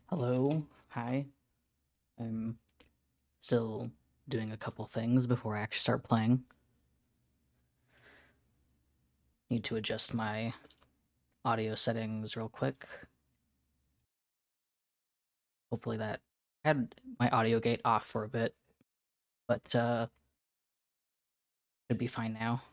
Hello, hi. I'm still doing a couple things before I actually start playing. Need to adjust my audio settings real quick. Hopefully that I had my audio gate off for a bit, but should be fine now.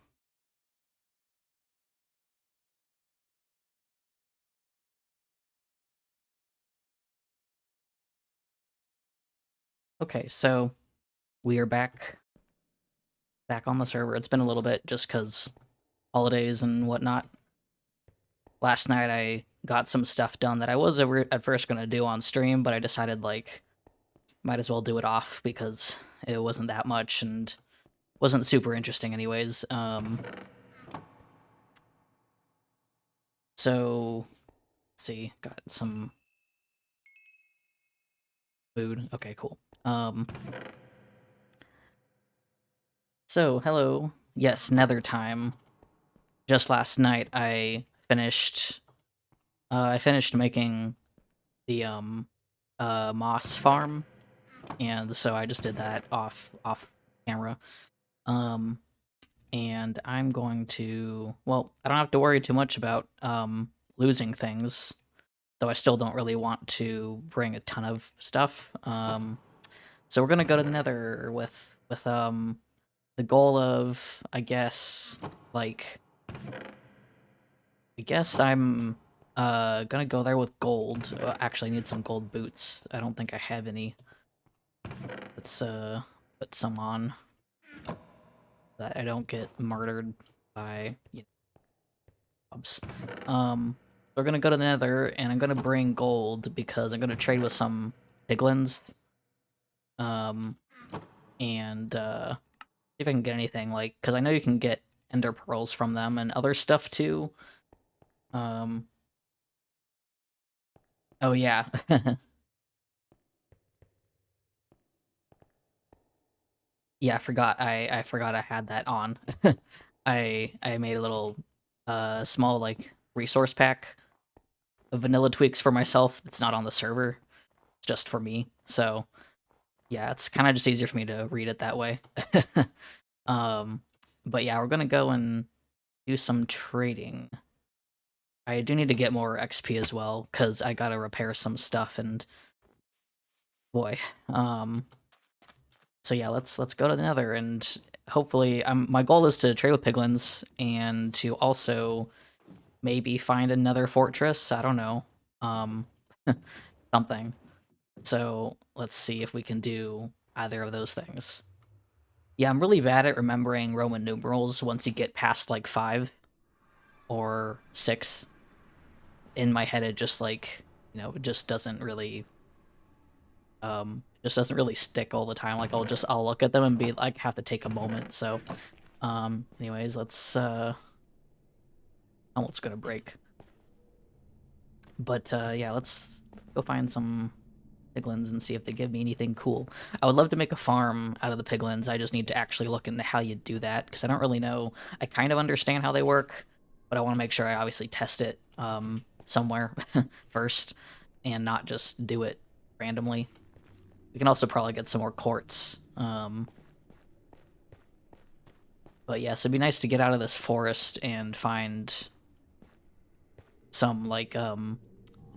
Okay, so we are back on the server. It's been a little bit just because holidays and whatnot. Last night I got some stuff done that I was at first gonna do on stream, but I decided like might as well do it off because it wasn't that much and wasn't super interesting anyways. So let's see, got some food. Okay, cool. So hello. Yes, Nether time. Just last night I finished making the moss farm, and so I just did that off camera. Um and I'm going to, well, I don't have to worry too much about losing things, though I still don't really want to bring a ton of stuff. So we're gonna go to the Nether with the goal of, I guess, like, I guess I'm gonna go there with gold. Actually, I need some gold boots. I don't think I have any. Let's put some on that I don't get murdered by mobs. We're gonna go to the Nether, and I'm gonna bring gold because I'm gonna trade with some piglins. Um, and see if I can get anything, like, because I know you can get ender pearls from them and other stuff too. Um, oh yeah. Yeah, I forgot I had that on. I made a little small like resource pack of vanilla tweaks for myself. It's not on the server. It's just for me. So yeah, it's kind of just easier for me to read it that way. um, but yeah, we're gonna go and do some trading. I do need to get more XP as well because I gotta repair some stuff and boy. So yeah, let's go to the Nether and hopefully my goal is to trade with piglins and to also maybe find another fortress. I don't know. Um something. So let's see if we can do either of those things. Yeah, I'm really bad at remembering Roman numerals once you get past like 5 or 6. In my head it just like, it just doesn't really stick all the time. Like I'll look at them and be like have to take a moment. So anyways, let's almost gonna break. But yeah, let's go find some piglins and see if they give me anything cool. I would love to make a farm out of the piglins. I just need to actually look into how you do that because I don't really know. I kind of understand how they work, but I want to make sure I obviously test it somewhere first and not just do it randomly. We can also probably get some more quartz. But yes, it'd be nice to get out of this forest and find some like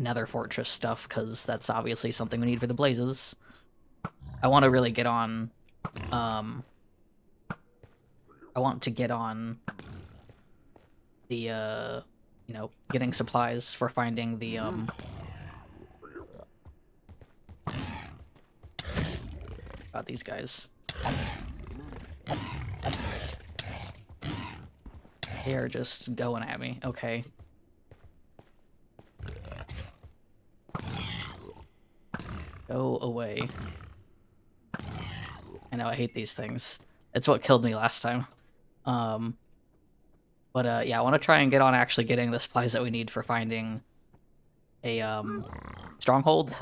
nether fortress stuff because that's obviously something we need for the blazes. I want to really get on I want to get on the getting supplies for finding the about these guys. They are just going at me. Okay. Go away. I know I hate these things. It's what killed me last time. But yeah, I want to try and get on actually getting the supplies that we need for finding a stronghold.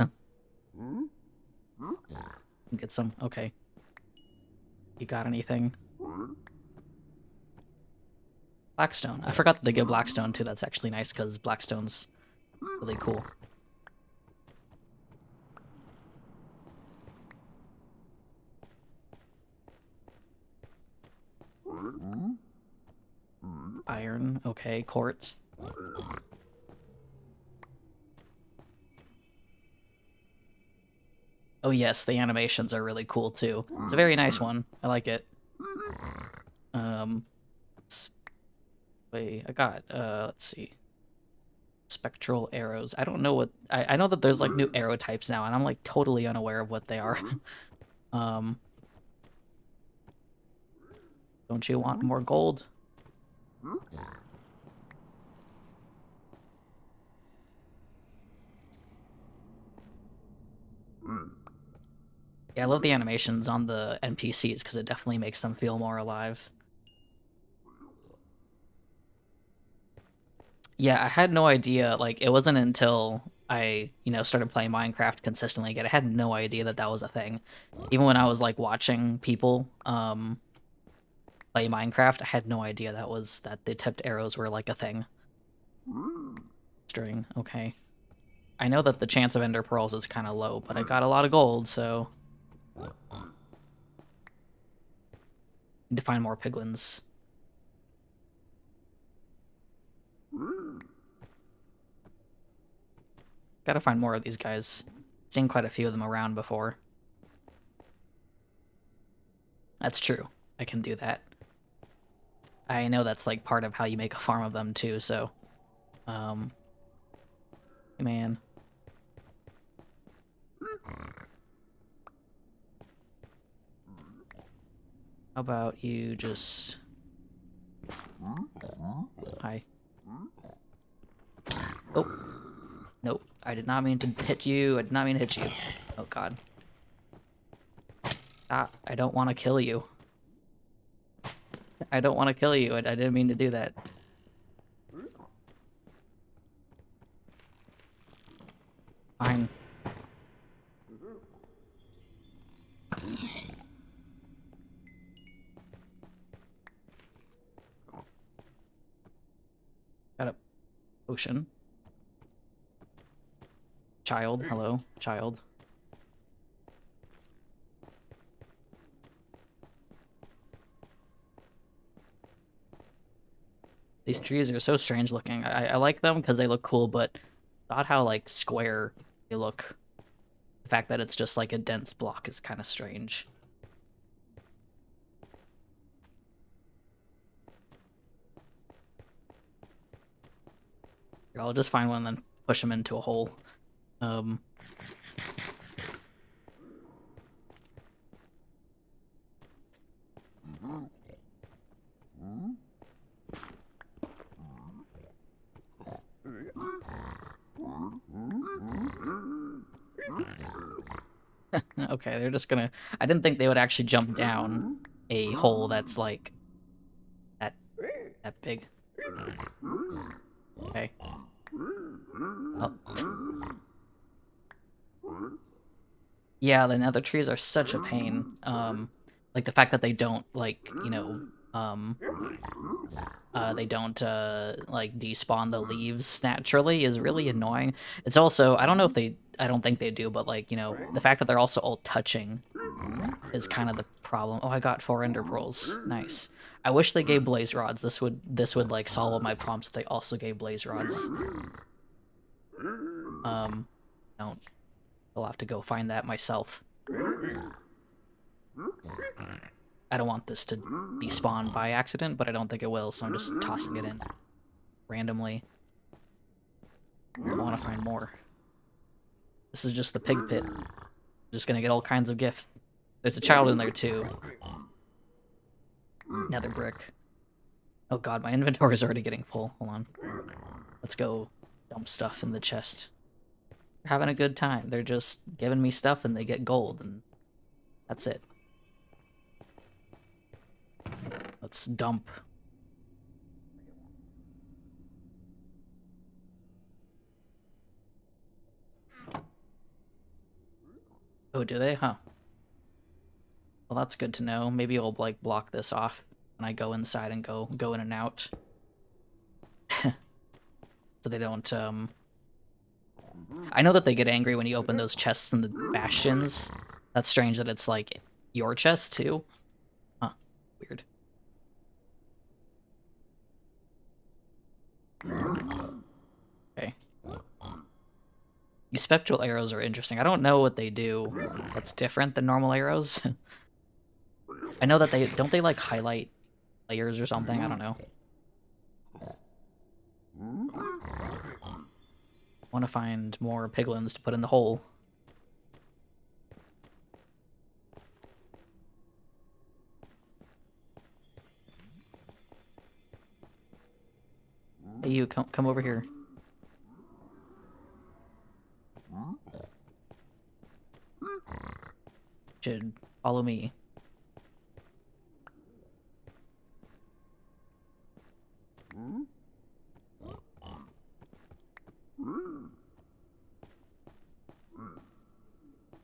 Get some. Okay. You got anything? Blackstone. I forgot that they give Blackstone too. That's actually nice because Blackstone's really cool. Iron, okay, quartz. Oh yes, the animations are really cool too. It's a very nice one. I like it. Wait, I got, let's see. Spectral arrows. I don't know what, I know that there's like new arrow types now, and I'm like totally unaware of what they are. um, don't you want more gold? Yeah, I love the animations on the NPCs because it definitely makes them feel more alive. Yeah, I had no idea, like, it wasn't until I, started playing Minecraft consistently again, I had no idea that that was a thing. Even when I was, like, watching people, play Minecraft, I had no idea that the tipped arrows were, like, a thing. String, okay. I know that the chance of ender pearls is kind of low, but I got a lot of gold, so... Need to find more piglins. Gotta find more of these guys. Seen quite a few of them around before. That's true. I can do that. I know that's like part of how you make a farm of them too, so man. How about you just hi. Oh. Nope. I did not mean to hit you. I did not mean to hit you. Oh god. Ah, I don't want to kill you. I don't want to kill you. I didn't mean to do that. Fine. Got a potion. Child, hello, child. These trees are so strange looking. I like them because they look cool, but not how, like, square they look. The fact that it's just, like, a dense block is kind of strange. I'll just find one and then push them into a hole. Okay, they're just gonna... I didn't think they would actually jump down a hole that's, like, that big. Okay. Oh. Yeah, the nether trees are such a pain. Like, the fact that they don't, like, they don't, like, despawn the leaves naturally is really annoying. It's also... I don't know if they... I don't think they do, but, like, the fact that they're also all touching is kind of the problem. Oh, I got 4 ender pearls. Nice. I wish they gave blaze rods. This would like solve all my problems if they also gave blaze rods. Don't. I'll have to go find that myself. I don't want this to be spawned by accident, but I don't think it will, so I'm just tossing it in randomly. I want to find more. This is just the pig pit. I'm just gonna get all kinds of gifts. There's a child in there too. Nether brick. Oh god, my inventory is already getting full. Hold on. Let's go dump stuff in the chest. They're having a good time. They're just giving me stuff and they get gold, and that's it. Let's dump. Oh, do they? Huh. Well, that's good to know. Maybe I'll, like, block this off when I go inside and go in and out. So they don't, I know that they get angry when you open those chests in the bastions. That's strange that it's, like, your chest, too. Huh. Weird. These spectral arrows are interesting. I don't know what they do that's different than normal arrows. I know that they like highlight layers or something. I don't know. Want to find more piglins to put in the hole. Hey, you come over here. Should follow me.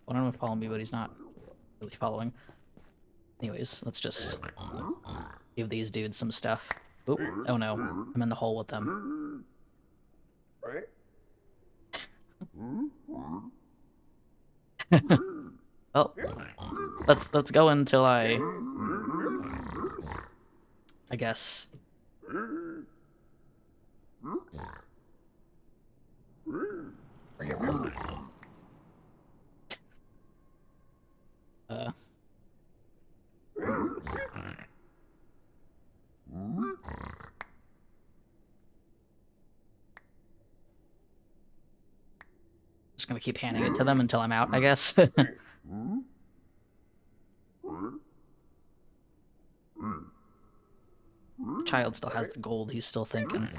Well, I don't know if follow me, but he's not really following. Anyways, let's just give these dudes some stuff. Oop, oh no, I'm in the hole with them. Well, let's go until I guess. Just gonna keep handing it to them until I'm out, I guess. The child still has the gold, he's still thinking.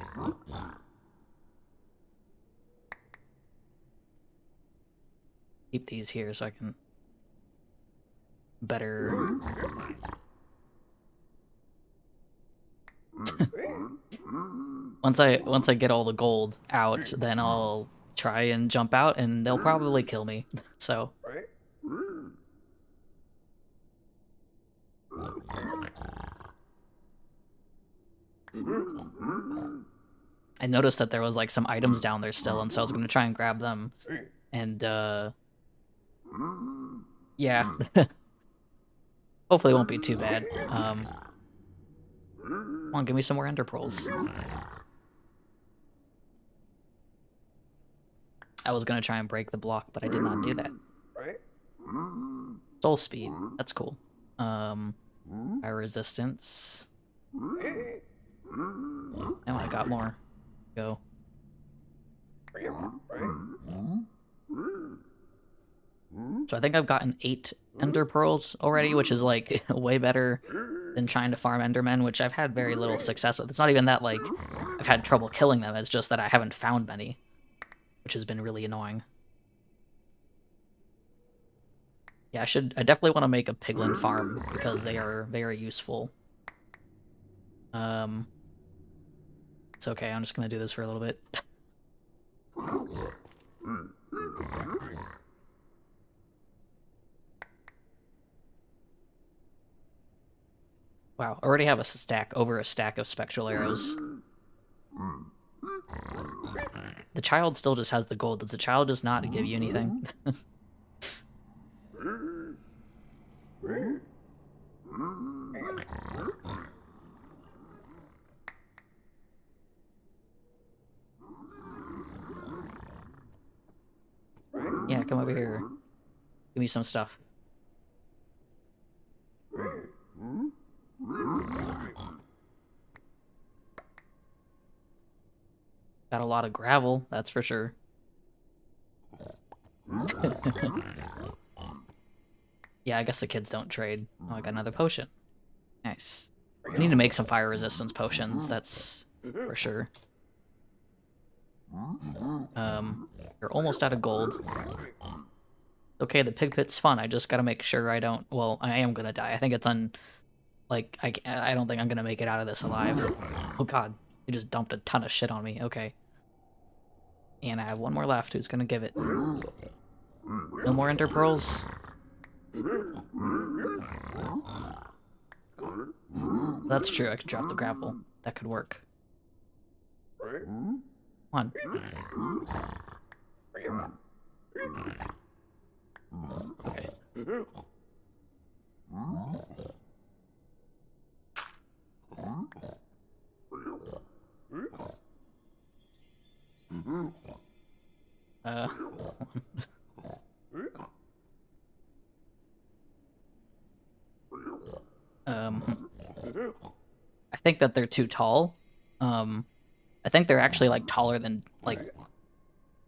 Keep these here so I can better... Once I get all the gold out, then I'll try and jump out and they'll probably kill me. So I noticed that there was like some items down there still, and so I was gonna try and grab them. And yeah. Hopefully it won't be too bad. Come on, give me some more ender pearls. I was gonna try and break the block, but I did not do that. Soul speed, that's cool. Fire resistance. Now I got more. Go. So I think I've gotten 8 ender pearls already, which is like way better than trying to farm endermen, which I've had very little success with. It's not even that like I've had trouble killing them, it's just that I haven't found many, which has been really annoying. Yeah, I definitely want to make a piglin farm because they are very useful. It's okay, I'm just gonna do this for a little bit. Wow, I already have over a stack of spectral arrows. The child still just has the gold. Does the child just not give you anything? Yeah, come over here. Give me some stuff. Got a lot of gravel, that's for sure. Yeah, I guess the kids don't trade. Oh, I got another potion. Nice. I need to make some fire resistance potions, that's for sure. You're almost out of gold. Okay, the pig pit's fun. I just gotta make sure I don't... Well, I am gonna die. I think it's Like, I don't think I'm gonna make it out of this alive. Oh god, you just dumped a ton of shit on me. Okay. And I have one more left. Who's gonna give it? No more ender pearls? That's true, I could drop the gravel. That could work. Come on. Okay. I think that they're too tall. I think they're actually like taller than I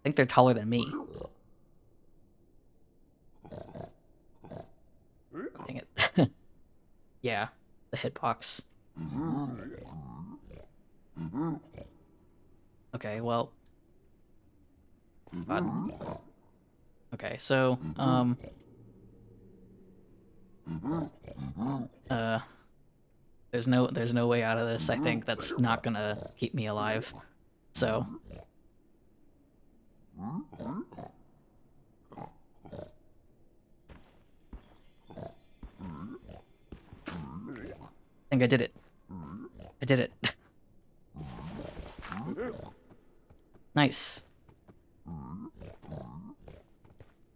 think they're taller than me. Dang it. Yeah, the hitbox. Okay, well. God. Okay, so uh there's no way out of this. I think that's not gonna keep me alive. So I think I did it. I did it. Nice.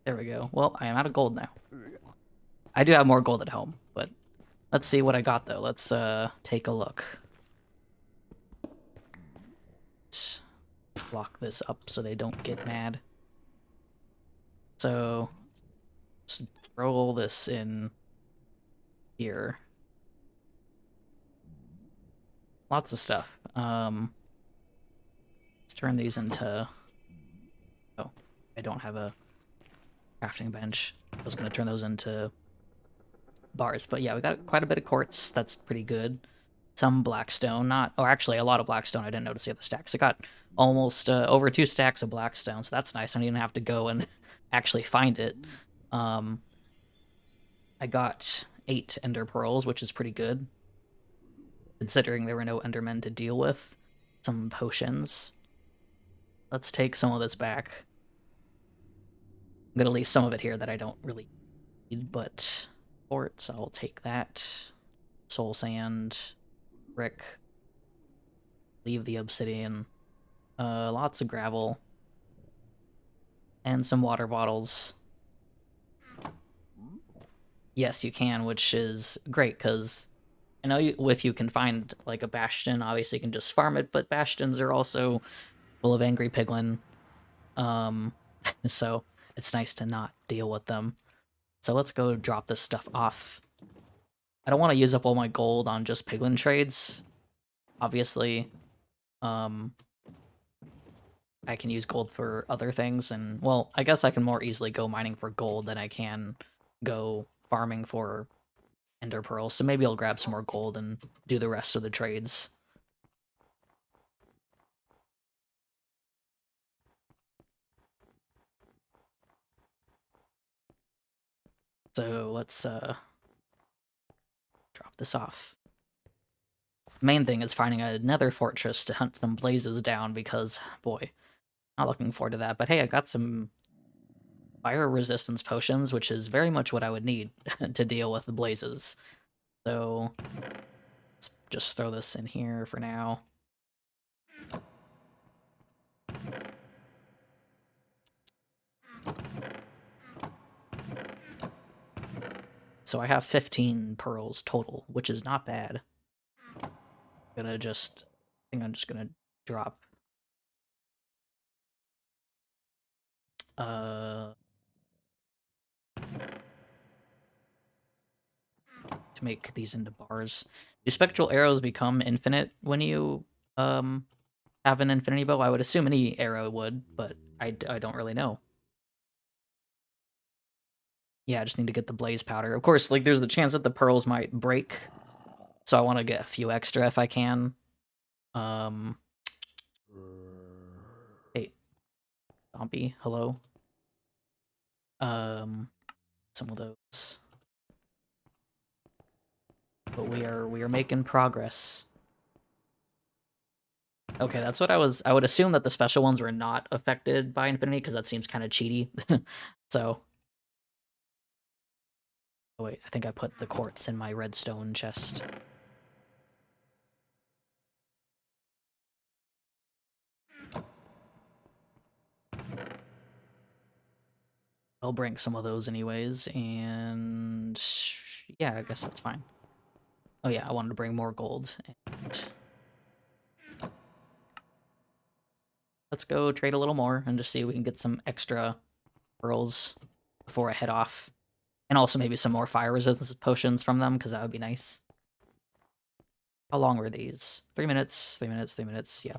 There we go. Well, I am out of gold now. I do have more gold at home, but let's see what I got though. Let's take a look. Let's lock this up so they don't get mad. So let's roll this in here. Lots of stuff. Let's turn these into... Oh, I don't have a crafting bench. I was gonna turn those into bars, but yeah, we got quite a bit of quartz. That's pretty good. Some blackstone, not... Or actually, a lot of blackstone. I didn't notice the other stacks. I got almost over 2 stacks of blackstone, so that's nice. I don't even have to go and actually find it. I got 8 ender pearls, which is pretty good, considering there were no endermen to deal with. Some potions. Let's take some of this back. I'm gonna leave some of it here that I don't really need, but quartz, I'll take that. Soul sand, brick. Leave the obsidian. Lots of gravel. And some water bottles. Yes, you can, which is great, because I know if you can find, like, a bastion, obviously you can just farm it, but bastions are also full of angry piglin. So it's nice to not deal with them. So let's go drop this stuff off. I don't want to use up all my gold on just piglin trades. Obviously, I can use gold for other things, and, well, I guess I can more easily go mining for gold than I can go farming for ender pearls, so maybe I'll grab some more gold and do the rest of the trades. So let's drop this off. Main thing is finding a nether fortress to hunt some blazes down, because, boy, not looking forward to that. But hey, I got some fire resistance potions, which is very much what I would need to deal with the blazes. So let's just throw this in here for now. So I have 15 pearls total, which is not bad. I think I'm just gonna drop to make these into bars. Do spectral arrows become infinite when you have an infinity bow? I would assume any arrow would, but I don't really know. Yeah, I just need to get the blaze powder. Of course, like, there's the chance that the pearls might break, so I want to get a few extra if I can. Hey, zombie, hello. Some of those. But we are making progress. Okay, that's what I would assume that the special ones were not affected by infinity, because that seems kind of cheaty. So, oh wait, I think I put the quartz in my redstone chest. I'll bring some of those anyways, and yeah, I guess that's fine. Oh yeah, I wanted to bring more gold. And let's go trade a little more and just see if we can get some extra pearls before I head off. And also maybe some more fire resistance potions from them, because that would be nice. How long were these? 3 minutes, 3 minutes, 3 minutes, yeah.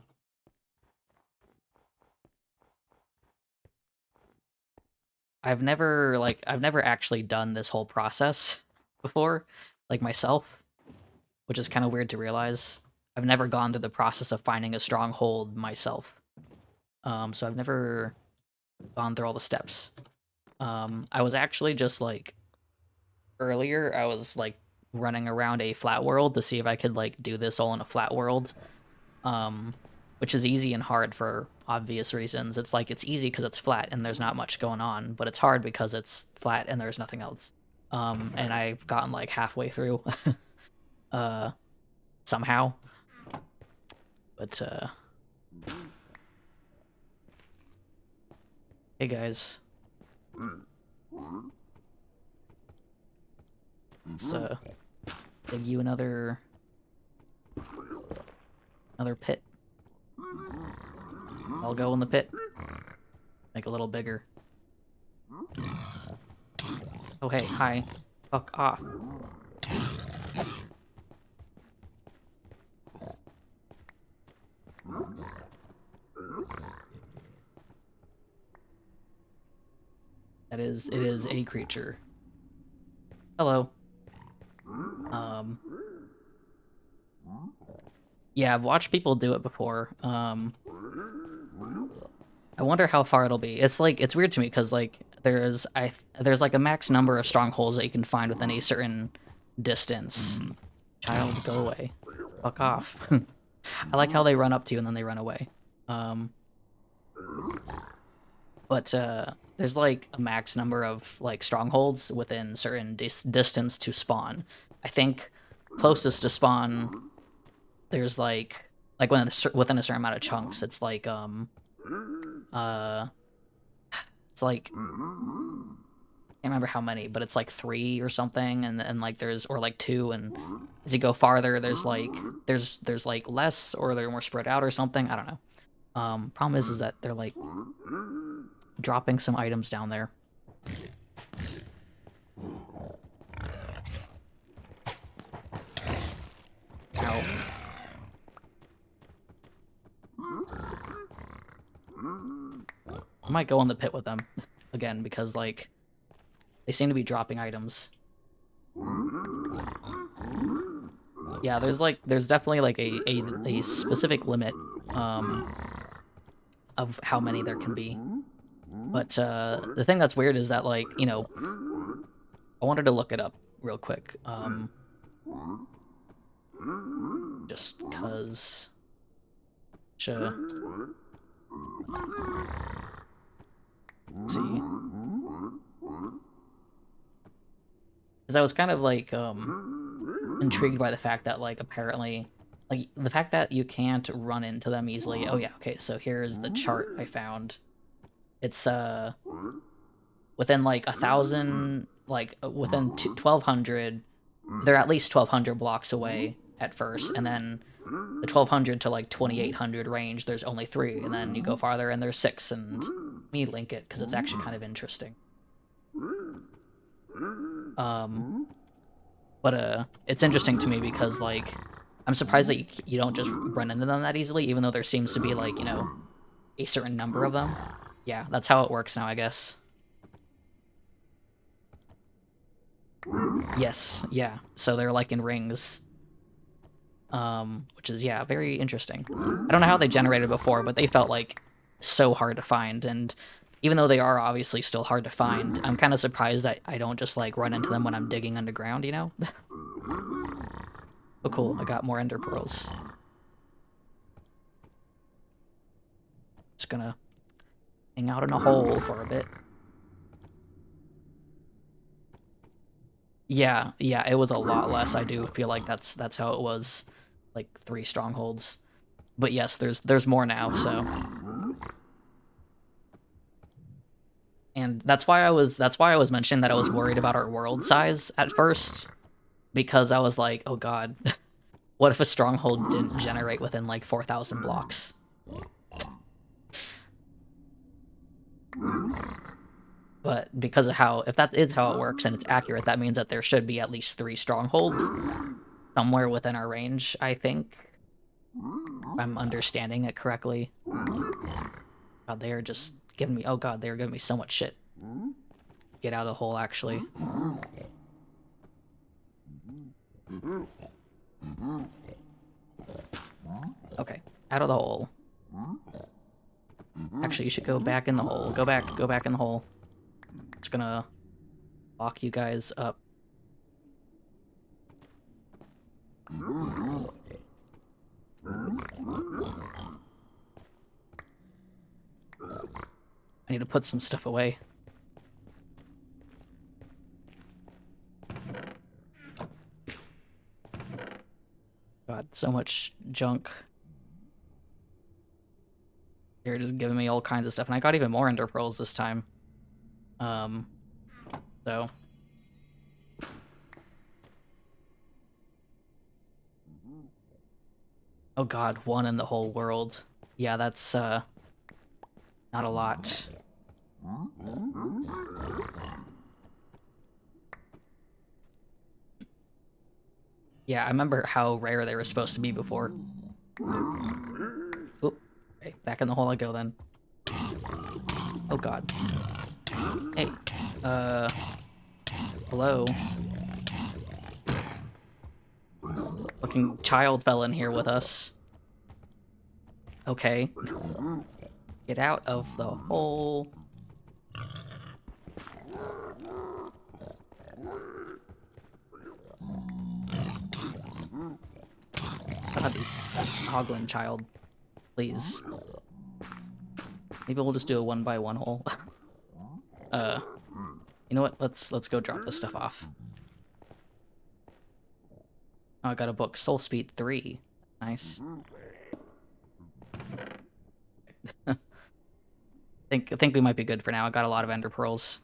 I've never actually done this whole process before, like myself, which is kind of weird to realize. I've never gone through the process of finding a stronghold myself. So I've never gone through all the steps. I was actually just like earlier, I was like running around a flat world to see if I could like do this all in a flat world. Which is easy and hard for obvious reasons. It's like it's easy because it's flat and there's not much going on, but it's hard because it's flat and there's nothing else. And I've gotten like halfway through somehow. But hey guys. Let's dig you another pit. I'll go in the pit. Make a little bigger. Oh hey, hi. Fuck off. It is a creature. Hello. Yeah, I've watched people do it before. I wonder how far it'll be. It's like, it's weird to me because like there's like a max number of strongholds that you can find within a certain distance. Child, go away. Fuck off. I like how they run up to you and then they run away. But there's like a max number of like strongholds within certain distance to spawn. I think closest to spawn, there's like within a certain amount of chunks, it's like it's like, I can't remember how many, but it's like 3 or something, and like there's, or like 2, and as you go farther, there's like less, or they're more spread out or something. I don't know. Problem is that they're like dropping some items down there. Ow. I might go in the pit with them again because like they seem to be dropping items. Yeah, there's definitely like a specific limit of how many there can be. But the thing that's weird is that like, you know, I wanted to look it up real quick. Just cuz let's see. Because I was kind of like intrigued by the fact that like apparently like the fact that you can't run into them easily. Oh yeah, okay, so here's the chart I found. It's within like 1,000, like within 1,200, they're at least 1,200 blocks away at first, and then the 1,200 to like 2,800 range, there's only 3, and then you go farther and there's 6, and let me link it because it's actually kind of interesting. But it's interesting to me because like I'm surprised that you don't just run into them that easily, even though there seems to be like, you know, a certain number of them. Yeah, that's how it works now, I guess. Yes, yeah. So they're like in rings. Which is, yeah, very interesting. I don't know how they generated before, but they felt like so hard to find, and even though they are obviously still hard to find, I'm kind of surprised that I don't just like run into them when I'm digging underground, you know? Oh cool, I got more ender pearls. Just gonna hang out in a hole for a bit. Yeah, yeah, it was a lot less. I do feel like that's how it was, like 3 strongholds. But yes, there's more now, so. And that's why I was mentioning that I was worried about our world size at first, because I was like, oh god, what if a stronghold didn't generate within like 4,000 blocks? But because of how, if that is how it works and it's accurate, that means that there should be at least 3 strongholds somewhere within our range, I think. If I'm understanding it correctly. God, they are just giving me, oh god, they are giving me so much shit. Get out of the hole, actually. Okay, out of the hole. Actually, you should go back in the hole. Go back in the hole. Just gonna lock you guys up. I need to put some stuff away. God, so much junk. They're just giving me all kinds of stuff, and I got even more ender pearls this time. So. Oh god, 1 in the whole world. Yeah, that's, not a lot. Yeah, I remember how rare they were supposed to be before. Oop. Okay, back in the hole I go then. Oh god. Hey. Hello? Fucking child fell in here with us. Okay. Get out of the hole. God, these hoglin child. Please. Maybe we'll just do a 1x1 hole. You know what? Let's go drop this stuff off. Oh, I got a book. Soul Speed 3. Nice. I think we might be good for now. I got a lot of ender pearls.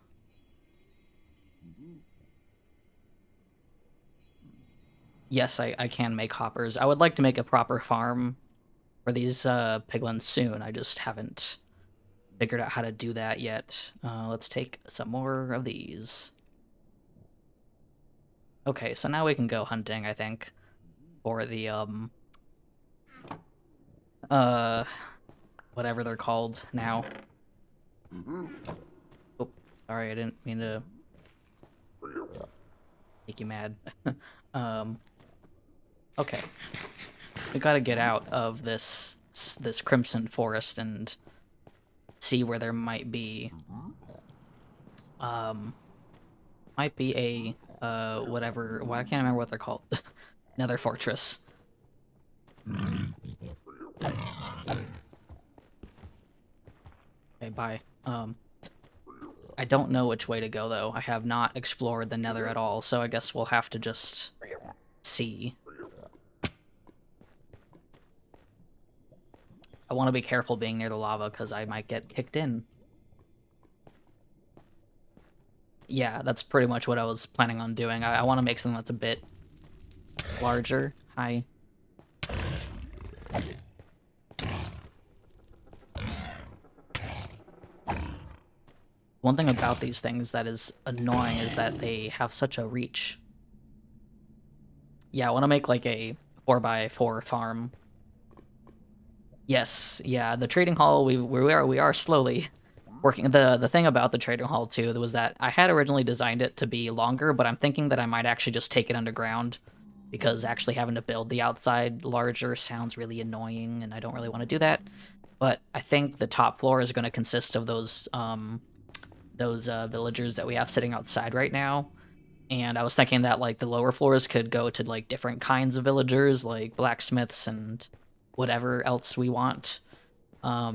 Yes, I can make hoppers. I would like to make a proper farm for these piglins soon. I just haven't figured out how to do that yet. Let's take some more of these. Okay, so now we can go hunting, I think, for the whatever they're called now. Oh, sorry, I didn't mean to make you mad. Okay. We gotta get out of this crimson forest and see where there might be a whatever, well, I can't remember what they're called. Nether fortress. Okay, bye. I don't know which way to go though. I have not explored the Nether at all, so I guess we'll have to just see. I want to be careful being near the lava because I might get kicked in. Yeah, that's pretty much what I was planning on doing. I want to make something that's a bit larger. Hi. One thing about these things that is annoying is that they have such a reach. Yeah, I want to make like a 4x4 farm. Yes, yeah, the trading hall, we are slowly working. The thing about the trading hall too was that I had originally designed it to be longer, but I'm thinking that I might actually just take it underground because actually having to build the outside larger sounds really annoying, and I don't really want to do that. But I think the top floor is going to consist of those villagers that we have sitting outside right now. And I was thinking that like the lower floors could go to like different kinds of villagers, like blacksmiths and whatever else we want.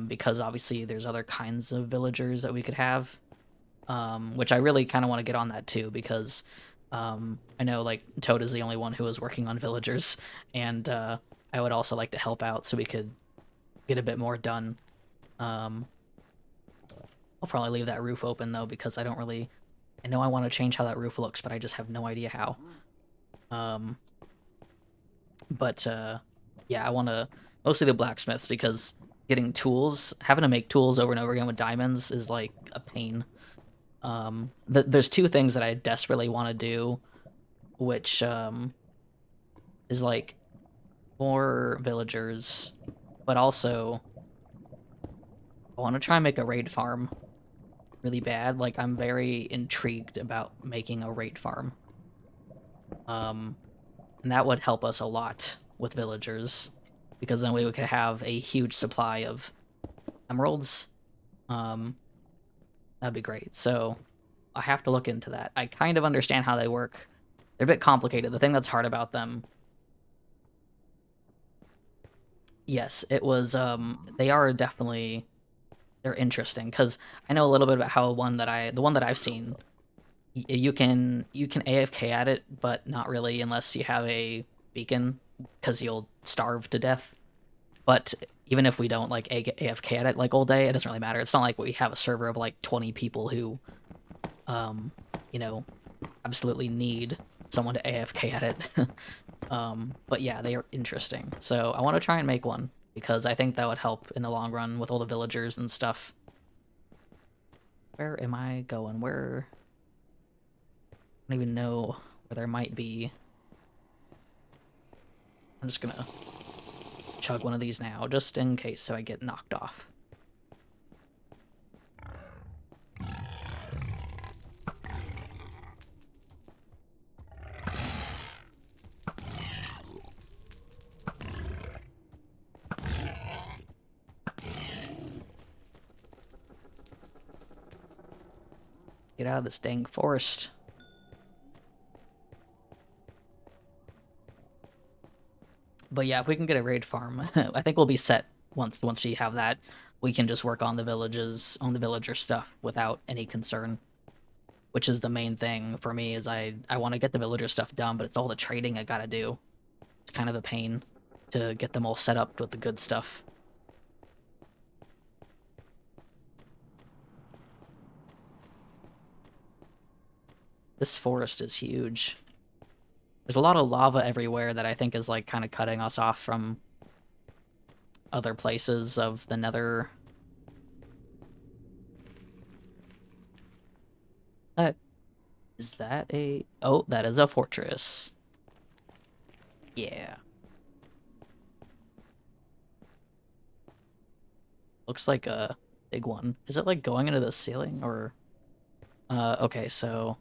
Because obviously there's other kinds of villagers that we could have. Which I really kind of want to get on that too, because I know like Toad is the only one who is working on villagers, and I would also like to help out so we could get a bit more done. I'll probably leave that roof open though, because I don't really... I know I want to change how that roof looks, but I just have no idea how. Yeah, I want to... Mostly the blacksmiths, because getting tools, having to make tools over and over again with diamonds is like a pain. There's two things that I desperately want to do, which is like more villagers, but also I want to try and make a raid farm really bad. Like I'm very intrigued about making a raid farm. Um, and that would help us a lot with villagers because then we could have a huge supply of emeralds. Um, that'd be great. So I have to look into that. I kind of understand how they work. They're a bit complicated. The thing that's hard about them, yes, it was they are definitely they're interesting because I know a little bit about how the one that I've seen, you can AFK at it, but not really unless you have a beacon because you'll starve to death. But even if we don't like AFK at it like all day, it doesn't really matter. It's not like we have a server of like 20 people who, um, you know, absolutely need someone to AFK at it. But yeah, they are interesting. So I want to try and make one because I think that would help in the long run with all the villagers and stuff. Where am I going? Where? I don't even know where there might be. I'm just gonna chug one of these now, just in case so I get knocked off. Get out of this dang forest. But yeah, if we can get a raid farm, I think we'll be set once we have that. We can just work on the villager stuff without any concern. Which is the main thing for me is I want to get the villager stuff done, but it's all the trading I gotta do. It's kind of a pain to get them all set up with the good stuff. This forest is huge. There's a lot of lava everywhere that I think is like kind of cutting us off from other places of the Nether. That is that a oh, that is a fortress. Yeah. Looks like a big one. Is it like going into the ceiling or okay, so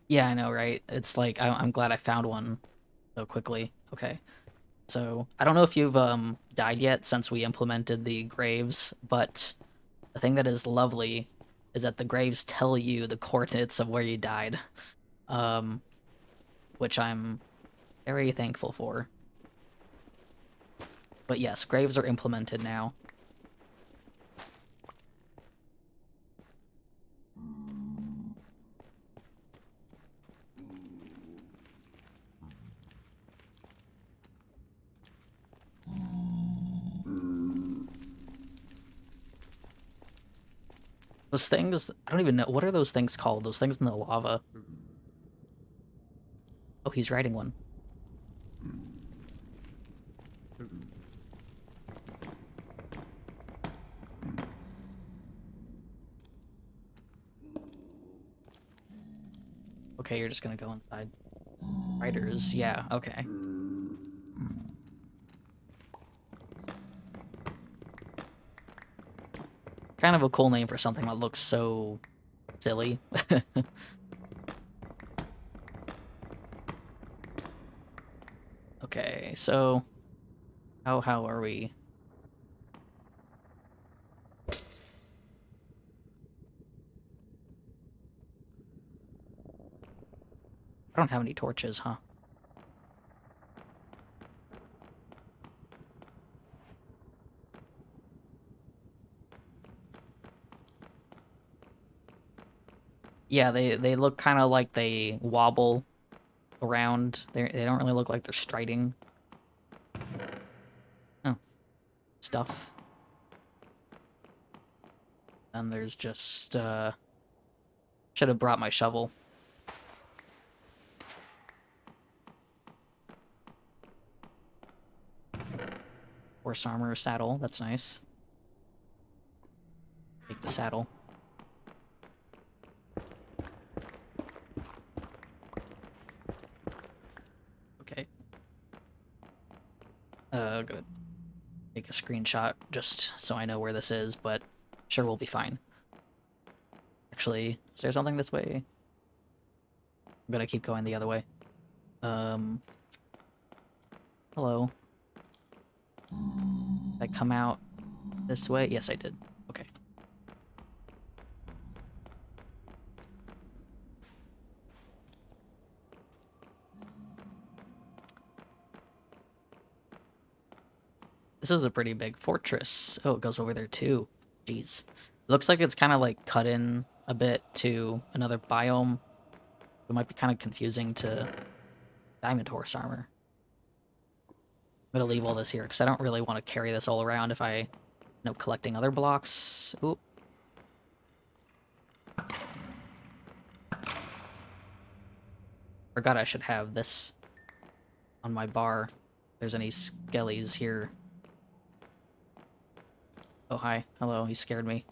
yeah, I know, right? It's like I'm glad I found one so quickly. Okay. So, I don't know if you've died yet since we implemented the graves, but the thing that is lovely is that the graves tell you the coordinates of where you died. Um, which I'm very thankful for. But yes, graves are implemented now. Those things, I don't even know, what are those things called? Those things in the lava. Oh, he's riding one. Okay, you're just gonna go inside. Riders, yeah, okay. Kind of a cool name for something that looks so silly. Okay, so how are we? I don't have any torches, huh? Yeah, they look kind of like they wobble around. They don't really look like they're striding. Oh, stuff. And there's just should have brought my shovel. Horse armor saddle, that's nice. Take the saddle. Okay. I'm gonna take a screenshot just so I know where this is, but sure we'll be fine. Actually, is there something this way? I'm gonna keep going the other way. Hello. Did I come out this way? Yes, I did. Okay. This is a pretty big fortress. Oh, it goes over there too. Jeez. Looks like it's kind of like cut in a bit to another biome. It might be kind of confusing to diamond horse armor. I'm gonna leave all this here because I don't really want to carry this all around if I end up collecting other blocks. Oop. Forgot I should have this on my bar. If there's any skellies here. Oh, hi. Hello, he scared me.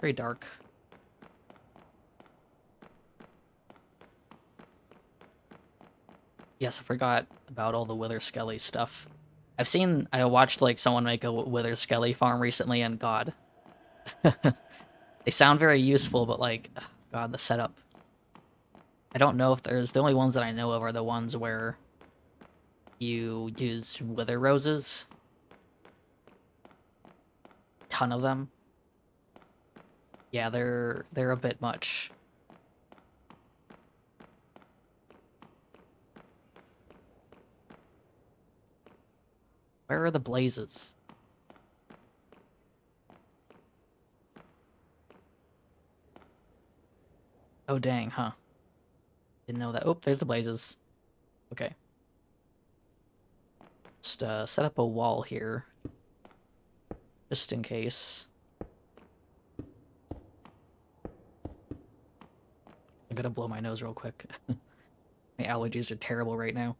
Very dark. Yes, I forgot about all the Wither Skelly stuff. I watched like someone make a Wither Skelly farm recently, and God. They sound very useful, but like, ugh, God, the setup. I don't know if the only ones that I know of are the ones where you use Wither Roses. Ton of them. Yeah, they're a bit much. Where are the blazes? Oh, dang, huh. Didn't know that. Oh, there's the blazes. Okay. Just set up a wall here. Just in case. I'm gonna blow my nose real quick. My allergies are terrible right now.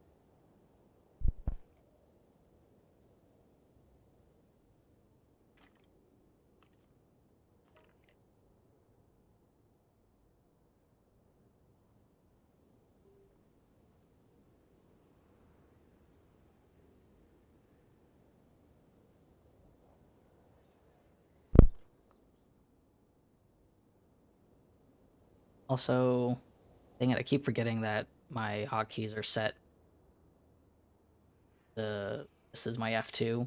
Also, dang it, I keep forgetting that my hotkeys are set. This is my F2,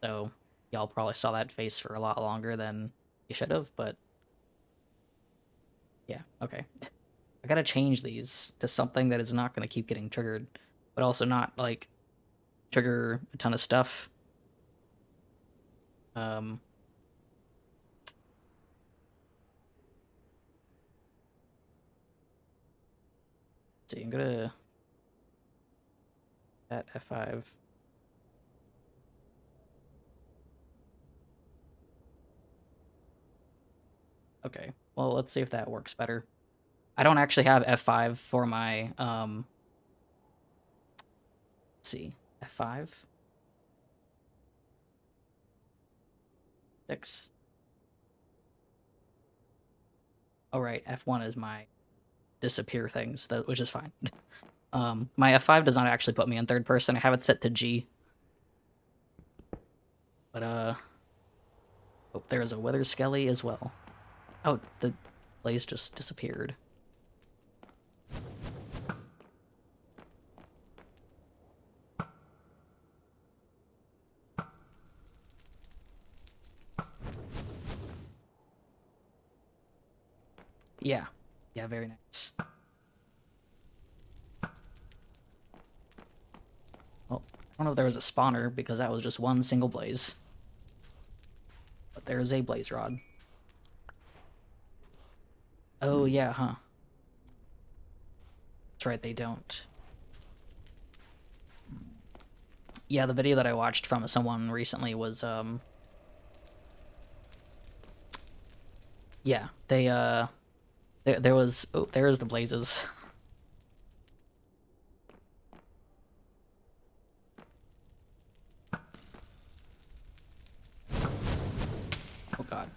so y'all probably saw that face for a lot longer than you should have, but yeah, okay. I gotta change these to something that is not gonna keep getting triggered, but also not, like, trigger a ton of stuff. Um, let's see, I'm gonna that F5. Okay, well, let's see if that works better. I don't actually have F5 for my, let's see, F5? 6. Oh, right, F1 is my disappear things, which is fine. My F5 does not actually put me in third person. I have it set to G. But, oh, there's a Wither Skelly as well. Oh, the blaze just disappeared. Yeah. Yeah, very nice. Well, I don't know if there was a spawner, because that was just one single blaze. But there's a blaze rod. Oh, yeah, huh. That's right, they don't. Yeah, the video that I watched from someone recently was, Yeah, they there was, oh, there's the blazes. Oh god.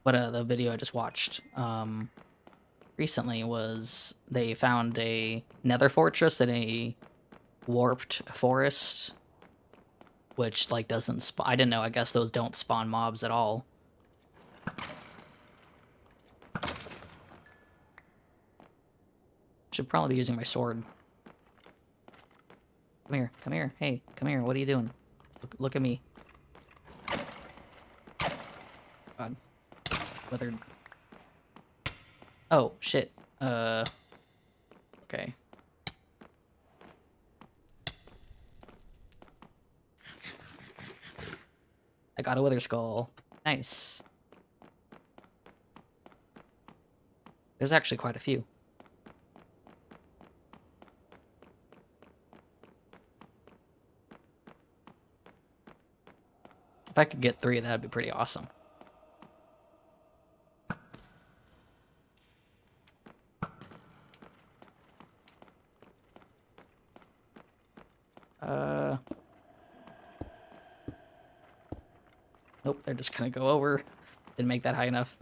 But the video I just watched recently was they found a Nether fortress in a warped forest, which like doesn't spawn. I didn't know. I guess those don't spawn mobs at all. Should probably be using my sword. Come here, come here. Hey, come here. What are you doing? Look at me. God, withered. Oh shit. Okay. I got a wither skull. Nice. There's actually quite a few. If I could get 3, that'd be pretty awesome. Nope, they're just gonna go over. Didn't make that high enough.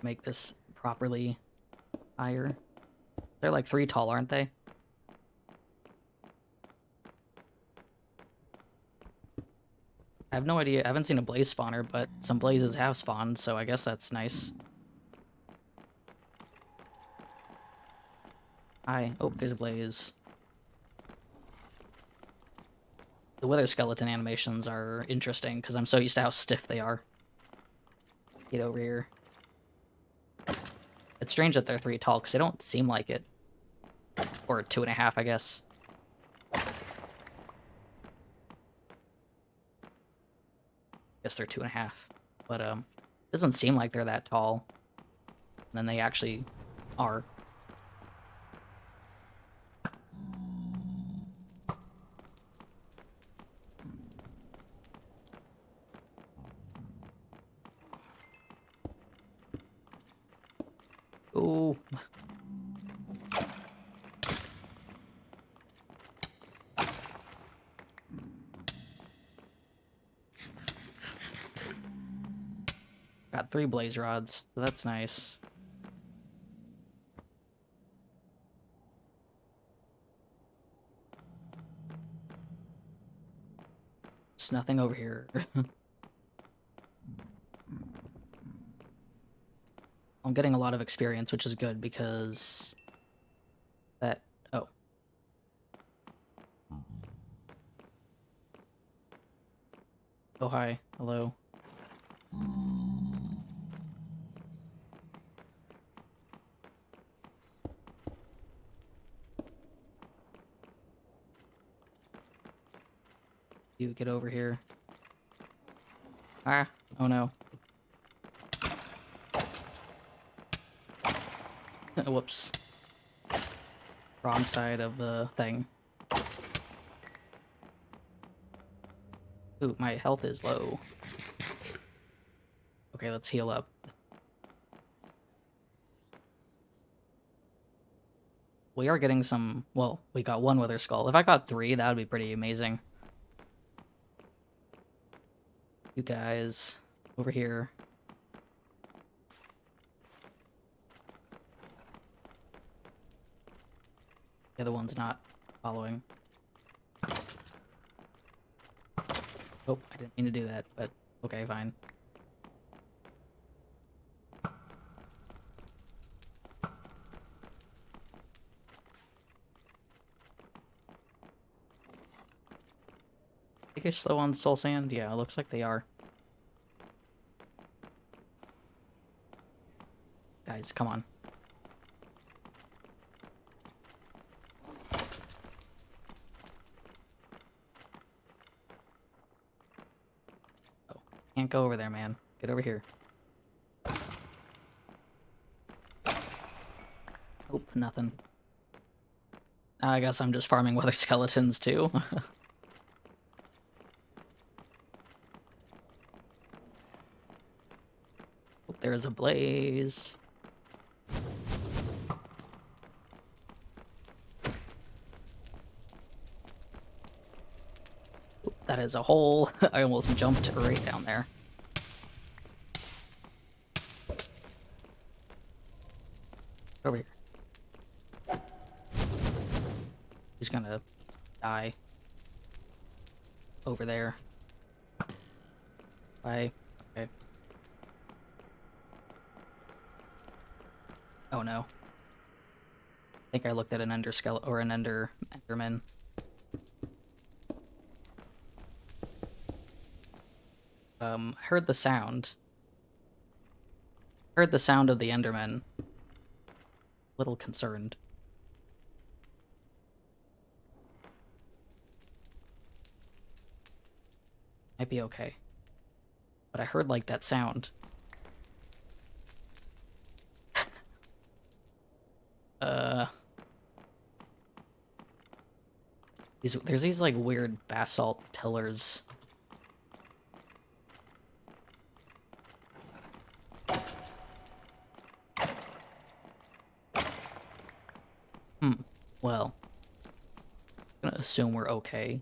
Make this properly higher. They're like 3 tall, aren't they? I have no idea. I haven't seen a blaze spawner, but some blazes have spawned, so I guess that's nice. Hi. Oh, there's a blaze. The wither skeleton animations are interesting, because I'm so used to how stiff they are. Get over here. It's strange that they're 3 tall, because they don't seem like it. Or 2.5, I guess. Guess they're 2.5. But, it doesn't seem like they're that tall. And then they actually are. Ooh. Got 3 blaze rods, so that's nice. There's nothing over here. I'm getting a lot of experience, which is good because that... Oh. Oh, hi. Hello. You get over here. Ah. Oh, no. Whoops. Wrong side of the thing. Ooh, my health is low. Okay, let's heal up. We are getting some... Well, we got 1 wither skull. If I got 3, that would be pretty amazing. You guys, over here. The other one's not following. Oh, I didn't mean to do that, but okay, fine. Think they're slow on soul sand? Yeah, it looks like they are. Guys, come on. Oh, can't go over there, man. Get over here. Nope, nothing. I guess I'm just farming wither skeletons too. Oh, there's a blaze. Oh, that is a hole. I almost jumped right down there. Over here. He's gonna die. Over there. Bye. Okay. Oh no. I think I looked at an ender skeleton or an enderman. Heard the sound. Heard the sound of the enderman. Little concerned. Might be okay. But I heard like that sound. There's these like weird basalt pillars. Well, I'm gonna assume we're okay.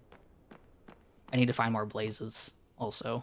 I need to find more blazes, also.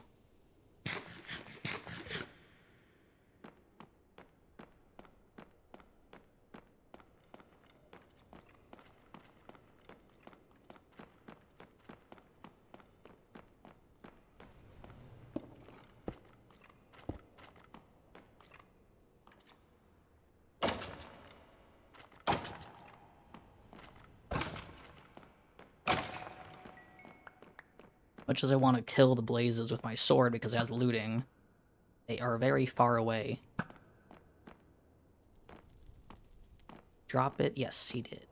Much as I want to kill the blazes with my sword because it has looting, they are very far away. Drop it? Yes, he did.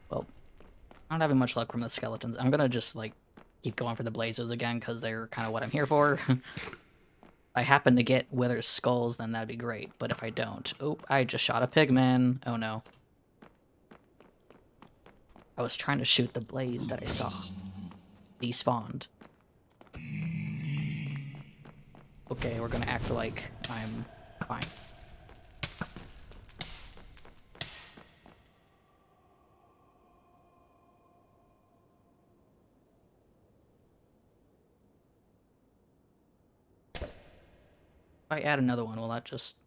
Well, I'm not having much luck from the skeletons. I'm gonna just, like, keep going for the blazes again, because they're kind of what I'm here for. If I happen to get wither skulls, then that'd be great. But if I don't... Oh, I just shot a pigman. Oh, no. I was trying to shoot the blaze that I saw. Despawned. Okay, we're gonna act like I'm fine. If I add another one, will that just...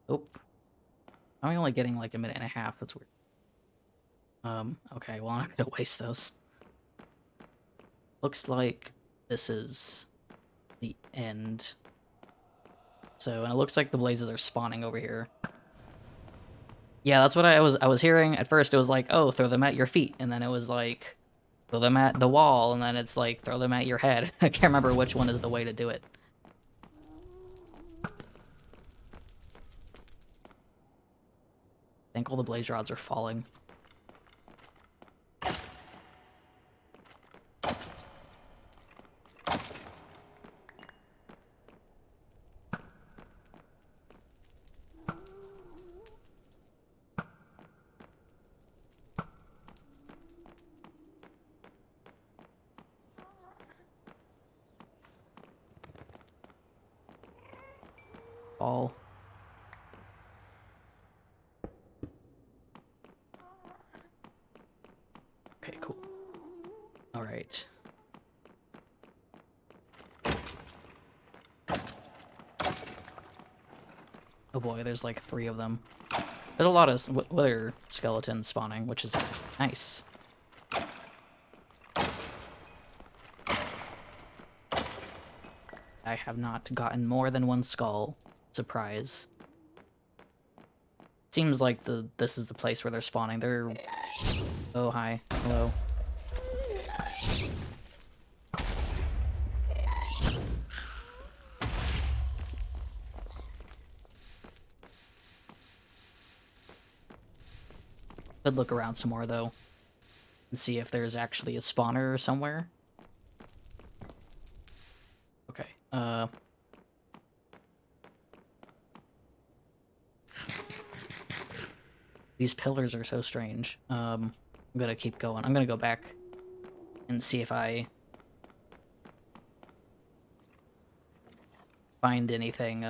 Oh. I'm only getting like a minute and a half, that's weird. Okay, well I'm not gonna waste those. Looks like this is the end. So, and it looks like the blazes are spawning over here. Yeah, that's what I was hearing. At first it was like, oh, throw them at your feet, and then it was like, throw them at the wall, and then it's like, throw them at your head. I can't remember which one is the way to do it. I think all the blaze rods are falling. Fall. Okay, cool. All right. Oh boy, there's like 3 of them. There's a lot of wither skeletons spawning, which is nice. I have not gotten more than 1 skull. Surprise. Seems like this is the place where they're spawning. They're... Oh, hi. Hello. Could look around some more, though, and see if there's actually a spawner somewhere. Okay, these pillars are so strange. I'm gonna keep going. I'm gonna go back and see if I find anything,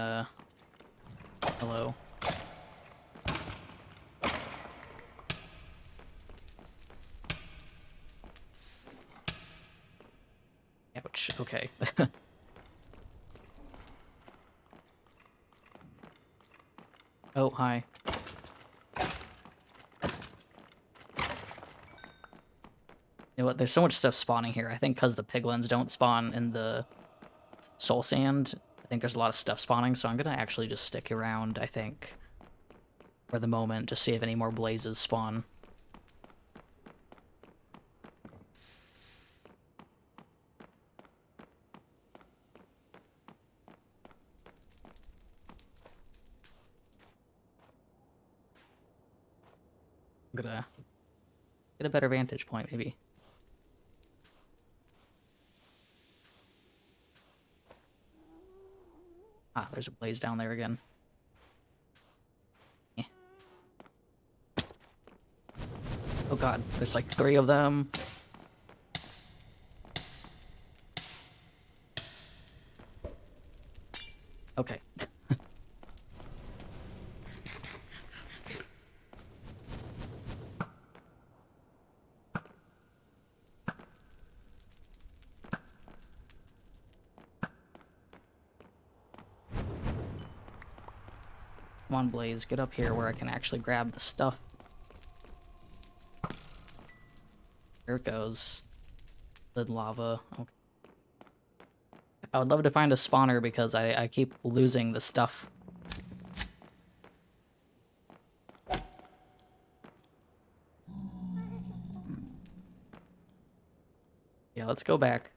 hello. Ouch, okay. Oh, hi. You know what, there's so much stuff spawning here. I think because the piglins don't spawn in the soul sand, I think there's a lot of stuff spawning, so I'm gonna actually just stick around, I think, for the moment, to see if any more blazes spawn. I'm gonna get a better vantage point, maybe. Ah, there's a blaze down there again. Yeah. Oh god, there's like 3 of them. Okay. Come on, Blaze, get up here where I can actually grab the stuff. There it goes. The lava. Okay. I would love to find a spawner because I keep losing the stuff. Yeah, let's go back.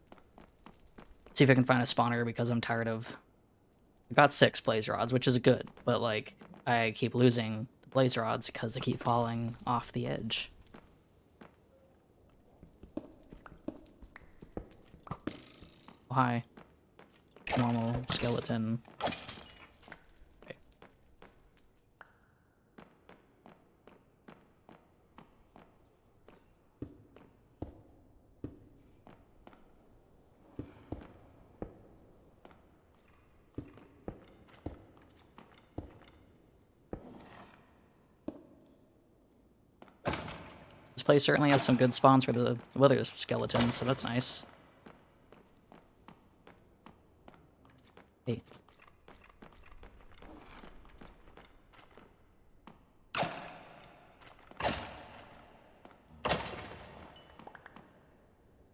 See if I can find a spawner because I'm tired of... I got 6 blaze rods, which is good, but like, I keep losing the blaze rods because they keep falling off the edge. Oh, hi. Normal skeleton. Okay. This place certainly has some good spawns for the wither skeletons, so that's nice. Hey.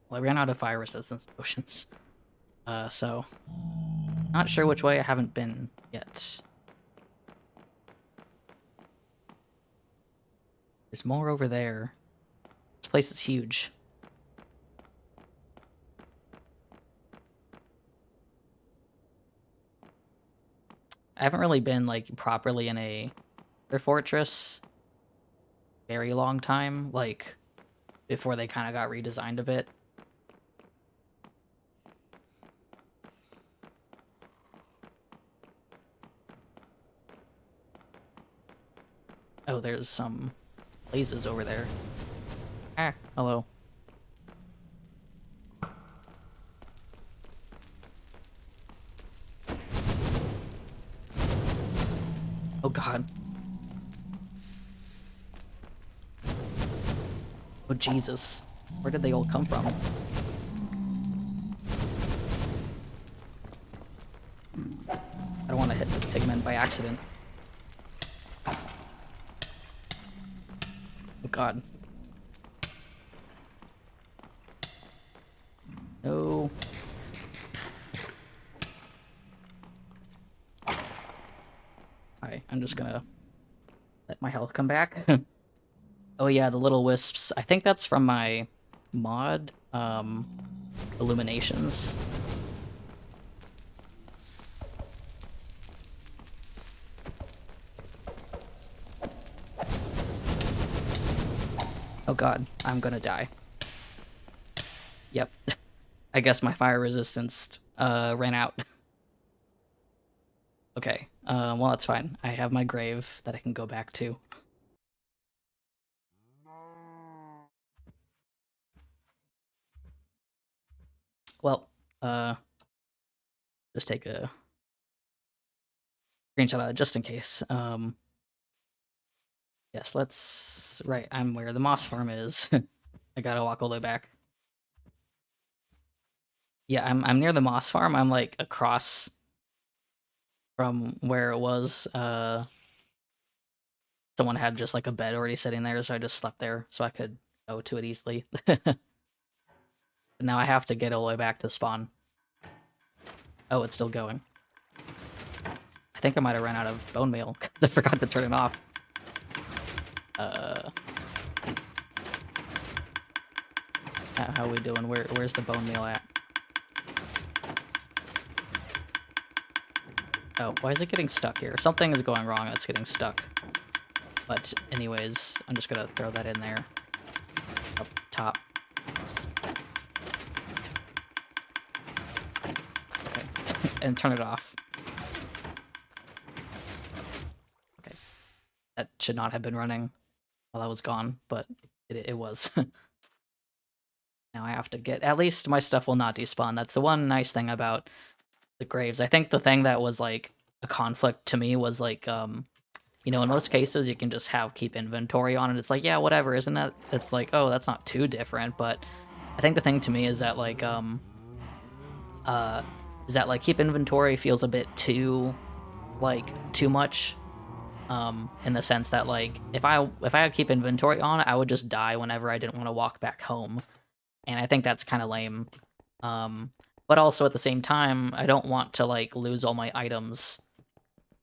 Well, I ran out of fire resistance potions. So... Not sure which way I haven't been yet. There's more over there. This place is huge. I haven't really been, like, properly in a fortress very long time, like, before they kind of got redesigned a bit. Oh, there's some blazes over there. Ah, hello. Oh god. Oh Jesus. Where did they all come from? I don't want to hit the pigmen by accident. Oh god. No. Alright, I'm just gonna let my health come back. Oh yeah, the little wisps. I think that's from my mod, Illuminations. Oh god, I'm gonna die. Yep. I guess my fire resistance ran out. Okay, well that's fine. I have my grave that I can go back to. Well, just take a screenshot of it just in case. Yes, let's... Right, I'm where the moss farm is. I gotta walk all the way back. Yeah, I'm near the moss farm. I'm like across from where it was. Someone had just like a bed already sitting there, so I just slept there so I could go to it easily. But now I have to get all the way back to spawn. Oh, it's still going. I think I might have ran out of bone meal because I forgot to turn it off. How are we doing? Where's the bone meal at? Oh, why is it getting stuck here? Something is going wrong. It's getting stuck. But anyways, I'm just gonna throw that in there. Up top. Okay, and turn it off. Okay, that should not have been running while I was gone, but it was. Now I have to get... At least my stuff will not despawn. That's the one nice thing about the graves. I think the thing that was, like, a conflict to me was, like, you know, in most cases, you can just keep inventory on it. It's like, yeah, whatever, isn't that... It's like, oh, that's not too different, but I think the thing to me is that, like, keep inventory feels a bit too, like, too much, in the sense that, like, if I had keep inventory on, I would just die whenever I didn't want to walk back home. And I think that's kind of lame. But also at the same time, I don't want to like lose all my items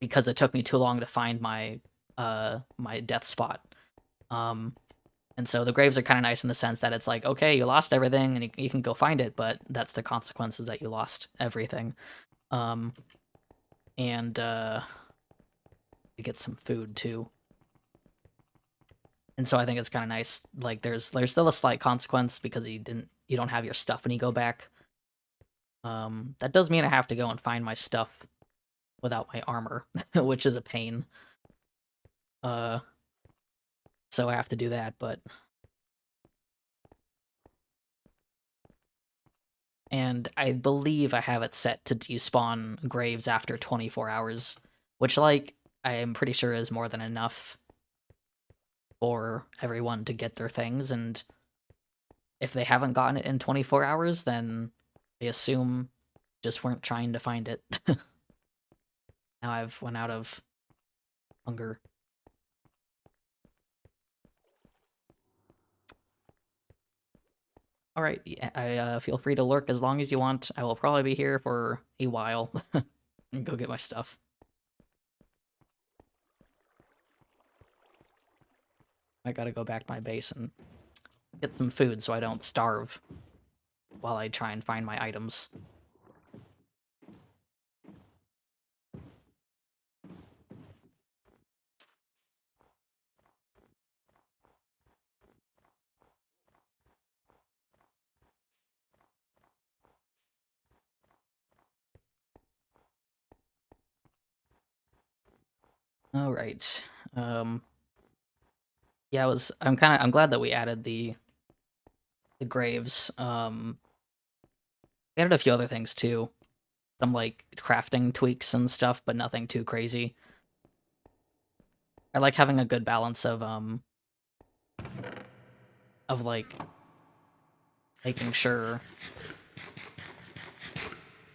because it took me too long to find my my death spot. And so the graves are kind of nice in the sense that it's like, okay, you lost everything and you can go find it, but that's the consequences that you lost everything. And you get some food too. And so I think it's kind of nice. Like there's still a slight consequence because you don't have your stuff when you go back. That does mean I have to go and find my stuff without my armor, which is a pain. So I have to do that, but... And I believe I have it set to despawn graves after 24 hours, which, like, I am pretty sure is more than enough for everyone to get their things, and if they haven't gotten it in 24 hours, then they assume just weren't trying to find it. Now I've went out of hunger. Alright, I feel free to lurk as long as you want. I will probably be here for a while. And go get my stuff. I gotta go back to my base and get some food so I don't starve while I try and find my items. All right. Yeah, I'm glad that we added the graves. We added a few other things too. Some like crafting tweaks and stuff, but nothing too crazy. I like having a good balance of like making sure...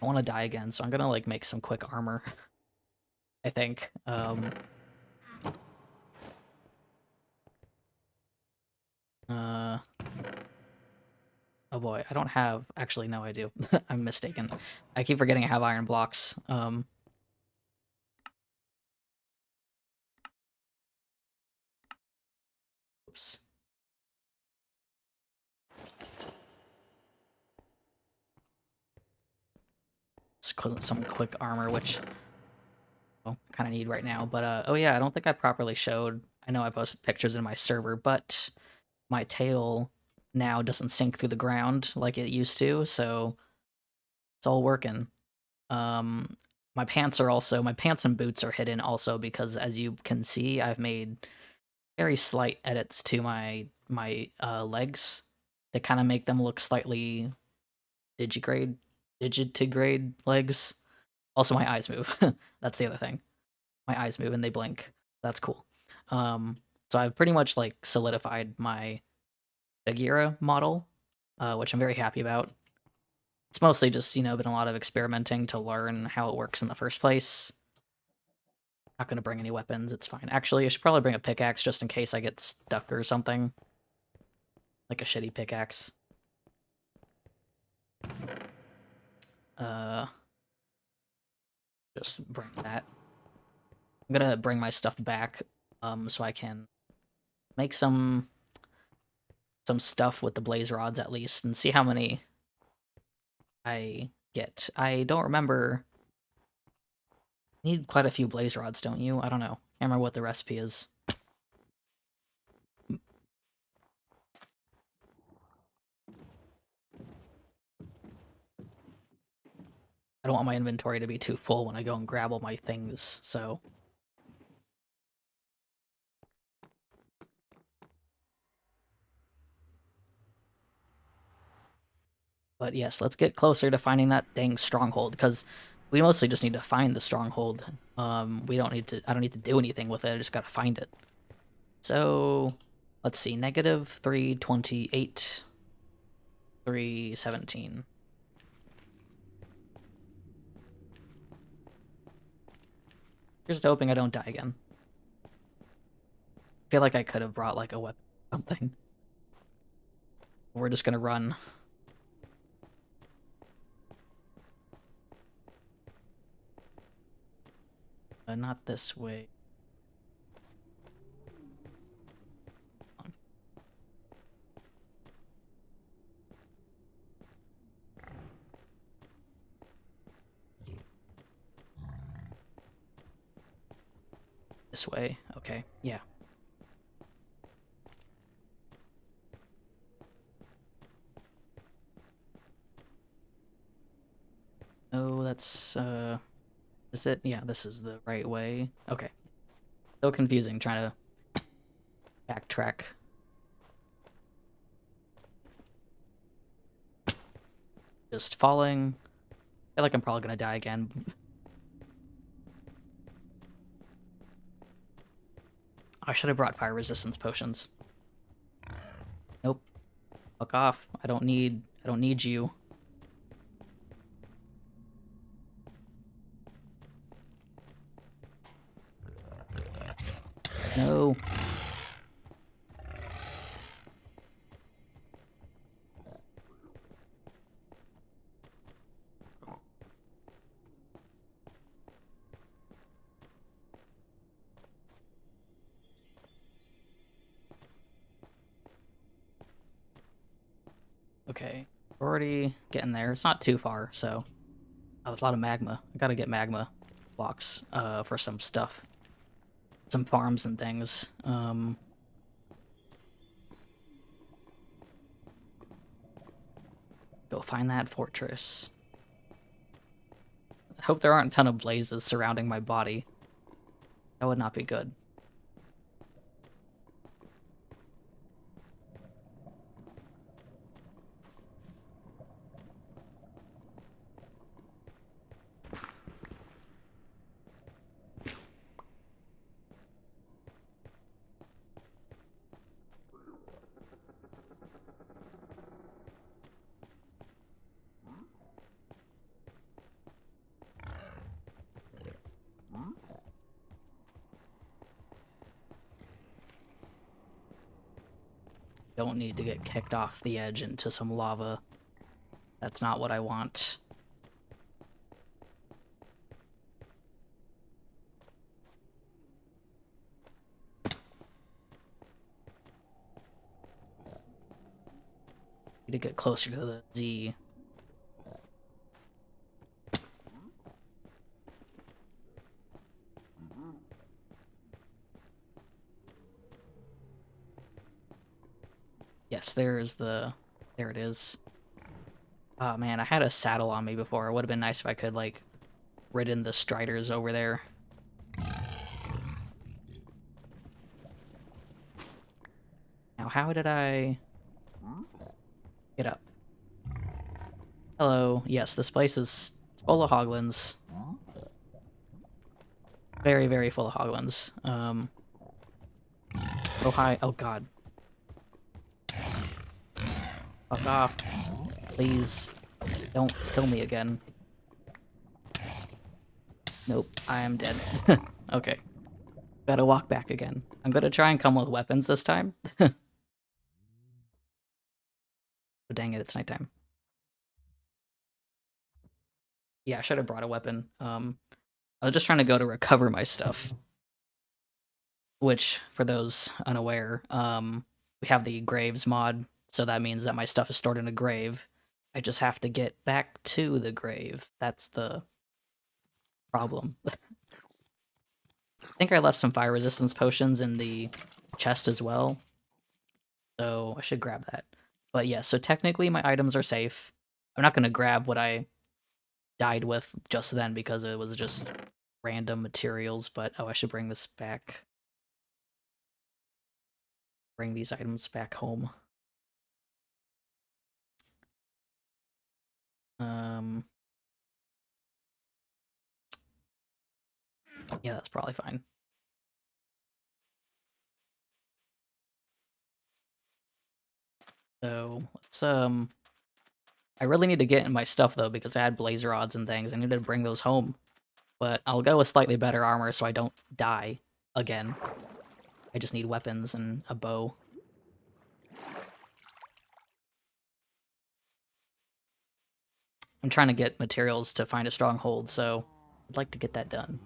I want to die again, so I'm gonna like make some quick armor. I think. Uh, oh boy, I don't have. Actually, no, I do. I'm mistaken. I keep forgetting I have iron blocks. Oops. Some quick armor, which I kind of need right now. But oh yeah, I don't think I properly showed. I know I posted pictures in my server, but my tail now doesn't sink through the ground like it used to, so it's all working. Um, my pants and boots are hidden also because, as you can see, I've made very slight edits to my legs to kind of make them look slightly digitigrade legs. Also, my eyes move. That's the other thing. My eyes move and they blink. That's cool. Um, so I've pretty much like solidified my Bagheera model, which I'm very happy about. It's mostly just, been a lot of experimenting to learn how it works in the first place. Not gonna bring any weapons, it's fine. Actually, I should probably bring a pickaxe just in case I get stuck or something. Like a shitty pickaxe. Uh, just bring that. I'm gonna bring my stuff back, so I can make some stuff with the blaze rods at least, and see how many I get. I don't remember. You need quite a few blaze rods, don't you? I don't know. Can't remember what the recipe is. I don't want my inventory to be too full when I go and grab all my things, so... But yes, let's get closer to finding that dang stronghold, because we mostly just need to find the stronghold. We don't need to... I don't need to do anything with it, I just gotta find it. So... Let's see, negative 328, 317. Just hoping I don't die again. I feel like I could have brought, like, a weapon or something. We're just gonna run. Not this way. This way. Okay, yeah. Oh, that's, is it? Yeah, this is the right way. Okay. So confusing trying to backtrack. Just falling. I feel like I'm probably gonna die again. I should have brought fire resistance potions. Nope. Fuck off. I don't need you. No. Okay. We're already getting there. It's not too far, so... Oh, there's a lot of magma. I gotta get magma blocks, for some stuff. Some farms and things. Go find that fortress. I hope there aren't a ton of blazes surrounding my body. That would not be good. don't need to get kicked off the edge into some lava. That's not what I want. Need to get closer to the Z. Yes, there it is. Oh man, I had a saddle on me before. It would have been nice if I could, like, ridden the striders over there. Now, how did I get up? Hello. Yes, this place is full of hoglins. Very, very full of hoglins. Oh, hi. Oh, God. Fuck off. Please. Don't kill me again. Nope, I am dead. Okay. Gotta walk back again. I'm gonna try and come with weapons this time. Oh, dang it, it's nighttime. Yeah, I should have brought a weapon. I was just trying to go to recover my stuff. Which, for those unaware, we have the graves mod, so that means that my stuff is stored in a grave. I just have to get back to the grave. That's the problem. I think I left some fire resistance potions in the chest as well, so I should grab that. But yeah, so technically my items are safe. I'm not going to grab what I died with just then because it was just random materials, but oh, I should bring this back. Bring these items back home. Yeah, that's probably fine. So, let's, I really need to get in my stuff, though, because I had blaze rods and things. I need to bring those home. But I'll go with slightly better armor so I don't die again. I just need weapons and a bow. I'm trying to get materials to find a stronghold, so I'd like to get that done.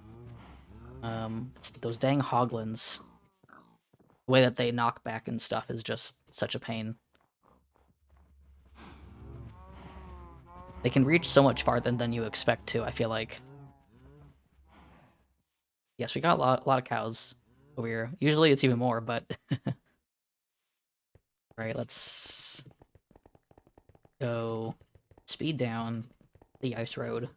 It's those dang hoglins. The way that they knock back and stuff is just such a pain. They can reach so much farther than you expect to, I feel like. Yes, we got a lot of cows over here. Usually it's even more, but... Alright, let's go speed down the ice road.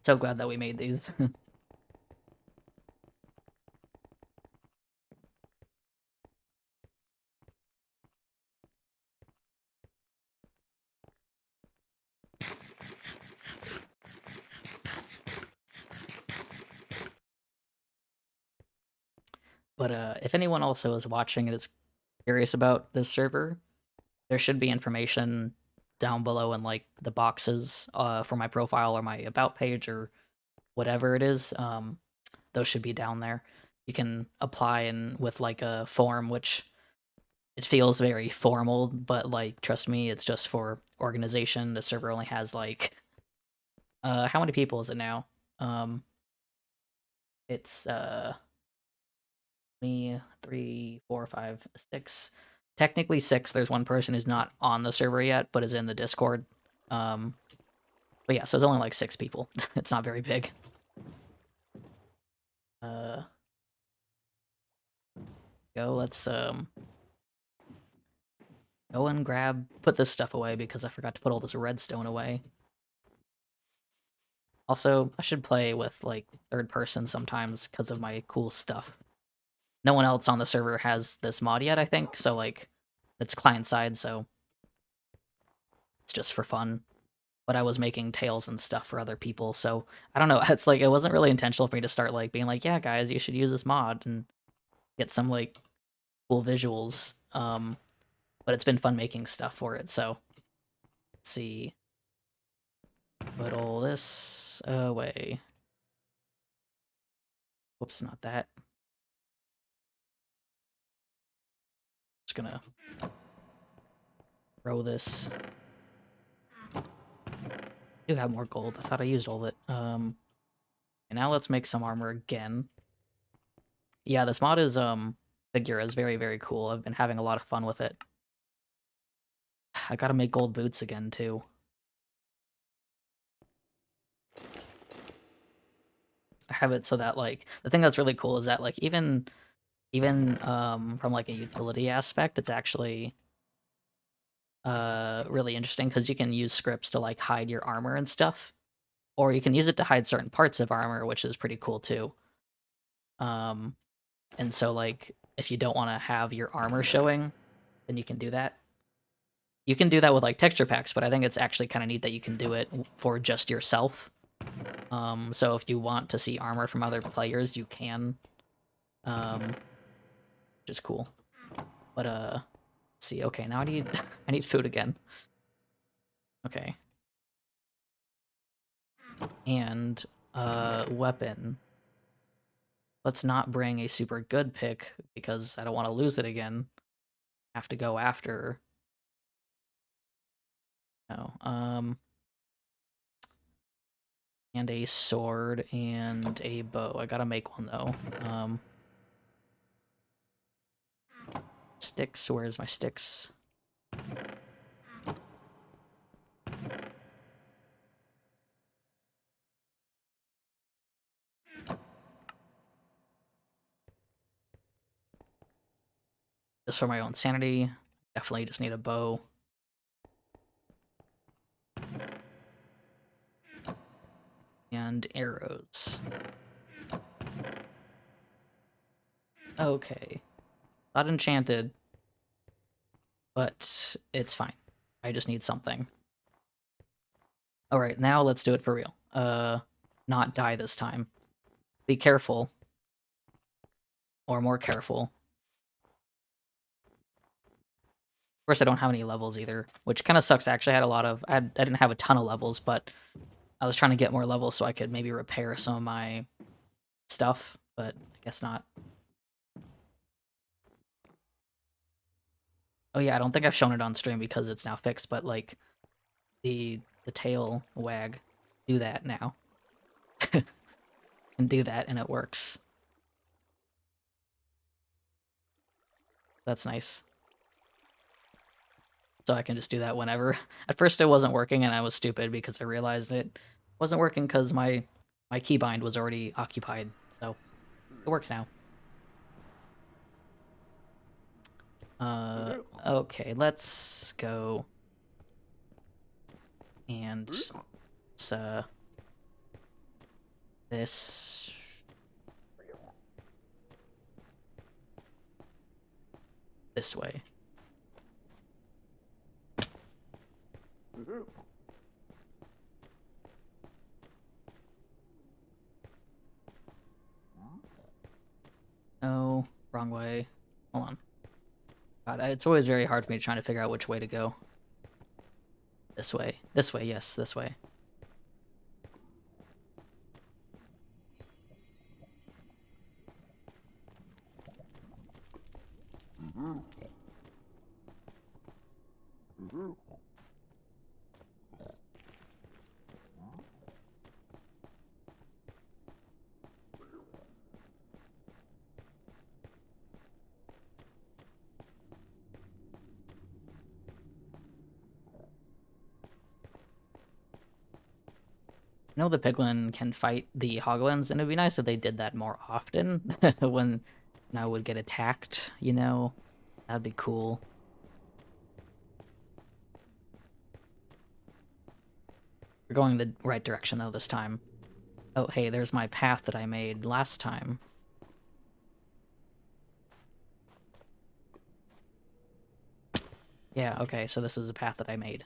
So glad that we made these. But if anyone also is watching and is curious about this server, there should be information down below in like the boxes for my profile or my about page or whatever it is. Those should be down there. You can apply in with like a form, which it feels very formal, but like trust me, it's just for organization. The server only has like how many people is it now? It's me, 3, 4, 5, 6. Technically 6. There's one person who's not on the server yet, but is in the Discord. But yeah, so it's only like 6 people. It's not very big. Let's go and put this stuff away because I forgot to put all this redstone away. Also, I should play with like third person sometimes because of my cool stuff. No one else on the server has this mod yet, I think, so like it's client side, so it's just for fun. But I was making tails and stuff for other people, so I don't know, it's like it wasn't really intentional for me to start like being like, yeah guys, you should use this mod and get some like cool visuals. But it's been fun making stuff for it, so let's see. Put all this away. Whoops, not that. gonna throw this. I do have more gold. I thought I used all of it. And now let's make some armor again. Yeah, this mod is figure is very, very cool. I've been having a lot of fun with it. I gotta make gold boots again too. I have it so that like the thing that's really cool is that like even from like a utility aspect, it's actually really interesting because you can use scripts to like hide your armor and stuff, or you can use it to hide certain parts of armor, which is pretty cool too. And so like if you don't want to have your armor showing, then you can do that. You can do that with like texture packs, but I think it's actually kind of neat that you can do it for just yourself. So if you want to see armor from other players, you can. Which is cool. But let's see. Okay, now I need I need food again. Okay. And weapon. Let's not bring a super good pick because I don't want to lose it again. Have to go after. No. And a sword and a bow. I gotta make one though. Sticks. Where's my sticks? Just for my own sanity. Definitely just need a bow. And arrows. Okay. Not enchanted. But it's fine. I just need something. Alright, now let's do it for real. Not die this time. Be careful. Or more careful. Of course, I don't have any levels either, which kind of sucks. Actually, I had a lot of... I didn't have a ton of levels, but I was trying to get more levels so I could maybe repair some of my stuff, but I guess not. Oh yeah, I don't think I've shown it on stream because it's now fixed, but like the tail wag, do that now. And do that and it works. That's nice. So I can just do that whenever. At first it wasn't working and I was stupid because I realized it wasn't working because my keybind was already occupied. So it works now. Okay, let's go. And this way. No, wrong way. Hold on. God, it's always very hard for me trying to figure out which way to go. This way. This way, yes, this way. I know the piglin can fight the hoglins, and it'd be nice if they did that more often when I would get attacked, you know? That'd be cool. We're going the right direction, though, this time. Oh, hey, there's my path that I made last time. Yeah, okay, so this is a path that I made.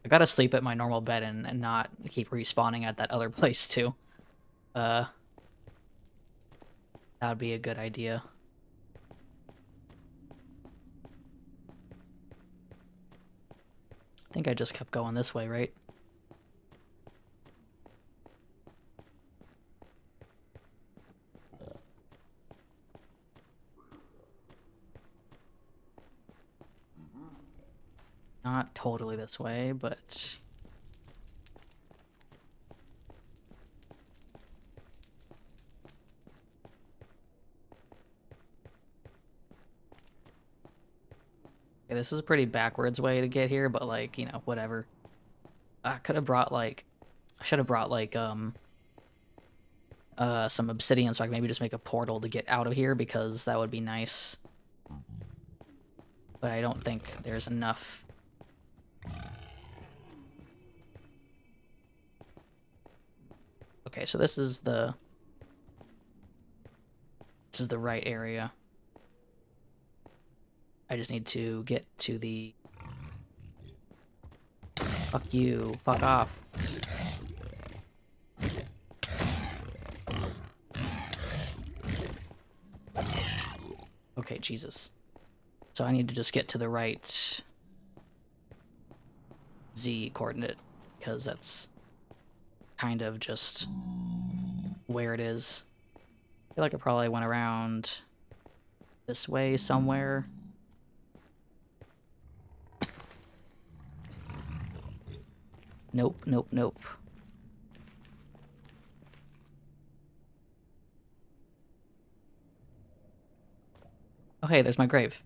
I gotta sleep at my normal bed and not keep respawning at that other place, too. That would be a good idea. I think I just kept going this way, right? not totally this way, but... Okay, this is a pretty backwards way to get here, but like, you know, whatever. I could have brought like... I should have brought like, some obsidian so I could maybe just make a portal to get out of here, because that would be nice. But I don't think there's enough. Okay, so this is the right area. I just need to get to the... Fuck you, fuck off. Okay, Jesus. So I need to just get to the right Z coordinate, because that's kind of just where it is. I feel like I probably went around this way somewhere. Nope, nope, nope. Oh hey, there's my grave.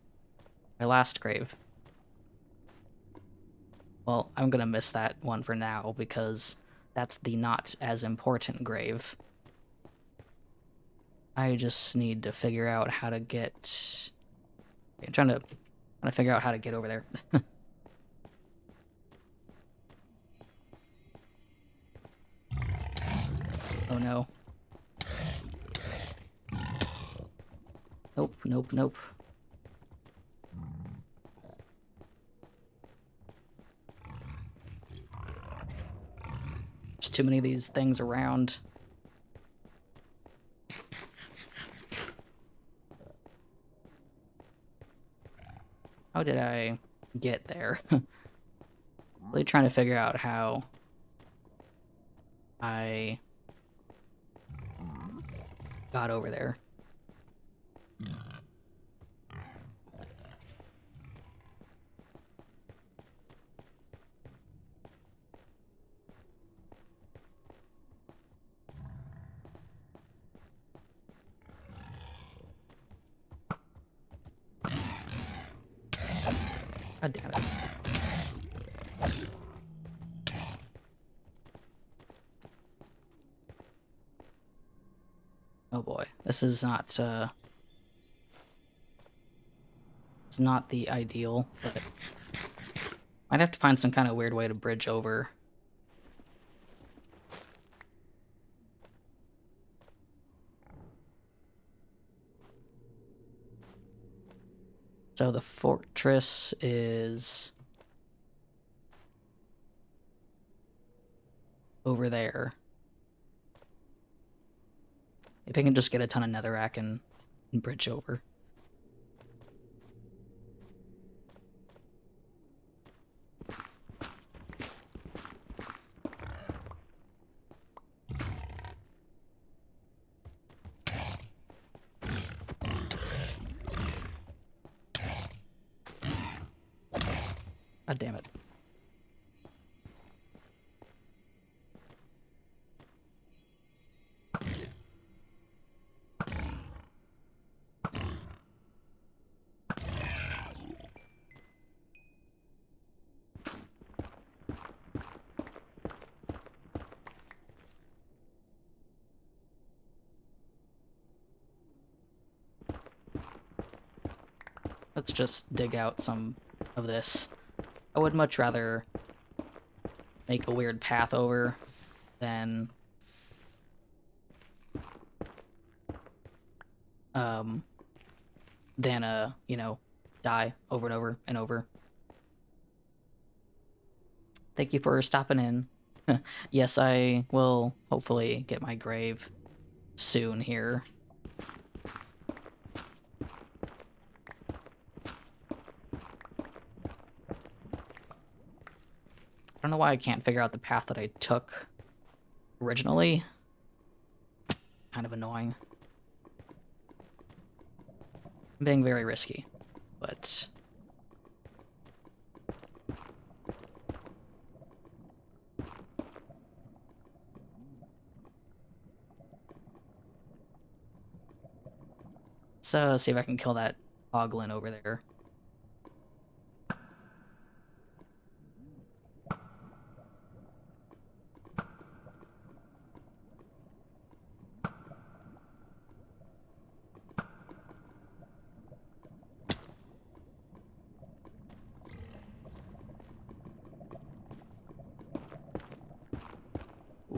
My last grave. Well, I'm gonna miss that one for now, because that's the not as important grave. I just need to figure out how to get... I'm trying to figure out how to get over there. Oh no. Nope, nope, nope. There's too many of these things around. How did I get there? Really trying to figure out how I got over there. God damn it. Oh boy, this is not, it's not the ideal, but I'd have to find some kind of weird way to bridge over. So the fortress is over there. If I can just get a ton of netherrack and bridge over. God damn it. Let's just dig out some of this. I would much rather make a weird path over than you know, die over and over and over. Thank you for stopping in. Yes, I will hopefully get my grave soon here. I don't know why I can't figure out the path that I took originally. Kind of annoying. I'm being very risky, but... Let's see if I can kill that hoglin over there.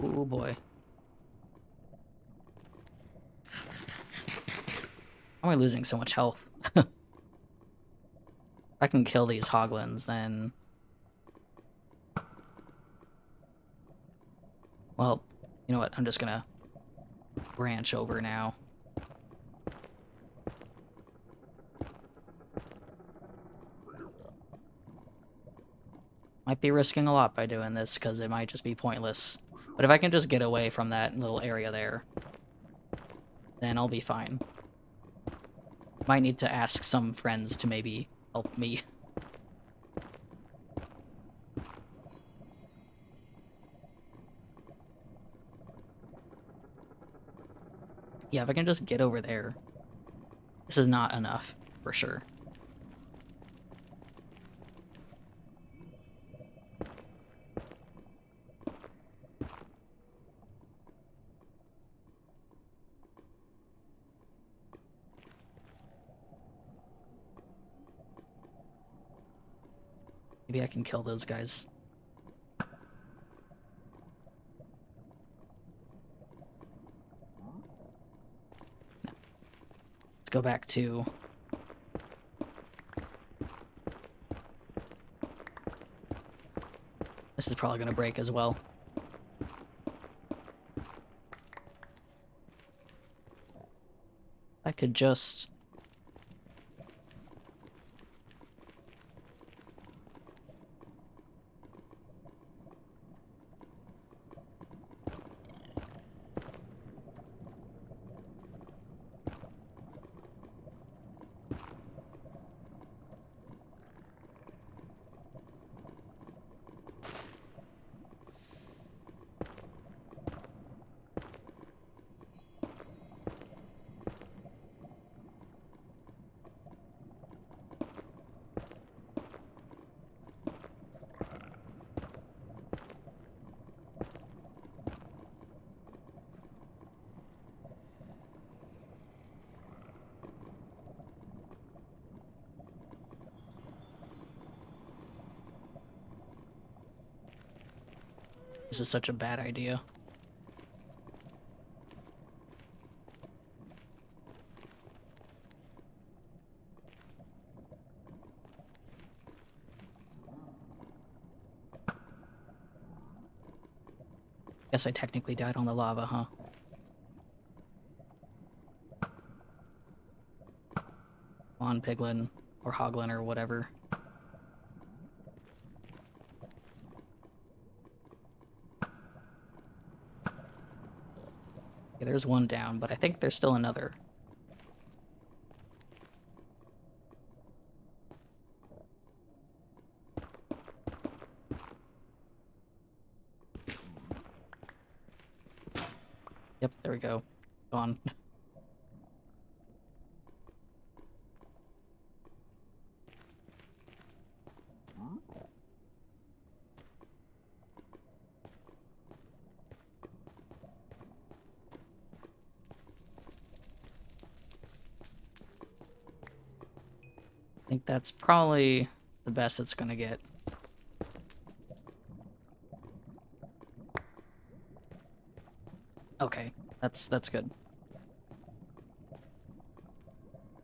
Oh boy. Why am I losing so much health? If I can kill these hoglins, then... Well, you know what? I'm just gonna branch over now. Might be risking a lot by doing this, because it might just be pointless. But if I can just get away from that little area there, then I'll be fine. Might need to ask some friends to maybe help me. Yeah, if I can just get over there. This is not enough, for sure. Maybe I can kill those guys. No. Let's go back to... This is probably gonna break as well. I could just... This is such a bad idea. Guess I technically died on the lava, huh? Come on, piglin, or hoglin, or whatever. Okay, there's one down, but I think there's still another. Yep, there we go. Gone. I think that's probably the best it's gonna get. Okay, that's good.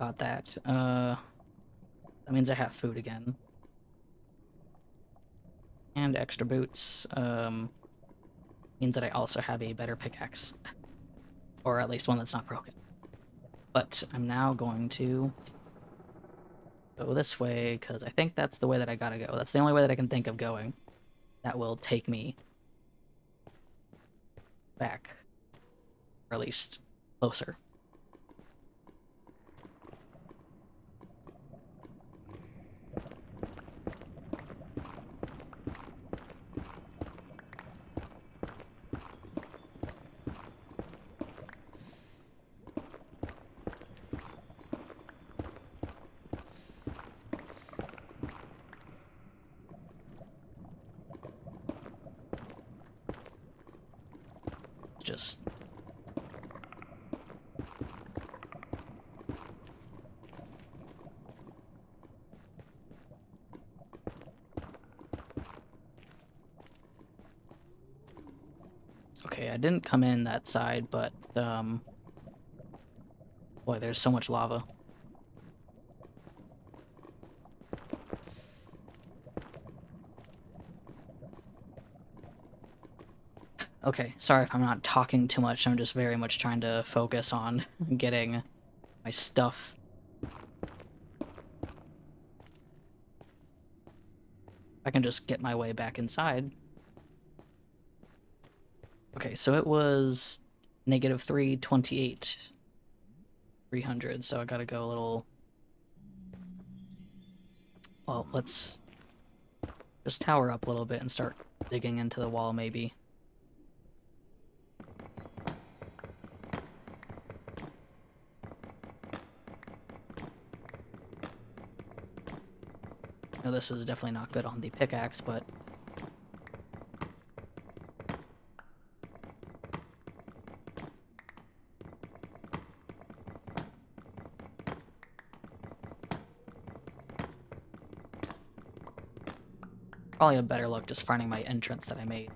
Got that. That means I have food again. And extra boots. Means that I also have a better pickaxe. Or at least one that's not broken. But I'm now going to go this way, because I think that's the way that I gotta go. That's the only way that I can think of going. That will take me back. Or at least closer. just... Okay, I didn't come in that side, but, boy, there's so much lava. Okay, sorry if I'm not talking too much, I'm just very much trying to focus on getting my stuff. I can just get my way back inside. Okay, so it was negative 328, 300, so I gotta go a little... Well, let's just tower up a little bit and start digging into the wall, maybe. No, this is definitely not good on the pickaxe, but... Probably a better luck just finding my entrance that I made.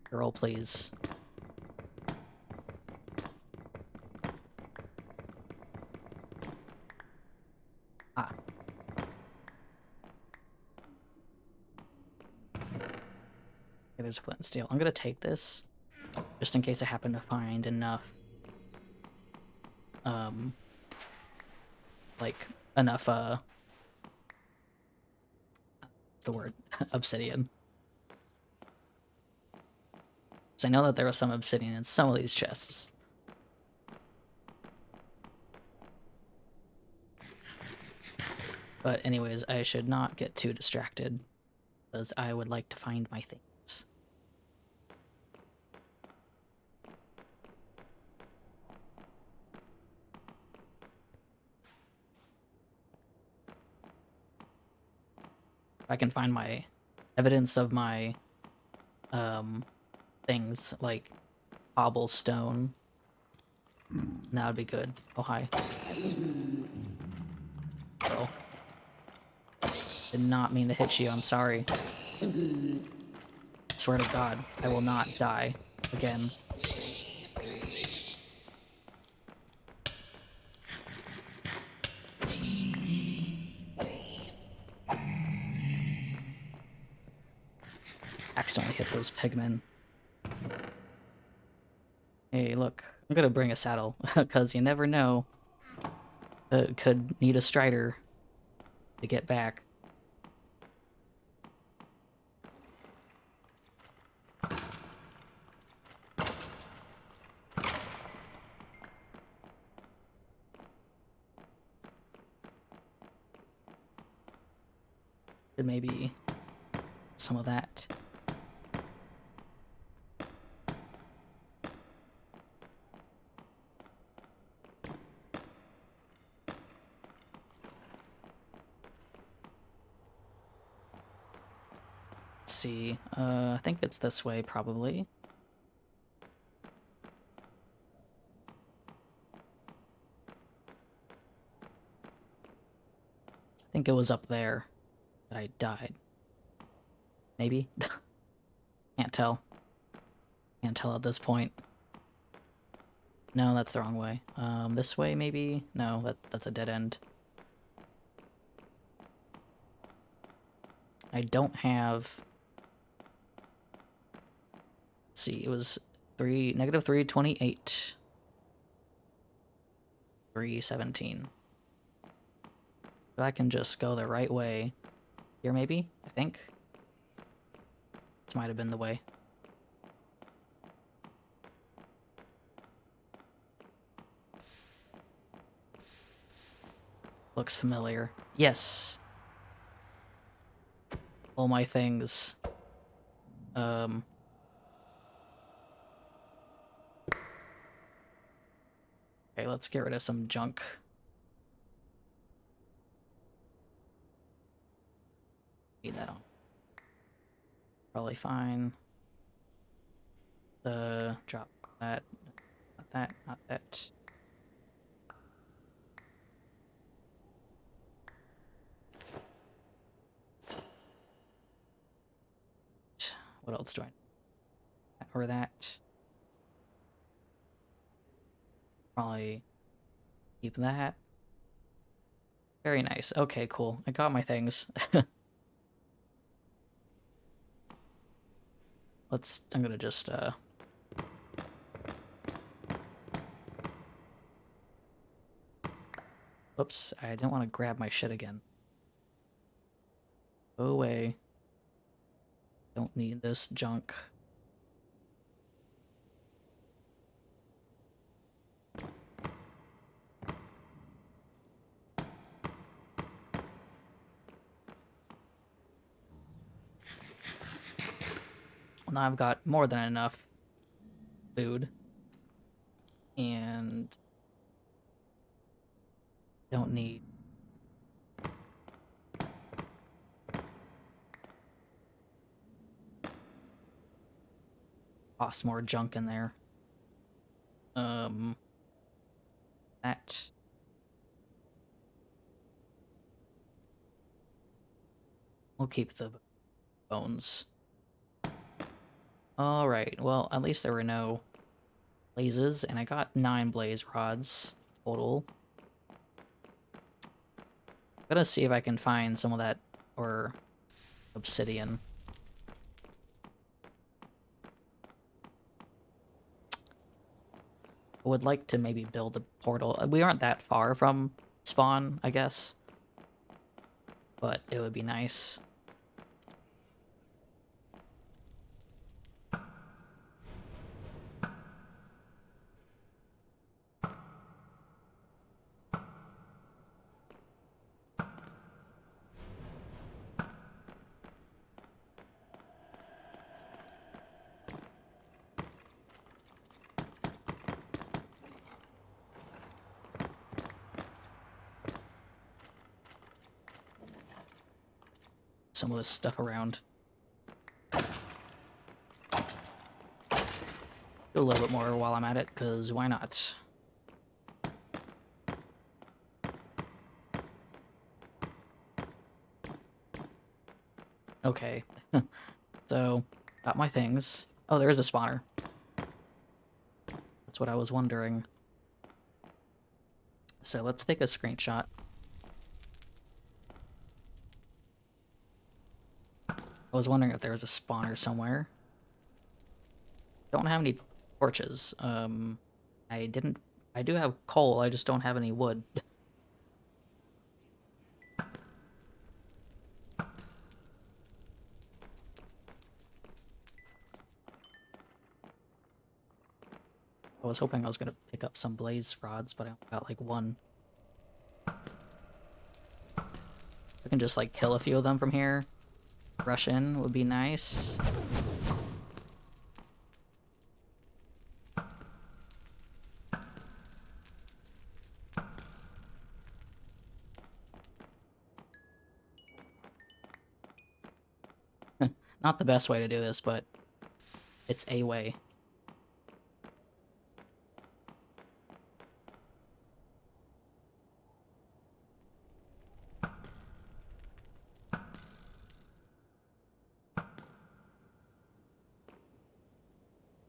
Girl, please. Ah. Okay, there's a flint and steel. I'm gonna take this, just in case I happen to find enough, like, enough, what's the word? Obsidian. So I know that there was some obsidian in some of these chests. But anyways, I should not get too distracted, because I would like to find my things. If I can find my evidence of my things like cobblestone, that would be good. Oh, hi. Oh. Did not mean to hit you, I'm sorry. Swear to God, I will not die again. Accidentally hit those pigmen. Hey, look, I'm gonna bring a saddle, because you never know. Could need a strider to get back. Could maybe some of that. Let's see. I think it's this way, probably. I think it was up there that I died. Maybe? Can't tell. Can't tell at this point. No, that's the wrong way. This way, maybe? No, that's a dead end. I don't have... Let's see, it was negative 328. 317. So I can just go the right way. Here, maybe? I think. This might have been the way. Looks familiar. Yes! All my things. Okay, let's get rid of some junk. Need that on. probably fine. Drop that, not that, not that. What else do I need? Or that. Probably keep that. Very nice. Okay, cool. I got my things. I'm gonna just, Oops, I didn't want to grab my shit again. Go away. Don't need this junk. Well, now I've got more than enough food. And don't need lots more junk in there. That. We'll keep the bones. Alright, well, at least there were no blazes, and I got 9 blaze rods total. I'm gonna see if I can find some of that, or obsidian. I would like to maybe build a portal. We aren't that far from spawn, I guess. But it would be nice. Some of this stuff around. Do a little bit more while I'm at it, because why not? Okay. So, got my things. Oh, there's a spawner. That's what I was wondering. So let's take a screenshot. I was wondering if there was a spawner somewhere. Don't have any torches. I do have coal, I just don't have any wood. I was hoping I was gonna pick up some blaze rods, but I only got like 1. I can just like kill a few of them from here. Rush in would be nice. Not the best way to do this, but it's a way.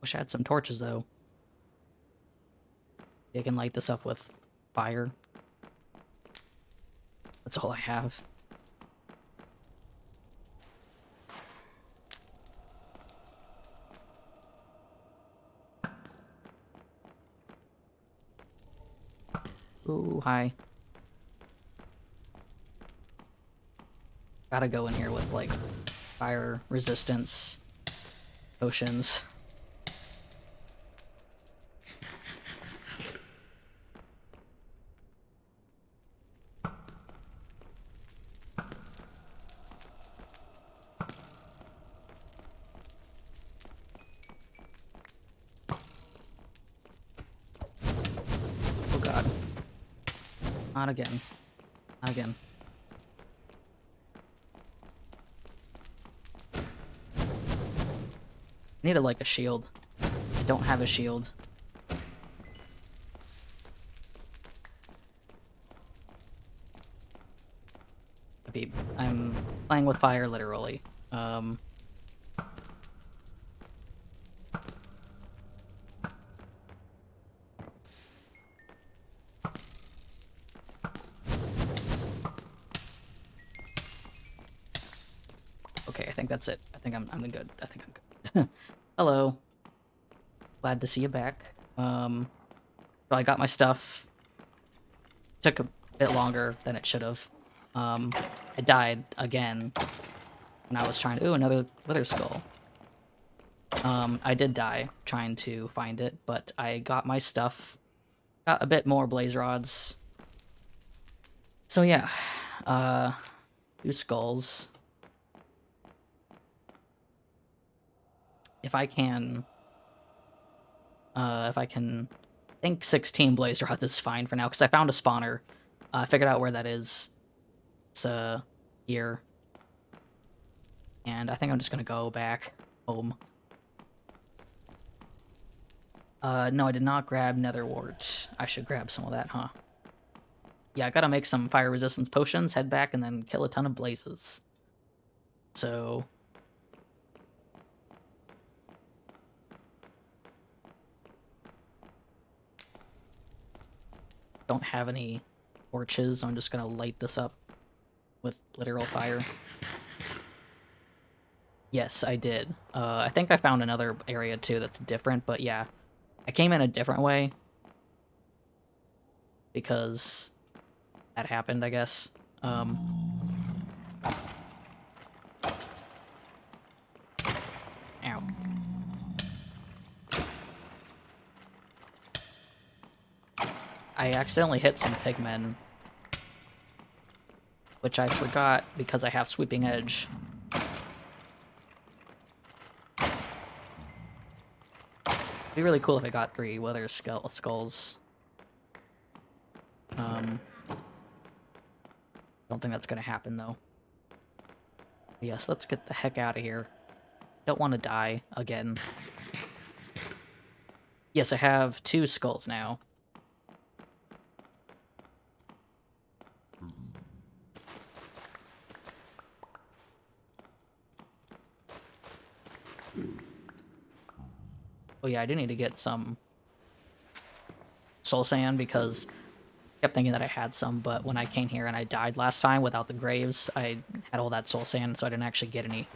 Wish I had some torches, though. I can light this up with fire. That's all I have. Ooh, hi. Gotta go in here with, like, fire resistance potions. Oh god. Not again. Not again. needed like a shield. I don't have a shield. I'm playing with fire, literally. Okay, I think that's it. I think I'm good. I think I'm good. Hello. Glad to see you back. So I got my stuff. Took a bit longer than it should have. I died again when I was trying to... Ooh, another wither skull. I did die trying to find it, but I got my stuff. Got a bit more blaze rods. So yeah, 2 skulls. If I can, I think 16 blaze rods is fine for now, because I found a spawner. I figured out where that is. It's, here. And I think I'm just gonna go back home. No, I did not grab nether wart. I should grab some of that, huh? Yeah, I gotta make some fire resistance potions, head back, and then kill a ton of blazes. So... don't have any torches, so I'm just gonna light this up with literal fire. Yes, I did. I think I found another area too that's different, but yeah. I came in a different way. Because that happened, I guess. Ow. I accidentally hit some pigmen. Which I forgot because I have sweeping edge. It'd be really cool if I got 3 wither skulls. Don't think that's gonna happen though. Yes, let's get the heck out of here. Don't want to die again. Yes, I have 2 skulls now. Oh yeah, I do need to get some soul sand because I kept thinking that I had some, but when I came here and I died last time without the graves, I had all that soul sand, so I didn't actually get any.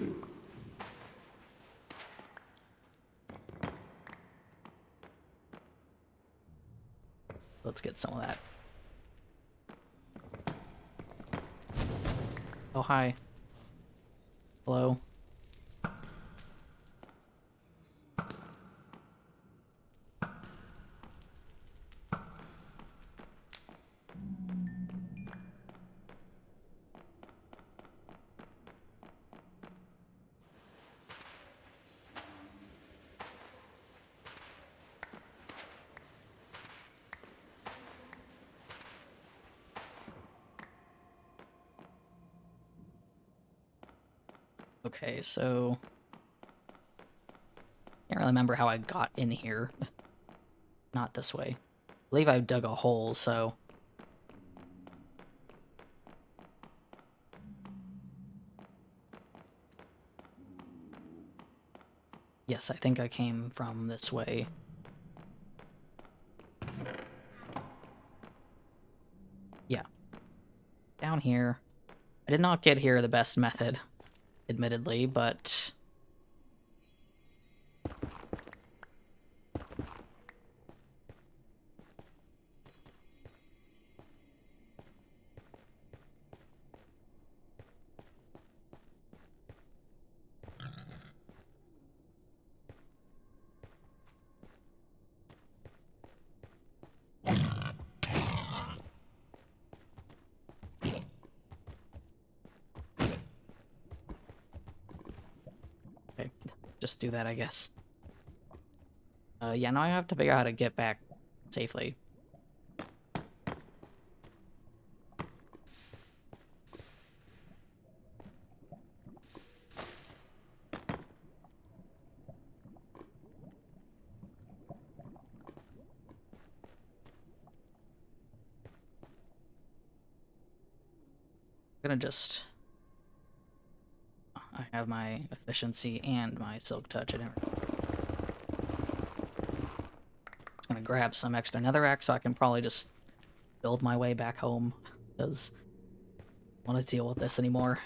Let's get some of that. Oh, hi. Hello. Okay, so... can't really remember how I got in here. Not this way. I believe I dug a hole, so... yes, I think I came from this way. Yeah. Down here. I did not get here the best method, admittedly, but... okay, just do that, I guess. Yeah, now I have to figure out how to get back safely. gonna just... I have my efficiency and my silk touch. Just gonna grab some extra netherrack so I can probably just build my way back home, because I don't want to deal with this anymore.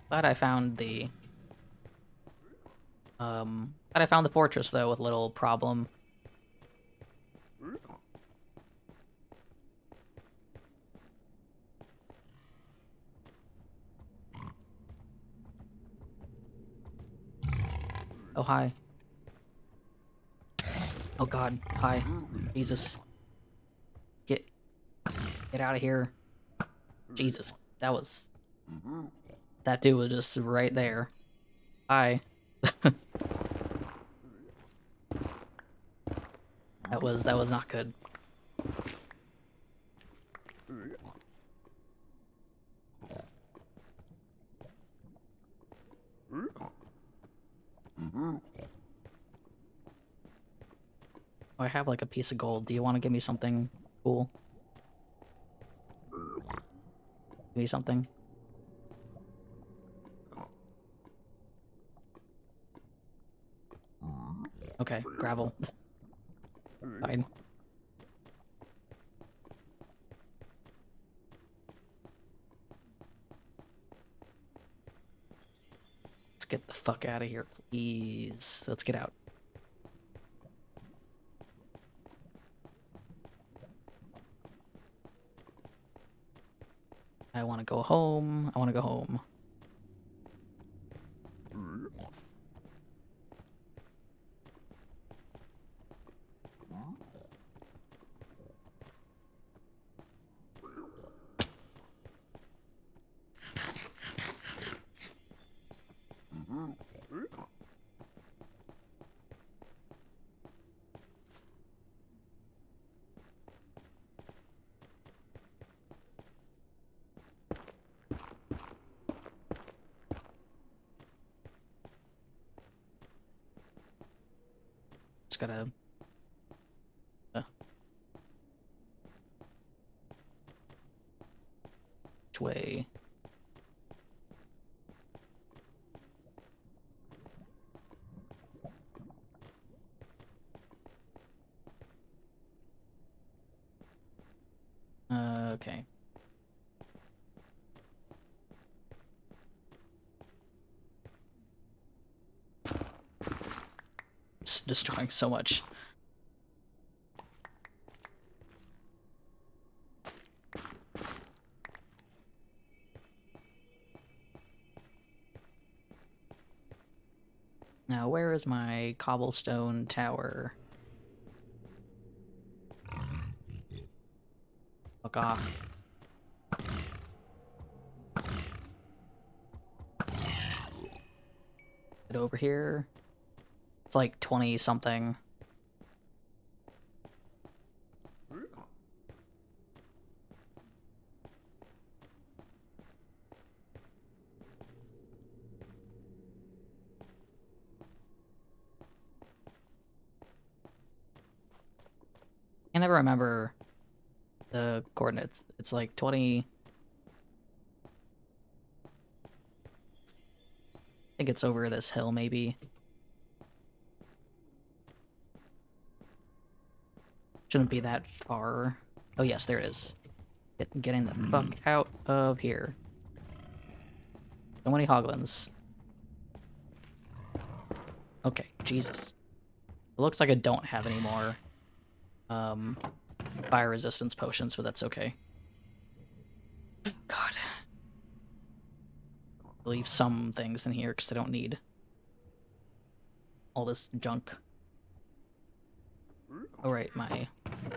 Glad I found the fortress though with little problem. Oh, hi. Oh god, hi. Jesus. Get out of here. Jesus, that dude was just right there. Hi. That was not good. Oh, I have like a piece of gold. Do you want to give me something cool? Give me something. Okay, gravel. Fine. Let's get the fuck out of here, please. Let's get out. I want to go home. I want to go home. Just gotta... which way? Okay. Just destroying so much. Now, where is my cobblestone tower? Fuck off. Get over here. It's like 20 something. I never remember the coordinates. It's like 20... I think it's over this hill, maybe. Shouldn't be that far. Oh yes, there it is. Getting the fuck out of here. So many hoglins. Okay, Jesus. It looks like I don't have any more fire resistance potions, but that's okay. God. I'll leave some things in here because I don't need all this junk. Alright, my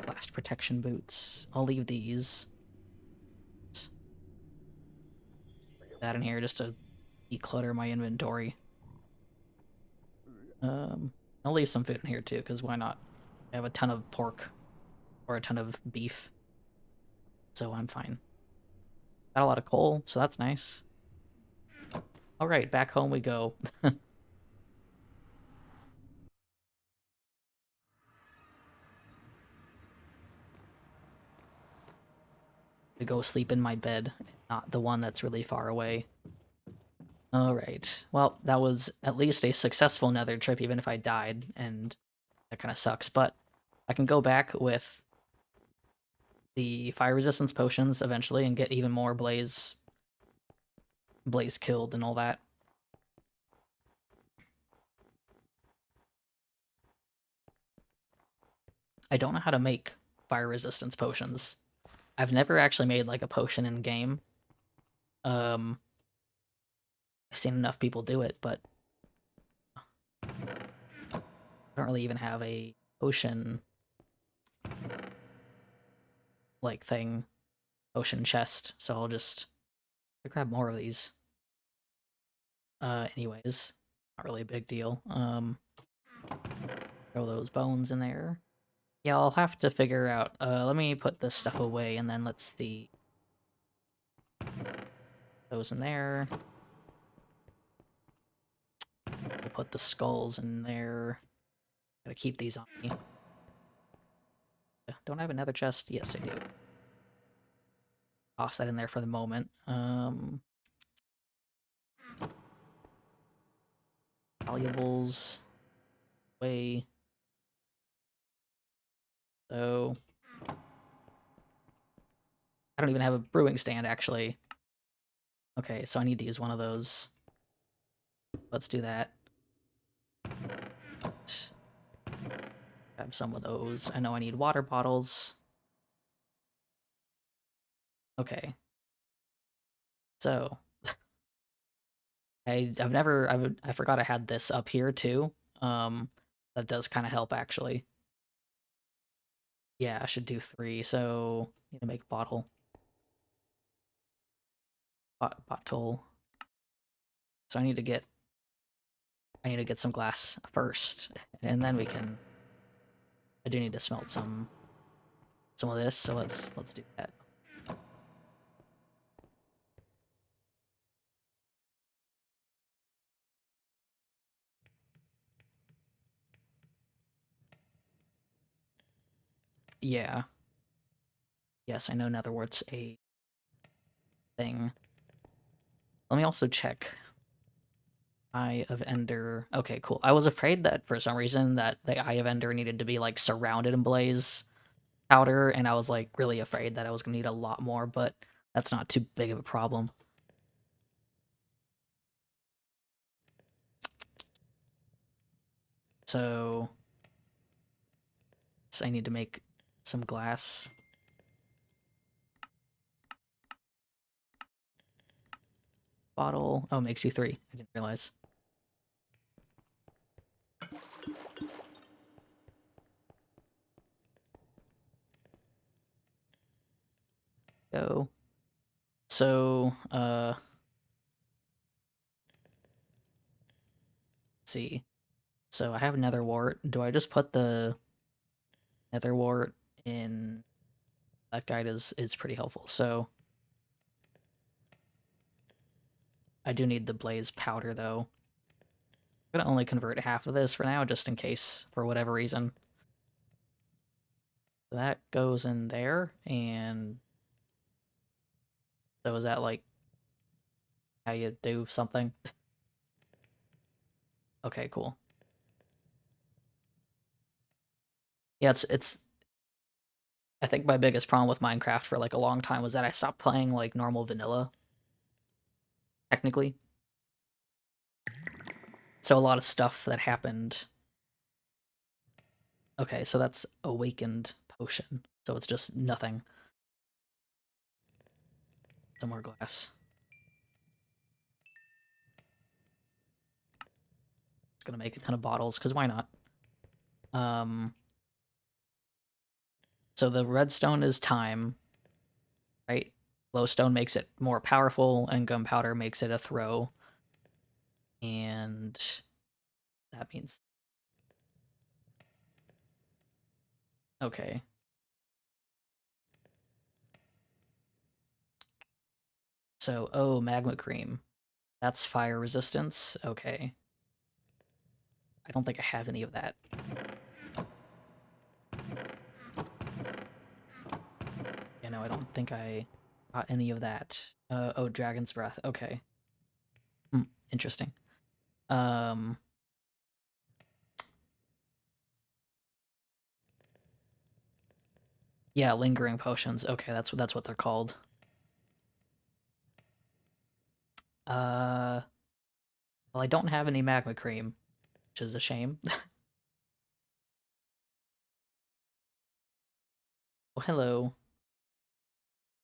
blast protection boots. I'll leave these. That in here just to declutter my inventory. I'll leave some food in here too, because why not? I have a ton of pork or a ton of beef, so I'm fine. Got a lot of coal, so that's nice. All right, back home we go. to go sleep in my bed, not the one that's really far away. Alright, well, that was at least a successful nether trip, even if I died, and that kind of sucks, but I can go back with the fire resistance potions eventually and get even more blaze killed and all that. I don't know how to make fire resistance potions. I've never actually made like a potion in game. I've seen enough people do it, but I don't really even have a potion like thing, potion chest, so I'll just grab more of these. Anyways, not really a big deal. Throw those bones in there. Yeah, I'll have to figure out, let me put this stuff away and then let's see. Those in there. We'll put the skulls in there. Gotta keep these on me. Don't I have another chest? Yes, I do. Toss that in there for the moment. Valuables. Way. So. I don't even have a brewing stand, actually. Okay, so I need to use one of those. Let's do that. Grab some of those. I know I need water bottles. Okay. So. I forgot I had this up here too. That does kind of help actually. Yeah, I should do 3. So need to make bottle. Bottle. So I need to get some glass first, and then we can. I do need to smelt some of this, so let's do that. Yeah. Yes, I know Netherwart's a thing. Let me also check. Eye of Ender. Okay, cool. I was afraid that for some reason that the Eye of Ender needed to be like surrounded in blaze powder, and I was like really afraid that I was gonna need a lot more, but that's not too big of a problem. So I need to make some glass. Bottle. Oh, it makes you 3. I didn't realize. Go. So, let's see. So I have Netherwart. Do I just put the Netherwart in? That guide is pretty helpful. So I do need the blaze powder though. I'm gonna only convert half of this for now, just in case for whatever reason. So that goes in there, and so is that like how you do something? Okay, cool. Yeah, it's. I think my biggest problem with Minecraft for like a long time was that I stopped playing like normal vanilla. Technically, so a lot of stuff that happened. Okay, so that's awakened potion. So it's just nothing. Some more glass. Just gonna make a ton of bottles, because why not? So the redstone is time, right? Glowstone makes it more powerful, and gunpowder makes it a throw. And that means... Okay. So, oh, magma cream. That's fire resistance? Okay. I don't think I have any of that. Yeah, no, I don't think I any of that. Oh, Dragon's Breath. Okay. Interesting. Yeah, lingering potions. Okay, that's what they're called. Well, I don't have any magma cream, which is a shame. Oh, hello.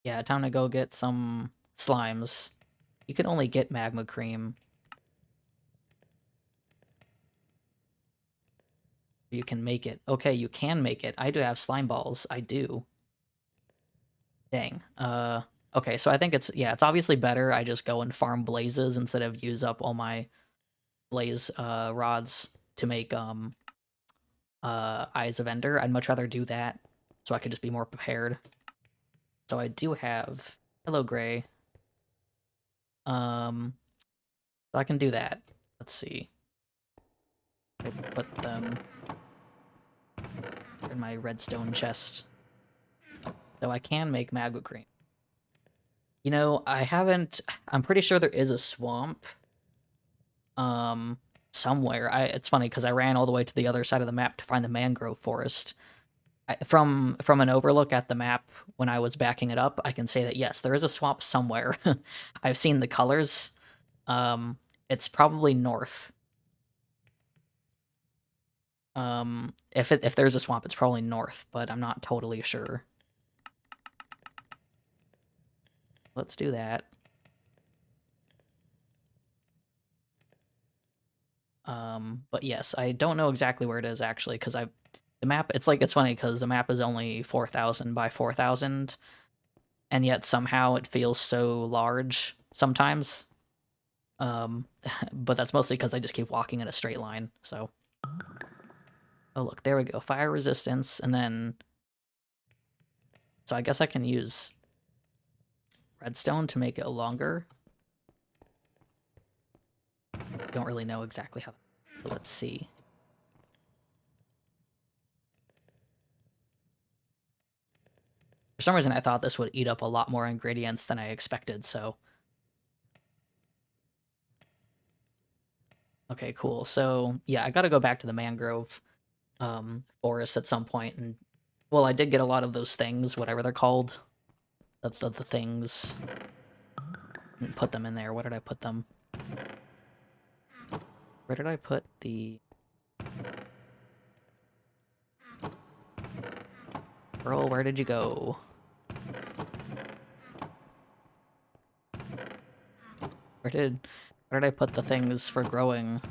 Yeah, time to go get some slimes. You can only get magma cream. You can make it. Okay, you can make it. I do have slime balls. I do. Dang. Okay, so I think it's obviously better I just go and farm blazes instead of use up all my blaze rods to make Eyes of Ender. I'd much rather do that so I could just be more prepared. So I do have hello gray. So I can do that. Let's see. I put them in my redstone chest. So I can make magma cream. You know, I'm pretty sure there is a swamp somewhere. It's funny because I ran all the way to the other side of the map to find the mangrove forest. From an overlook at the map when I was backing it up, I can say that yes, there is a swamp somewhere. I've seen the colors. It's probably north. If there's a swamp, it's probably north, but I'm not totally sure. Let's do that. But yes, I don't know exactly where it is actually, because the map, it's funny because the map is only 4,000 by 4,000, and yet somehow it feels so large sometimes. But that's mostly because I just keep walking in a straight line, so. Oh look, there we go, fire resistance, and then, so I guess I can use redstone to make it longer. Don't really know exactly how, but let's see. For some reason, I thought this would eat up a lot more ingredients than I expected, so. Okay, cool. So, yeah, I gotta go back to the mangrove forest at some point, and, well, I did get a lot of those things, whatever they're called. The things. Put them in there. Where did I put them? Where did I put the... Girl, where did you go? Where did I put the things for growing?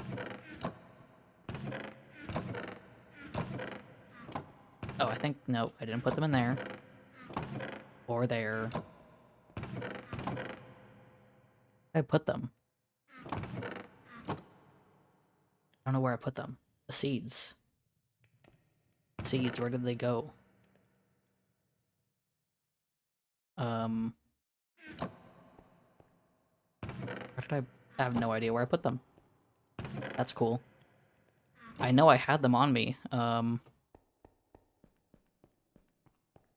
Oh, I think, no, I didn't put them in there. Or there. Where did I put them? I don't know where I put them. The seeds. Seeds, where did they go? Um... Where did I have no idea where I put them. That's cool. I know I had them on me. Let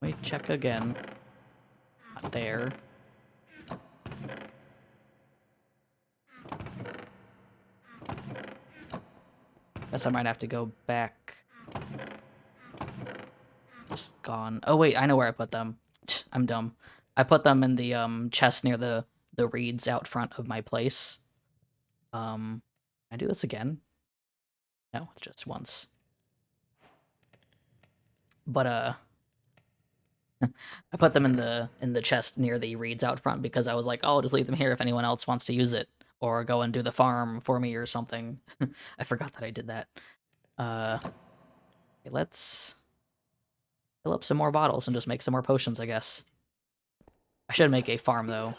me check again. Not there. Guess I might have to go back. Just gone. Oh wait, I know where I put them. I'm dumb. I put them in the chest near the reeds out front of my place. Can I do this again? No, it's just once. But I put them in the chest near the reeds out front because I was like, oh, I'll just leave them here if anyone else wants to use it or go and do the farm for me or something. I forgot that I did that. Okay, let's fill up some more bottles and just make some more potions, I guess. I should make a farm though.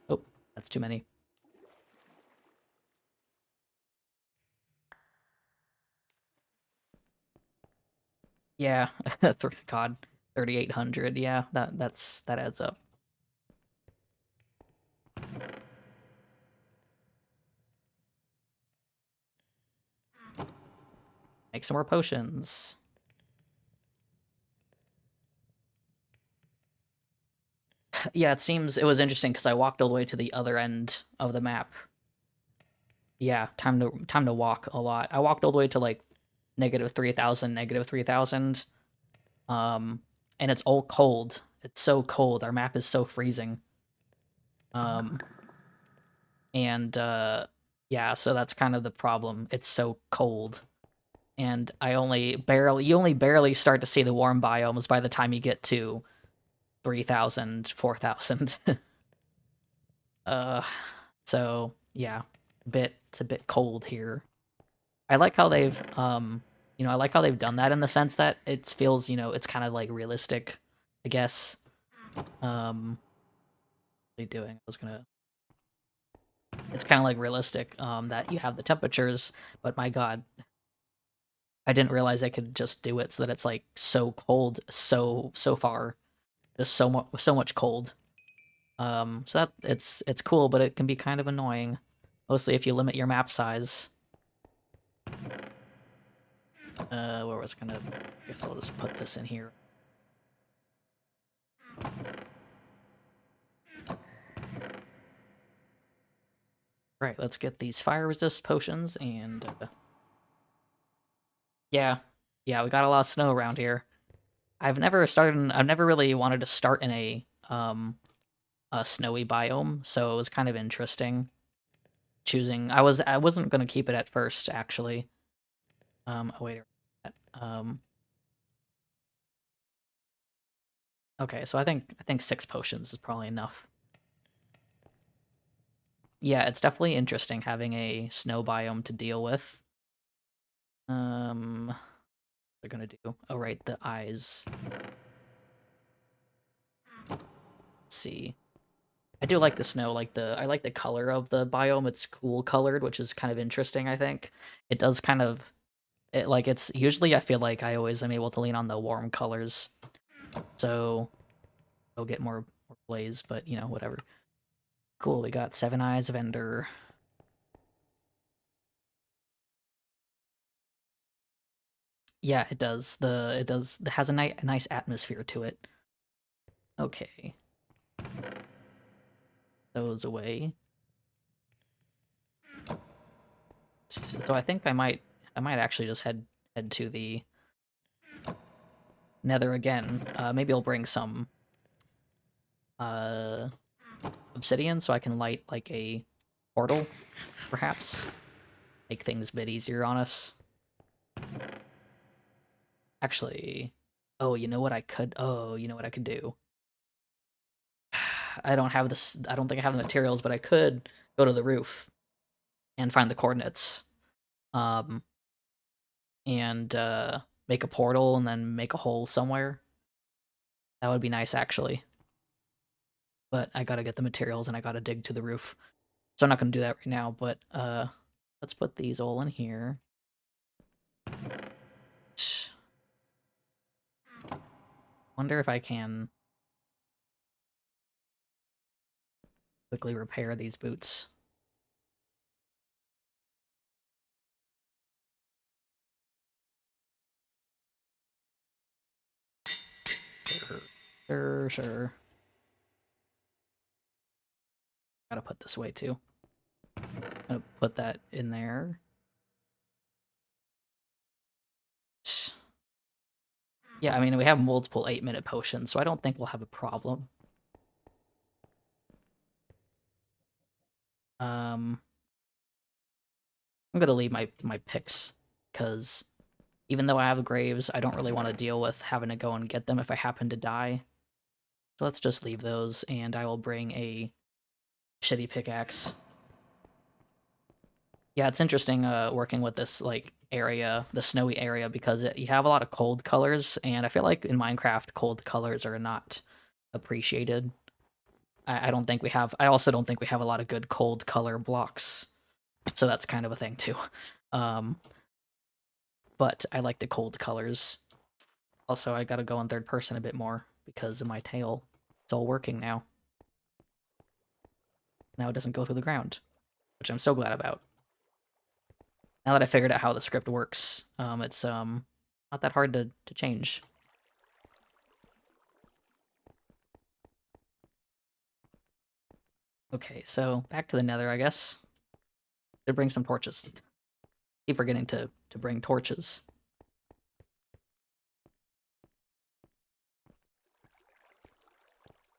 Oh, that's too many. Yeah, God, 3,800. Yeah, that adds up. Make some more potions. Yeah, it seems it was interesting because I walked all the way to the other end of the map. Yeah, time to walk a lot. I walked all the way to like -3,000, -3,000. Um, and it's all cold. It's so cold. Our map is so freezing. Um, and yeah, so that's kind of the problem. It's so cold. And you only barely start to see the warm biomes by the time you get to 3,000, 4,000. uh so yeah, it's a bit cold here. I like how they've I like how they've done that in the sense that it feels, it's kind of like realistic, I guess. What are they doing? It's kind of like realistic that you have the temperatures, but my god, I didn't realize I could just do it so that it's like so cold so far. Just so much cold. So that it's cool, but it can be kind of annoying, mostly if you limit your map size. Where was I gonna? I guess I'll just put this in here. Right, let's get these fire resist potions and yeah, yeah, we got a lot of snow around here. I've never really wanted to start in a snowy biome, so it was kind of interesting choosing. I wasn't gonna keep it at first actually. Oh wait, um, okay, so I think 6 potions is probably enough. Yeah, it's definitely interesting having a snow biome to deal with. What they're gonna do? Oh right, the eyes. Let's see. I do like the snow, I like the color of the biome. It's cool colored, which is kind of interesting, I think. It does kind of it's usually I feel like I always am able to lean on the warm colors. So I'll get more blaze, but whatever. Cool, we got 7 eyes of Ender. Yeah, it does. It has a nice atmosphere to it. Okay. Those away. So I think I might actually just head to the Nether again. Maybe I'll bring some uh obsidian so I can light like a portal, perhaps. Make things a bit easier on us. Actually, you know what I could do? I don't have this I don't think I have the materials, but I could go to the roof and find the coordinates. Um and make a portal and then make a hole somewhere. That would be nice actually. But I gotta get the materials and I gotta dig to the roof. So I'm not gonna do that right now, but let's put these all in here. Wonder if I can quickly repair these boots. Sure. Gotta put this away too. Gonna put that in there. Yeah, I mean, we have multiple 8-minute potions, so I don't think we'll have a problem. Um, I'm gonna leave my picks, because even though I have graves, I don't really want to deal with having to go and get them if I happen to die. So let's just leave those, and I will bring a shitty pickaxe. Yeah, it's interesting working with this like area, the snowy area, because you have a lot of cold colors, and I feel like in Minecraft, cold colors are not appreciated. I don't think we have. I also don't think we have a lot of good cold color blocks, so that's kind of a thing too. Um, but I like the cold colors. Also, I gotta go in third person a bit more because of my tail. It's all working now. Now it doesn't go through the ground, which I'm so glad about. Now that I figured out how the script works, it's not that hard to change. Okay, so back to the Nether, I guess. To bring some torches. Keep forgetting to bring torches.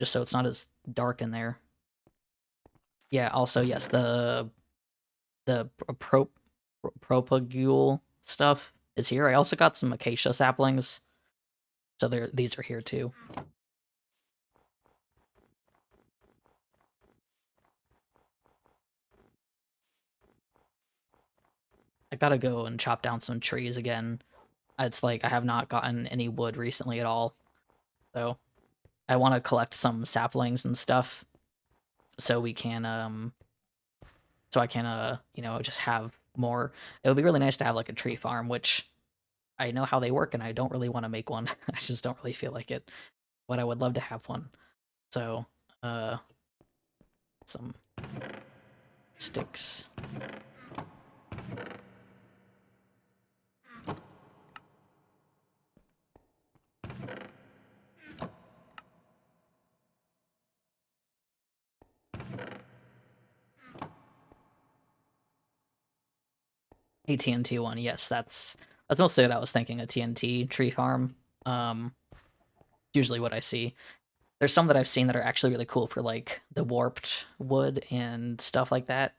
Just so it's not as dark in there. Yeah, also, yes, the propagule stuff is here. I also got some acacia saplings, so these are here too. I gotta go and chop down some trees again. It's like I have not gotten any wood recently at all, so I want to collect some saplings and stuff so we can so I can you know, just have more. It would be really nice to have like a tree farm, which I know how they work and I don't really want to make one. I just don't really feel like it, but I would love to have one. So some sticks. A TNT one, yes, that's mostly what I was thinking. A TNT tree farm. Usually what I see. There's some that I've seen that are actually really cool for like the warped wood and stuff like that,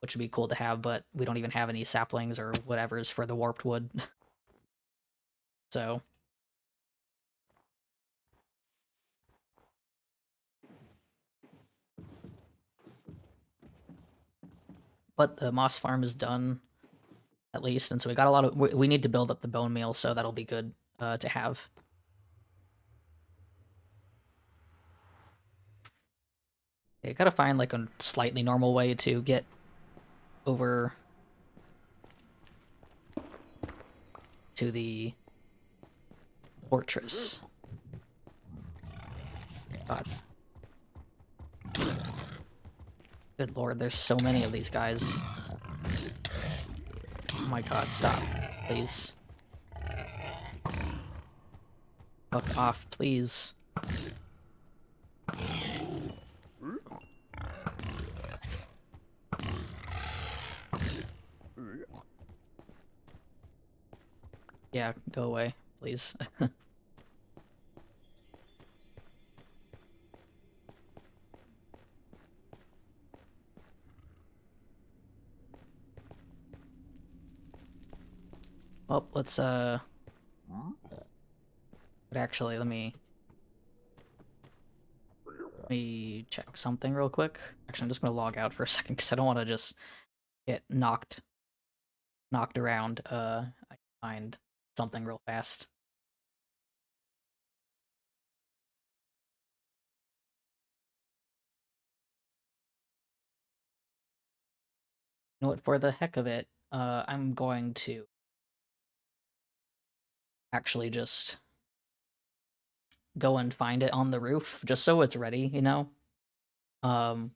which would be cool to have. But we don't even have any saplings or whatever's for the warped wood. So, but the moss farm is done at least, and so we got a lot of. We need to build up the bone meal, so that'll be good to have. I gotta find like a slightly normal way to get over to the fortress. God. Good lord, there's so many of these guys. Oh my god, stop. Please. Fuck off, please. Yeah, go away, please. Well, let's, but actually, let me check something real quick. Actually, I'm just gonna log out for a second, because I don't want to just get knocked around. I find something real fast. You know what, for the heck of it, I'm going to actually just go and find it on the roof, just so it's ready, you know? Um,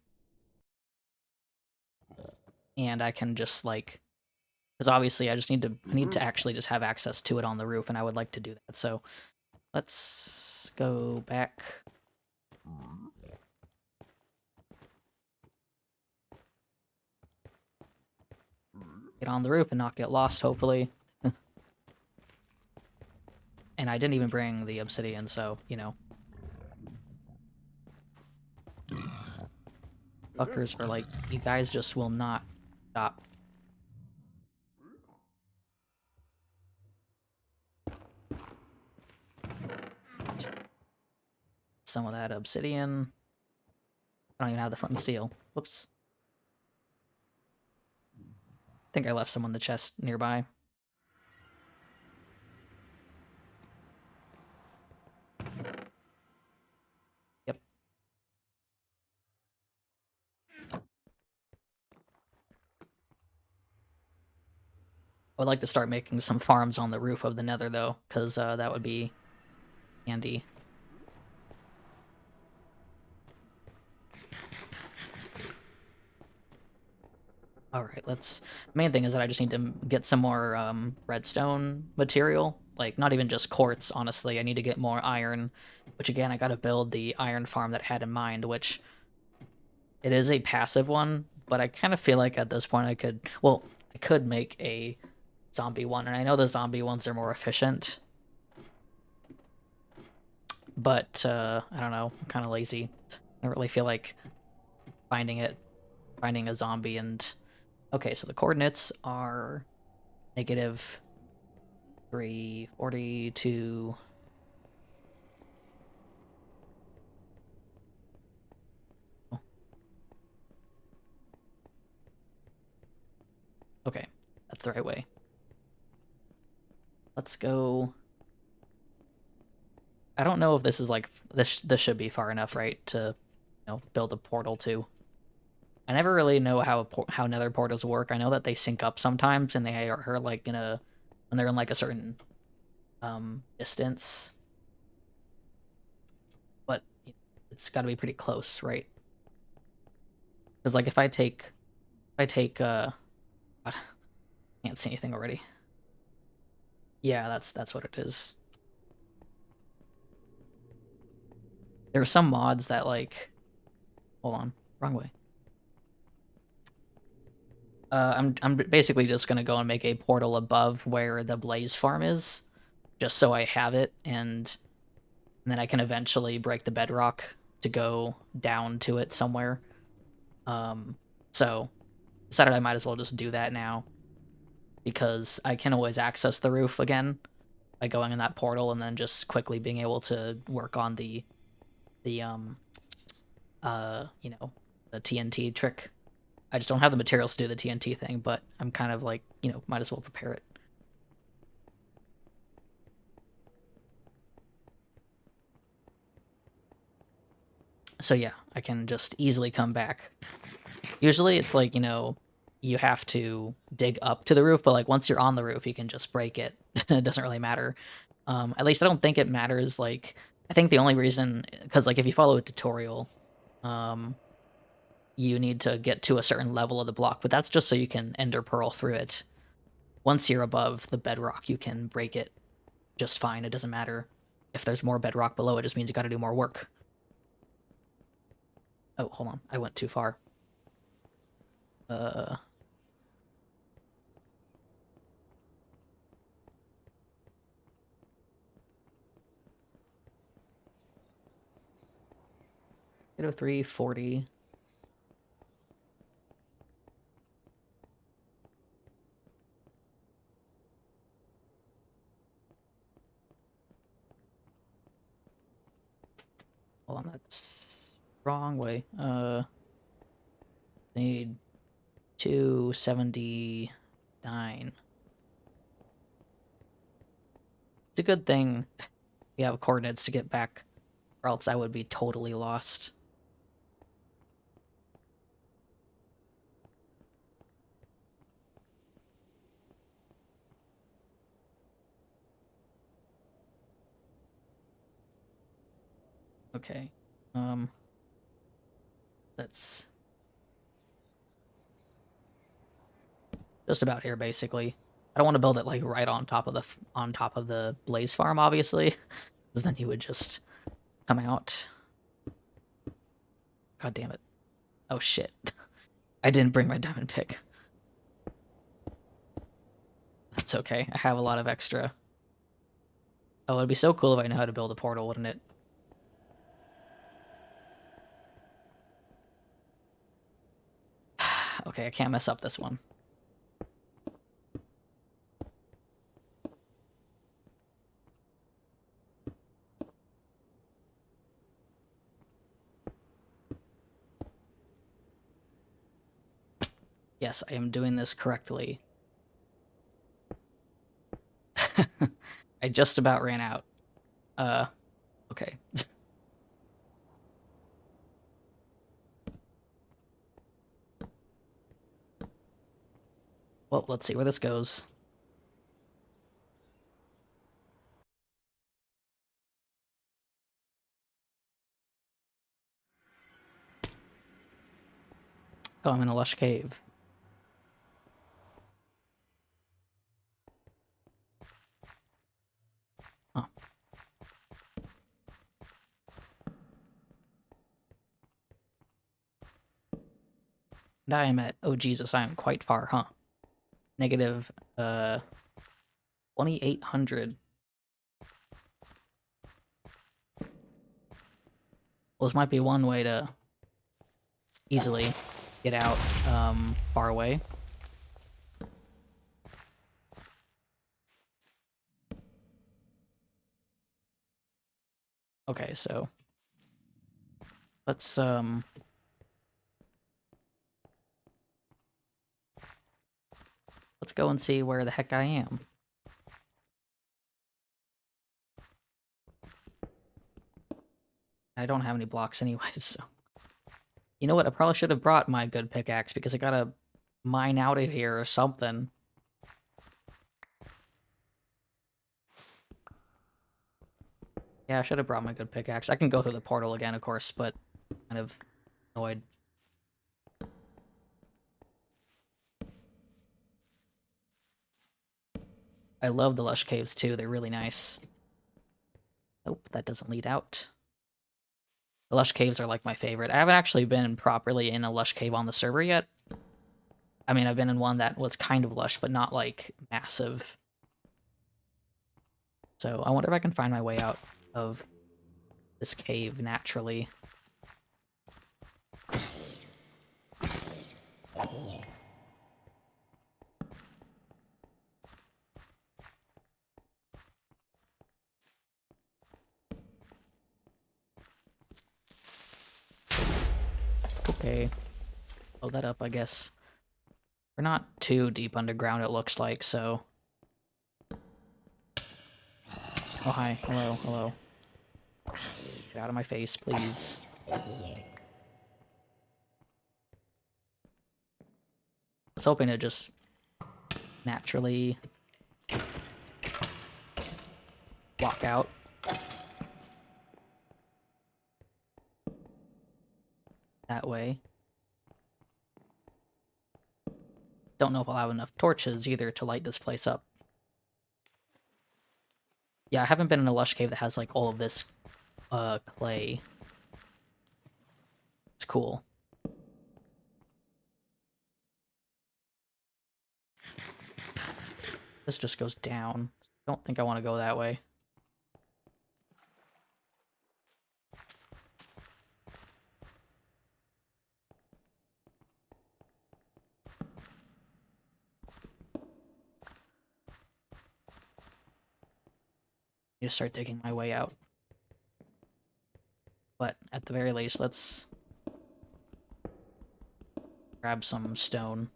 and I can just, like, because obviously I need to actually just have access to it on the roof, and I would like to do that, so let's go back. Get on the roof and not get lost, hopefully. And I didn't even bring the obsidian, so, you know. Fuckers are like, you guys just will not stop. Some of that obsidian. I don't even have the flint and steel. Whoops. I think I left some on the chest nearby. Yep. I would like to start making some farms on the roof of the Nether, though, because that would be handy. Alright, let's... The main thing is that I just need to get some more redstone material. Like, not even just quartz, honestly. I need to get more iron. Which, again, I gotta build the iron farm that I had in mind, which It is a passive one, but I kind of feel like at this point I could, well, I could make a zombie one, and I know the zombie ones are more efficient, but I don't know, I'm kind of lazy. I don't really feel like finding a zombie. And okay, so the coordinates are negative 342. Okay, that's the right way. Let's go. I don't know if this is like this should be far enough, right, to build a portal to. I never really know how Nether portals work. I know that they sync up sometimes, and they are like when they're in like a certain distance, but it's got to be pretty close, right? Because like if I take I can't see anything already. Yeah, that's what it is. There are some mods that like, hold on, wrong way. I'm basically just gonna go and make a portal above where the blaze farm is, just so I have it, and then I can eventually break the bedrock to go down to it somewhere. So decided I might as well just do that now because I can always access the roof again by going in that portal and then just quickly being able to work on the you know, the TNT trick. I just don't have the materials to do the TNT thing, but I'm kind of like, might as well prepare it. So yeah, I can just easily come back. Usually it's like, you have to dig up to the roof, but like once you're on the roof, you can just break it. It doesn't really matter. At least I don't think it matters. Like, I think the only reason, because like if you follow a tutorial, um, you need to get to a certain level of the block, but that's just so you can ender pearl through it. Once you're above the bedrock, you can break it just fine. It doesn't matter if there's more bedrock below. It just means you got to do more work. Oh, hold on, I went too far. Uh, 80340. Hold on, that's wrong way. Need 279. It's a good thing we have coordinates to get back, or else I would be totally lost. Okay. That's just about here basically. I don't want to build it like right on top of the blaze farm, obviously, because then he would just come out. God damn it. Oh shit. I didn't bring my diamond pick. That's okay. I have a lot of extra. Oh, it'd be so cool if I knew how to build a portal, wouldn't it? Okay, I can't mess up this one. Yes, I am doing this correctly. I just about ran out. Okay. Well, let's see where this goes. Oh, I'm in a lush cave. Oh. And I am at, oh Jesus, I am quite far, huh? Negative, 2,800. Well, this might be one way to easily get out, far away. Okay, so let's go and see where the heck I am. I don't have any blocks anyways, so. You know what? I probably should have brought my good pickaxe because I gotta mine out of here or something. Yeah, I should have brought my good pickaxe. I can go through the portal again, of course, but kind of annoyed. I love the lush caves too. They're really nice. Nope, that doesn't lead out. The lush caves are like my favorite. I haven't actually been properly in a lush cave on the server yet. I mean, I've been in one that was kind of lush, but not like massive. So I wonder if I can find my way out of this cave naturally. Okay. Blow that up, I guess. We're not too deep underground, it looks like, so... Oh, hi. Hello, hello. Get out of my face, please. I was hoping to just naturally walk out. That way. Don't know if I'll have enough torches either to light this place up. Yeah, I haven't been in a lush cave that has like all of this clay. It's cool. This just goes down. Don't think I want to go that way. Need to start digging my way out. But at the very least, let's grab some stone.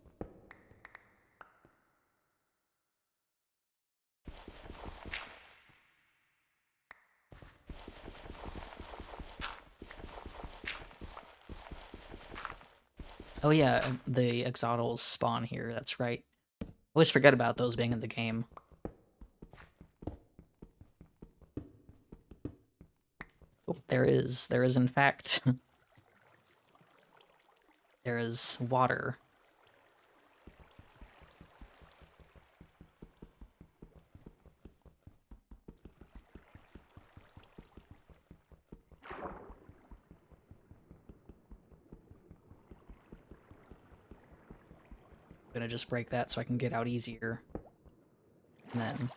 Oh yeah, the exoticals spawn here, that's right. I always forget about those being in the game. Oh, there is in fact. There is water. I'm gonna just break that so I can get out easier. And then...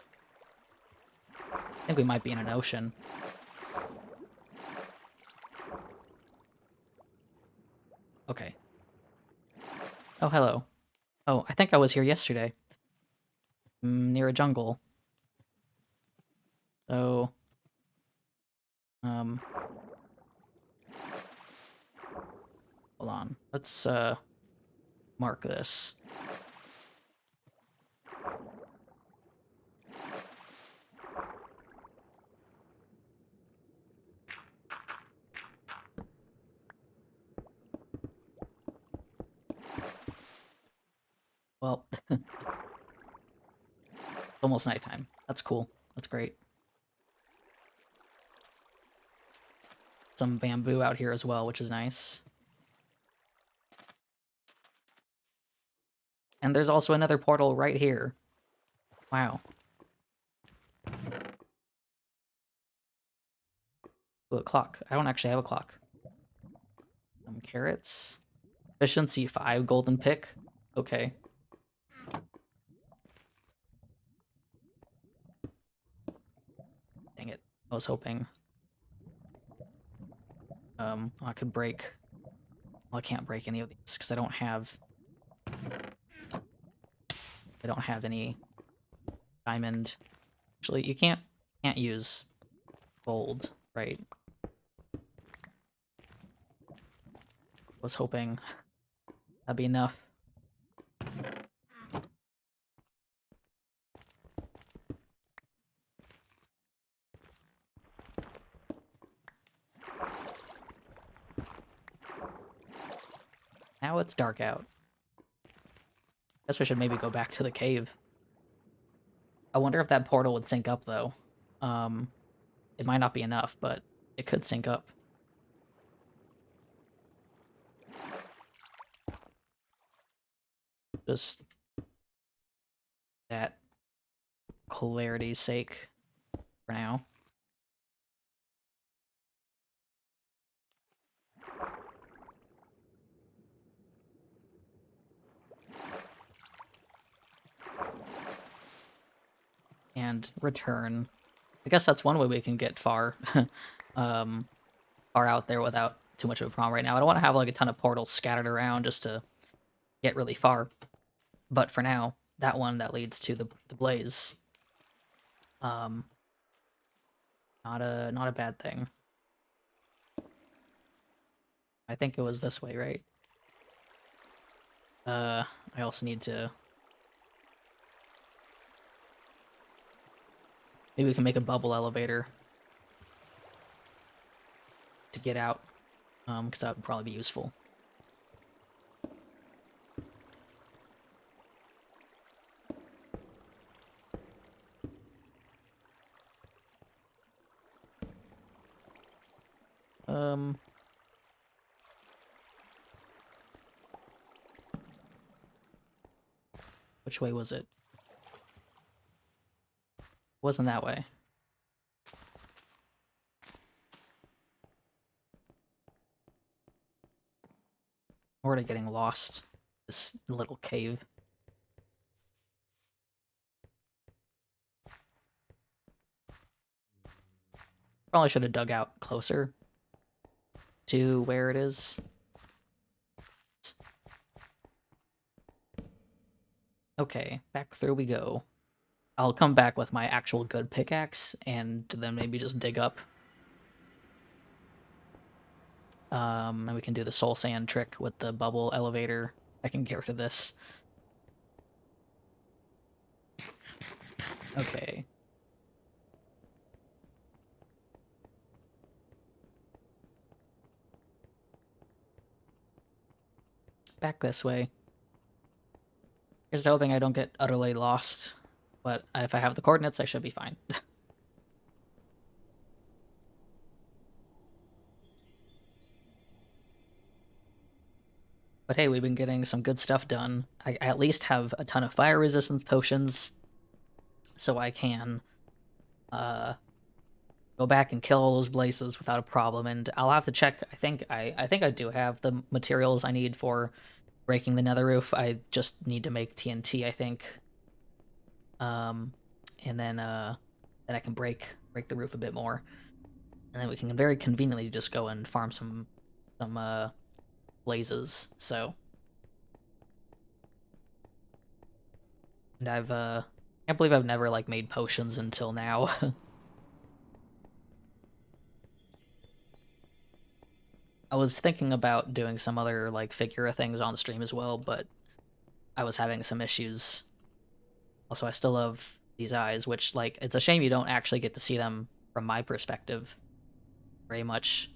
I think we might be in an ocean. Okay. Oh, hello. Oh, I think I was here yesterday. Near a jungle. So... Hold on. Let's, mark this. Well, it's almost nighttime. That's cool. That's great. Some bamboo out here as well, which is nice. And there's also another portal right here. Wow. Ooh, a clock. I don't actually have a clock. Some carrots. Efficiency 5 golden pick. Okay. Dang it. I was hoping I could break. Well, I can't break any of these because I don't have any diamond. Actually, you can't use gold, right? Was hoping that'd be enough. Now it's dark out. Guess we should maybe go back to the cave. I wonder if that portal would sync up though. It might not be enough, but it could sync up. Just that clarity's sake for now. And return. I guess that's one way we can get far, far out there without too much of a problem right now. I don't want to have like a ton of portals scattered around just to get really far. But for now, that one that leads to the blaze, not a bad thing. I think it was this way, right? I also need to... Maybe we can make a bubble elevator to get out, because that would probably be useful. Which way was it? Wasn't that way. We're already getting lost. This little cave. Probably should have dug out closer to where it is. Okay, back through we go. I'll come back with my actual good pickaxe and then maybe just dig up. And we can do the soul sand trick with the bubble elevator. I can get rid of this. Okay. Back this way. Just hoping I don't get utterly lost. But if I have the coordinates, I should be fine. But hey, we've been getting some good stuff done. I at least have a ton of fire resistance potions, so I can go back and kill all those blazes without a problem. And I'll have to check. I think I do have the materials I need for breaking the nether roof. I just need to make TNT, I think. And then I can break the roof a bit more, and then we can very conveniently just go and farm some blazes. So, and I've can't believe I've never like made potions until now. I was thinking about doing some other like figure things on stream as well, but I was having some issues. Also, I still love these eyes, which like it's a shame you don't actually get to see them from my perspective very much,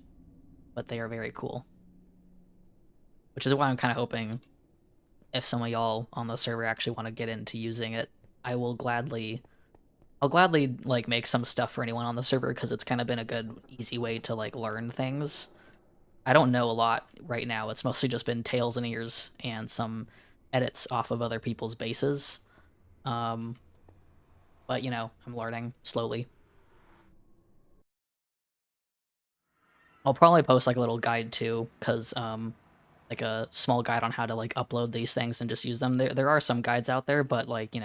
but they are very cool. Which is why I'm kind of hoping if some of y'all on the server actually want to get into using it, I'll gladly like make some stuff for anyone on the server because it's kind of been a good easy way to like learn things. I don't know a lot right now. It's mostly just been tails and ears and some edits off of other people's bases. But you know, I'm learning slowly. I'll probably post like a little guide too, because like a small guide on how to like upload these things and just use them. There are some guides out there, but like,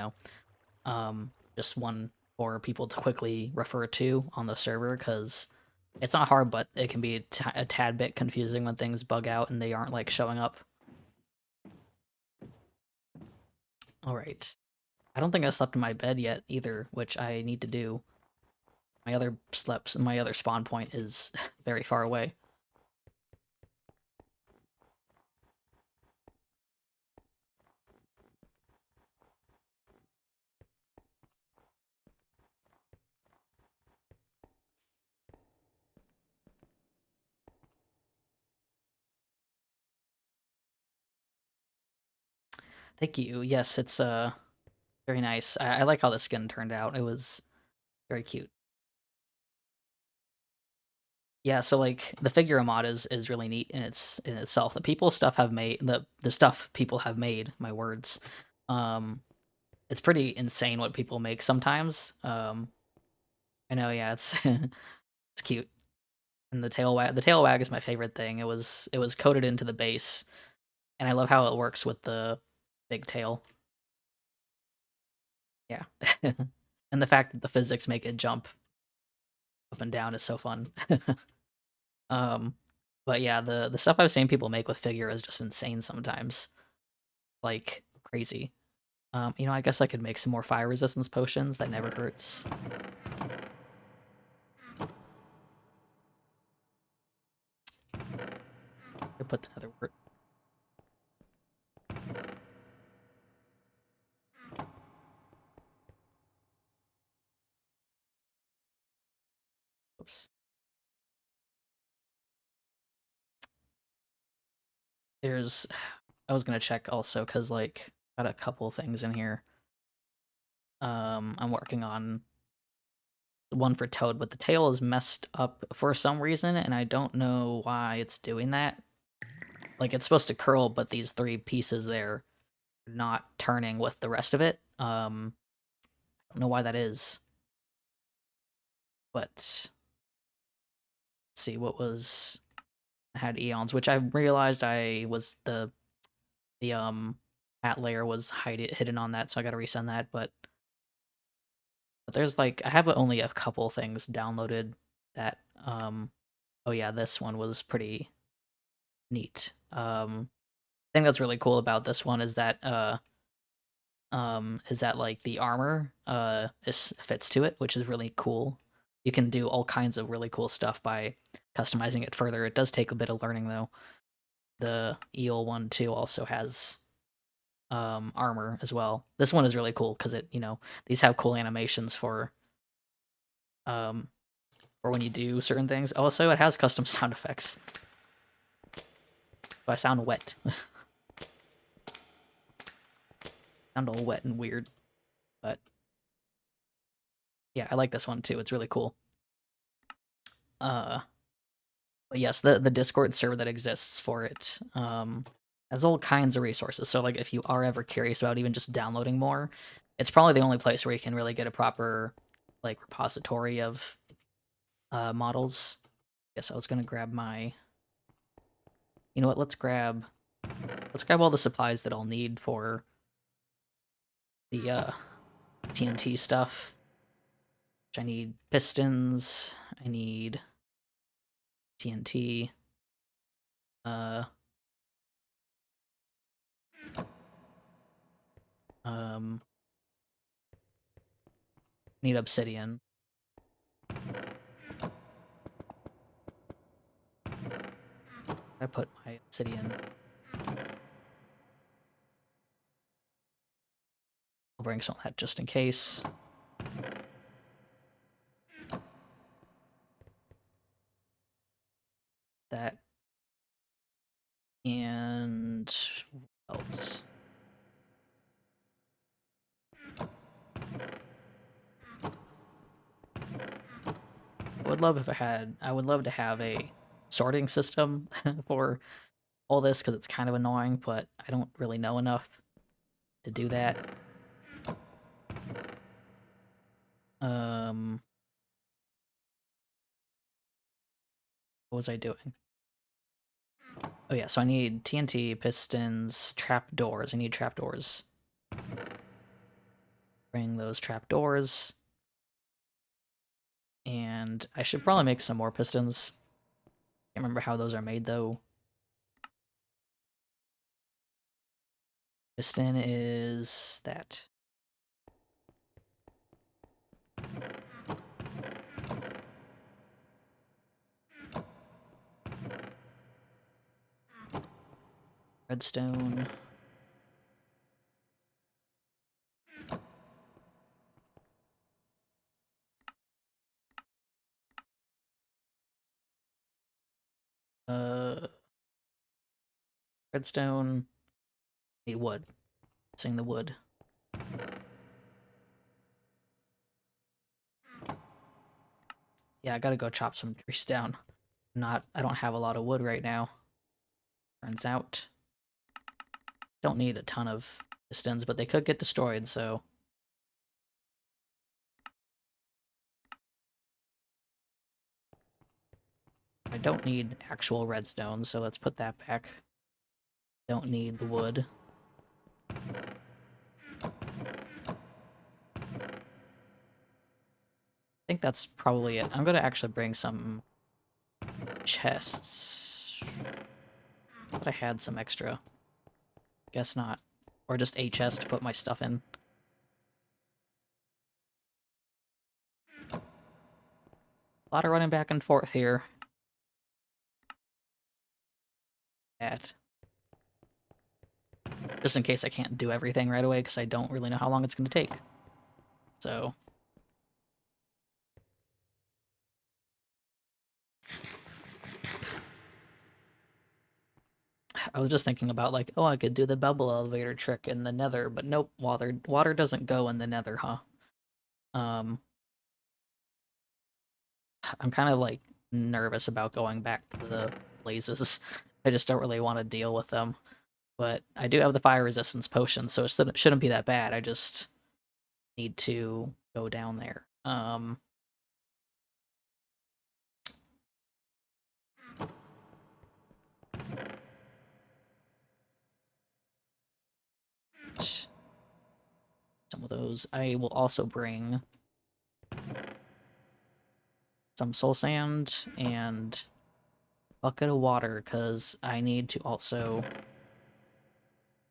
just one for people to quickly refer to on the server, because it's not hard, but it can be a tad bit confusing when things bug out and they aren't like showing up. All right. I don't think I slept in my bed yet either, which I need to do. My other spawn point is very far away. Thank you. Yes, it's very nice. I like how the skin turned out. It was very cute. Yeah, so like the figure mod is really neat in itself. The stuff people have made, my words. Um it's pretty insane what people make sometimes. I know, yeah, it's it's cute. And the tail wag is my favorite thing. It was coded into the base, and I love how it works with the big tail. Yeah. And the fact that the physics make it jump up and down is so fun. um but yeah, the stuff I've seen people make with figure is just insane sometimes. Like crazy. I guess I could make some more fire resistance potions. That never hurts. I put another word. Oops. There's I was gonna check also because like got a couple things in here. I'm working on one for Toad, but the tail is messed up for some reason, and I don't know why it's doing that. Like it's supposed to curl, but these three pieces there are not turning with the rest of it. I don't know why that is, but let's see what was I had eons, which I realized I was the hat layer was hidden on that, so I got to resend that. But there's like I have only a couple things downloaded that oh yeah, this one was pretty neat. Thing that's really cool about this one is that like the armor fits to it, which is really cool. You can do all kinds of really cool stuff by customizing it further. It does take a bit of learning though. The EOL one too also has armor as well. This one is really cool because these have cool animations um for when you do certain things. Also, it has custom sound effects. So I sound wet. Sound all wet and weird. But yeah, I like this one too. It's really cool. But yes, the Discord server that exists for it has all kinds of resources. So like if you are ever curious about even just downloading more, it's probably the only place where you can really get a proper like repository of models. Guess I was gonna grab my. You know what? Let's grab all the supplies that I'll need for the TNT stuff. Which I need pistons. I need TNT. Uh, um, need obsidian. I put my obsidian. I'll bring some of that just in case. That and what else? I would love to have a sorting system for all this because it's kind of annoying, but I don't really know enough to do that. Um, what was I doing? Oh yeah, so I need TNT, pistons, trapdoors. I need trapdoors. Bring those trapdoors. And I should probably make some more pistons. Can't remember how those are made though. Piston is that. Redstone. Uh, redstone. Need wood. Missing the wood. Yeah, I gotta go chop some trees down. I don't have a lot of wood right now. Turns out. Don't need a ton of pistons, but they could get destroyed, so. I don't need actual redstone, so let's put that back. Don't need the wood. I think that's probably it. I'm gonna actually bring some chests. But I had some extra. Guess not. Or just a chest to put my stuff in. A lot of running back and forth here. At just in case I can't do everything right away, because I don't really know how long it's going to take. So. I was just thinking about, like, oh, I could do the bubble elevator trick in the nether, but nope, water doesn't go in the nether, huh? Um, I'm kind of, like, nervous about going back to the blazes. I just don't really want to deal with them. But I do have the fire resistance potion, so it shouldn't be that bad. I just need to go down there. Some of those. I will also bring some soul sand and bucket of water, because I need to also...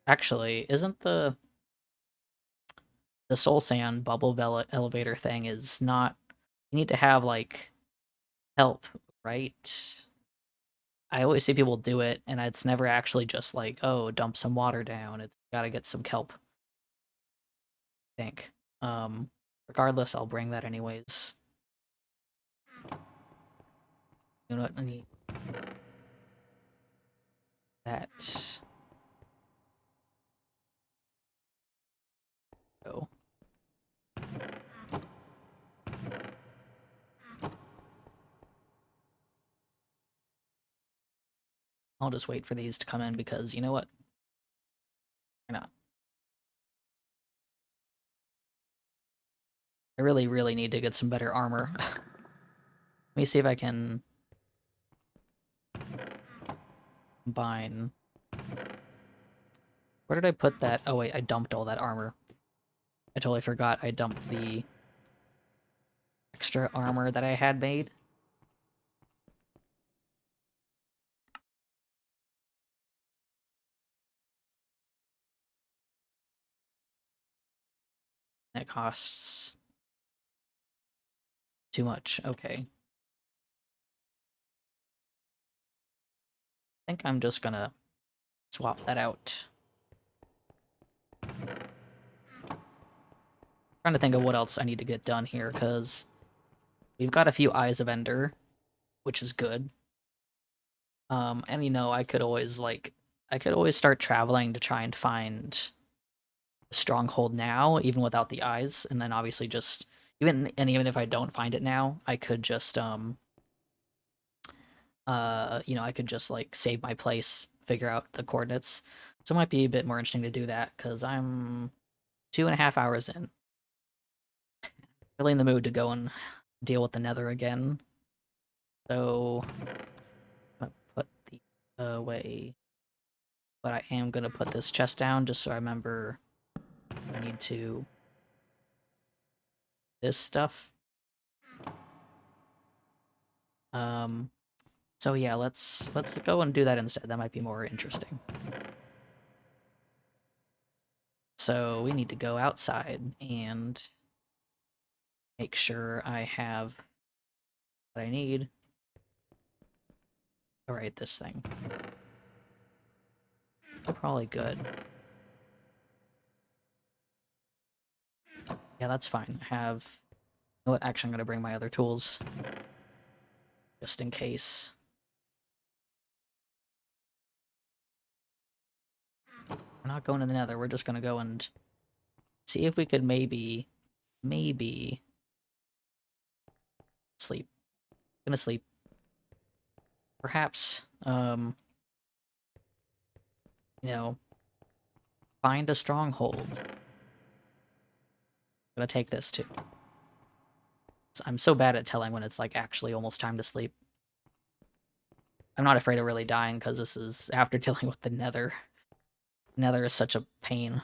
Actually, isn't the soul sand bubble elevator thing is not... You need to have, like, help, right? I always see people do it, and it's never actually just like, oh, dump some water down. It's gotta get some kelp, I think. Regardless, I'll bring that anyways. You know what? I need that. Go. I'll just wait for these to come in, because you know what? Why not? I really, really need to get some better armor. Let me see if I can combine. Where did I put that? Oh wait, I dumped all that armor. I totally forgot I dumped the extra armor that I had made. That costs too much. Okay. I think I'm just gonna swap that out. Trying to think of what else I need to get done here, because we've got a few Eyes of Ender, which is good. And you know, I could always start traveling to try and find a stronghold now, even without the eyes, and then obviously just even if I don't find it now, I could just you know, I could just like save my place, figure out the coordinates. So it might be a bit more interesting to do that, because I'm 2.5 hours in. Really in the mood to go and deal with the Nether again. So I'm gonna put the away. But I am gonna put this chest down just so I remember I need to this stuff. So yeah, let's go and do that instead. That might be more interesting. So we need to go outside and make sure I have what I need. Alright, this thing. We're probably good. Yeah, that's fine. I have... You know what? Actually, I'm gonna bring my other tools. Just in case. We're not going to the Nether. We're just gonna go and see if we could maybe sleep. Gonna sleep. Perhaps, you know, find a stronghold. Gonna take this too. I'm so bad at telling when it's like actually almost time to sleep. I'm not afraid of really dying because this is after dealing with the Nether. Nether is such a pain.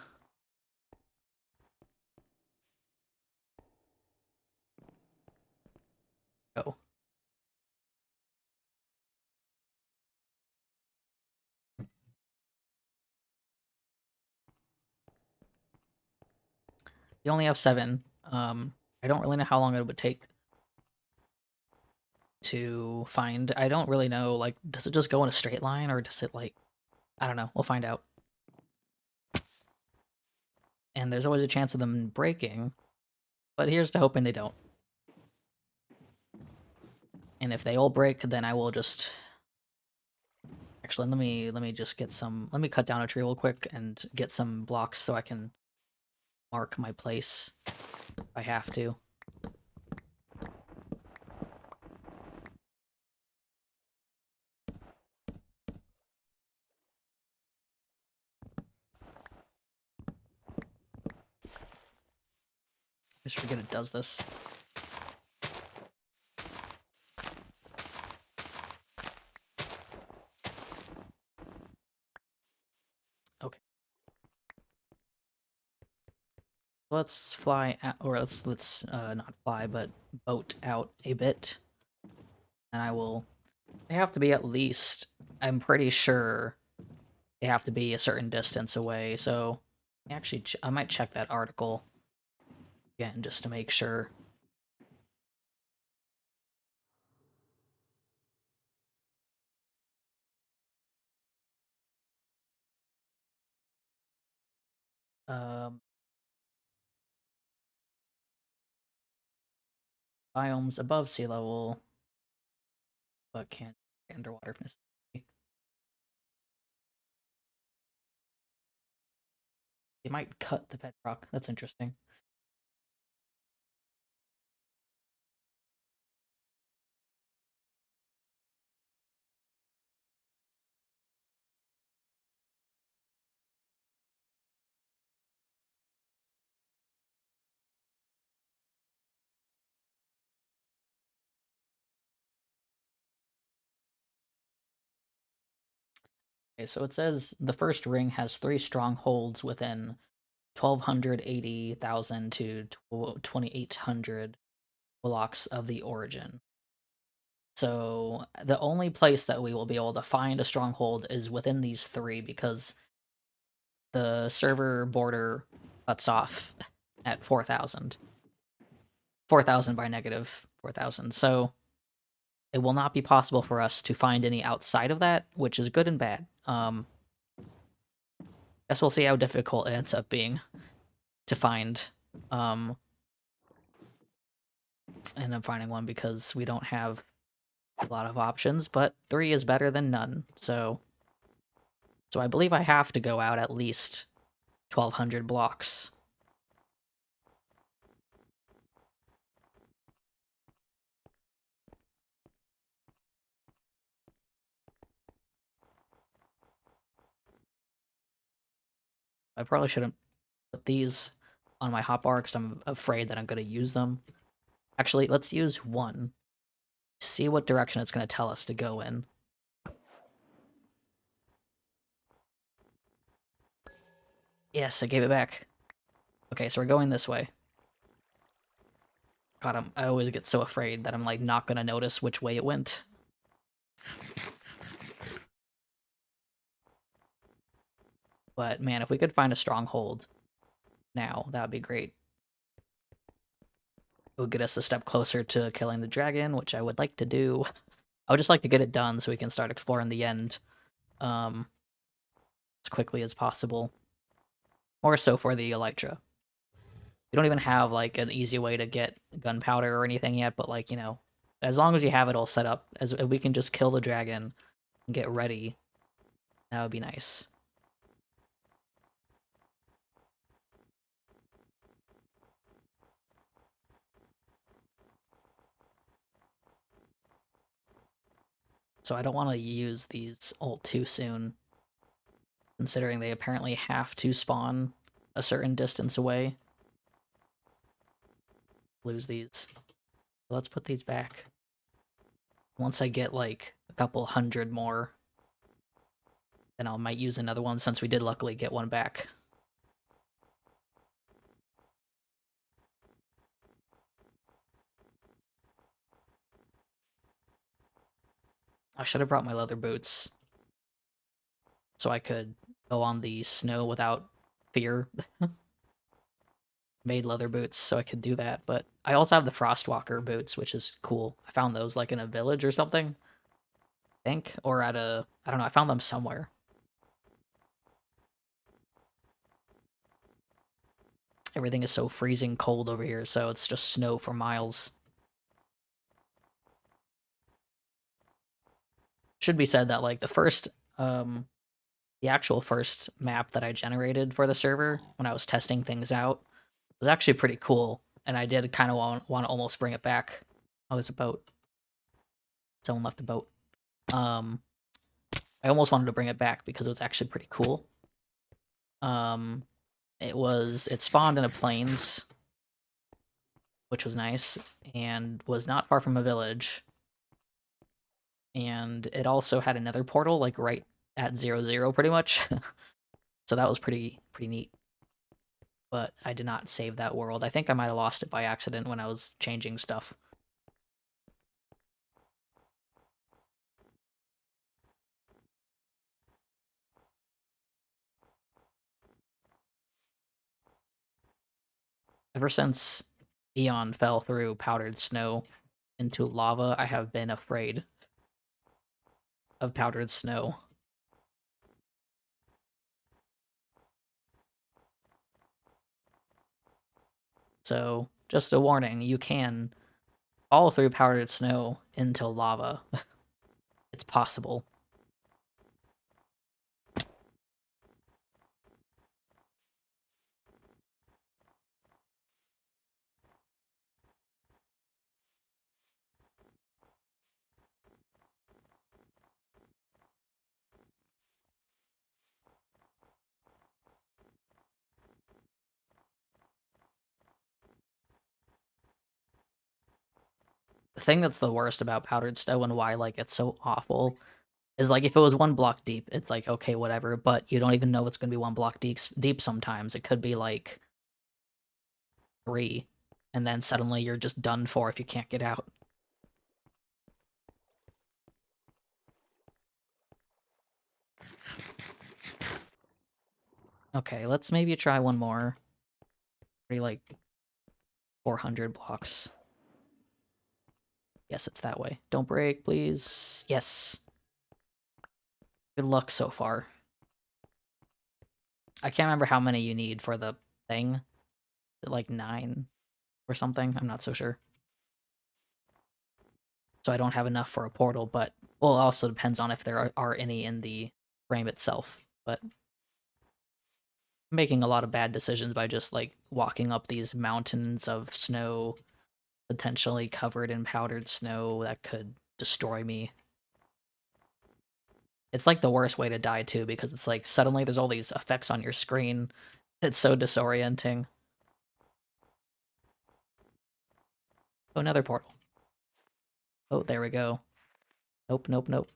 Go. You only have 7. I don't really know how long it would take to find. I don't really know, like, does it just go in a straight line, or does it, like... I don't know. We'll find out. And there's always a chance of them breaking, but here's to hoping they don't. And if they all break, then I will just... Actually, let me just get some... Let me cut down a tree real quick and get some blocks so I can mark my place if I have to. I just forget it does this. Okay. Let's fly out, or let's not fly, but boat out a bit. And I will... They have to be at least... I'm pretty sure they have to be a certain distance away, so... Actually, I might check that article again, just to make sure. Um, biomes above sea level, but can't get underwater. They might cut the bedrock. That's interesting. Okay, so it says the first ring has 3 strongholds within 1280,000 to 2800 blocks of the origin. So the only place that we will be able to find a stronghold is within these 3, because the server border cuts off at 4,000. 4,000 by negative 4,000. So it will not be possible for us to find any outside of that, which is good and bad. Guess we'll see how difficult it ends up being to find. End up finding one because we don't have a lot of options, but 3 is better than none. So I believe I have to go out at least 1,200 blocks. I probably shouldn't put these on my hotbar because I'm afraid that I'm going to use them. Actually, let's use 1. See what direction it's going to tell us to go in. Yes, I gave it back. Okay, so we're going this way. God, I always get so afraid that I'm like not gonna notice which way it went. But man, if we could find a stronghold now, that would be great. It would get us a step closer to killing the dragon, which I would like to do. I would just like to get it done so we can start exploring the end um, as quickly as possible. More so for the Elytra. We don't even have like an easy way to get gunpowder or anything yet, but like, you know, as long as you have it all set up, as if we can just kill the dragon and get ready, that would be nice. So I don't want to use these ult too soon, considering they apparently have to spawn a certain distance away. Lose these. So let's put these back. Once I get like a couple hundred more, then I might use another one since we did luckily get one back. I should have brought my leather boots so I could go on the snow without fear. Made leather boots so I could do that, but I also have the Frostwalker boots, which is cool. I found those like in a village or something, I think, or at a, I don't know, I found them somewhere. Everything is so freezing cold over here, so it's just snow for miles. Should be said that like the actual first map that I generated for the server when I was testing things out was actually pretty cool, and I did kind of want to almost bring it back. Oh, there's a boat. Someone left a boat. Um, I almost wanted to bring it back because it was actually pretty cool. Um, it spawned in a plains, which was nice, and was not far from a village. And it also had another portal, like right at 0, pretty much. So that was pretty neat. But I did not save that world. I think I might have lost it by accident when I was changing stuff. Ever since Eon fell through powdered snow into lava, I have been afraid of powdered snow. So, just a warning, you can fall through powdered snow into lava. It's possible. The thing that's the worst about powdered snow and why like it's so awful is like if it was 1 block deep, it's like okay, whatever, but you don't even know it's gonna be 1 block deep sometimes. It could be like 3, and then suddenly you're just done for if you can't get out. Okay, let's maybe try one more. Maybe like 400 blocks. Yes, it's that way. Don't break, please. Yes. Good luck so far. I can't remember how many you need for the thing. Is it like 9 or something? I'm not so sure. So I don't have enough for a portal, but well, it also depends on if there are any in the frame itself. But I'm making a lot of bad decisions by just like walking up these mountains of snow, potentially covered in powdered snow that could destroy me. It's like the worst way to die too, because it's like suddenly there's all these effects on your screen. It's so disorienting. Oh, another portal. Oh, there we go. Nope, nope, nope.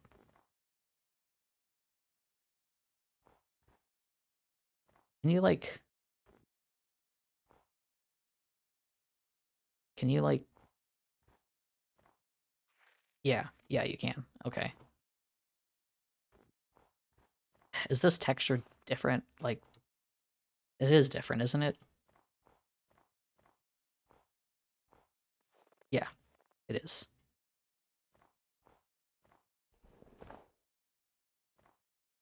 Can you like... Can you like... Yeah, you can. Okay. Is this texture different? Like, it is different, isn't it? Yeah, it is.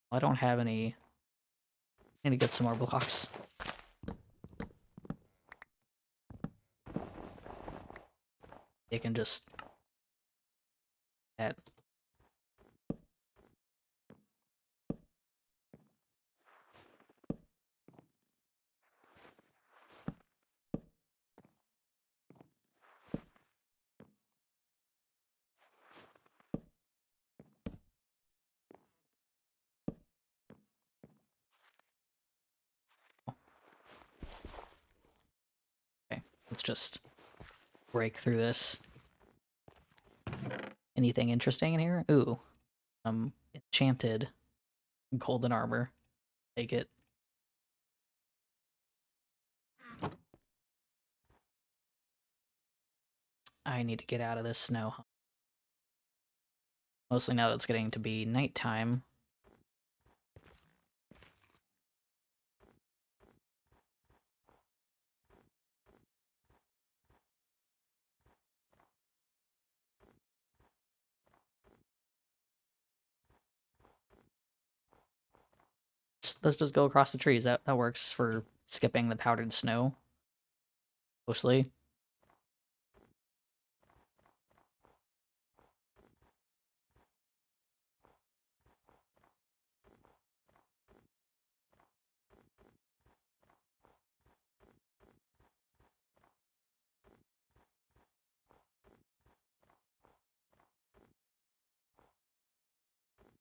I don't have any... I need to get some more blocks. They can just... Add. Okay, let's just break through this. Anything interesting in here? Ooh, enchanted golden armor. Take it. I need to get out of this snow. Mostly now that it's getting to be nighttime. Let's just go across the trees. That works for skipping the powdered snow. Mostly.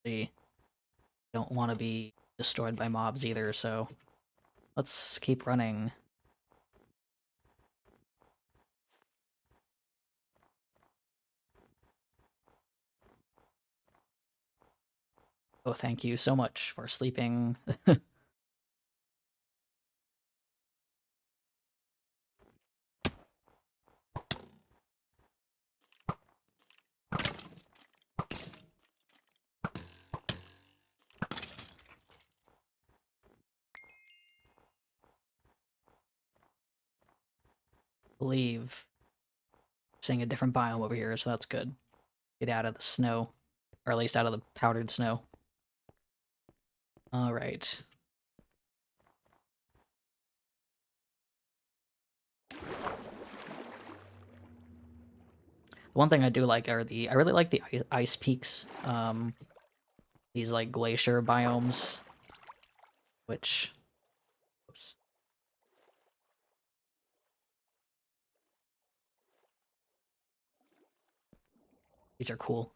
They don't want to be destroyed by mobs either, so let's keep running. Oh, thank you so much for sleeping. Believe seeing a different biome over here, so that's good. Get out of the snow, or at least out of the powdered snow. All right. One thing I do like are I really like the ice peaks. These like glacier biomes, which, oops. These are cool.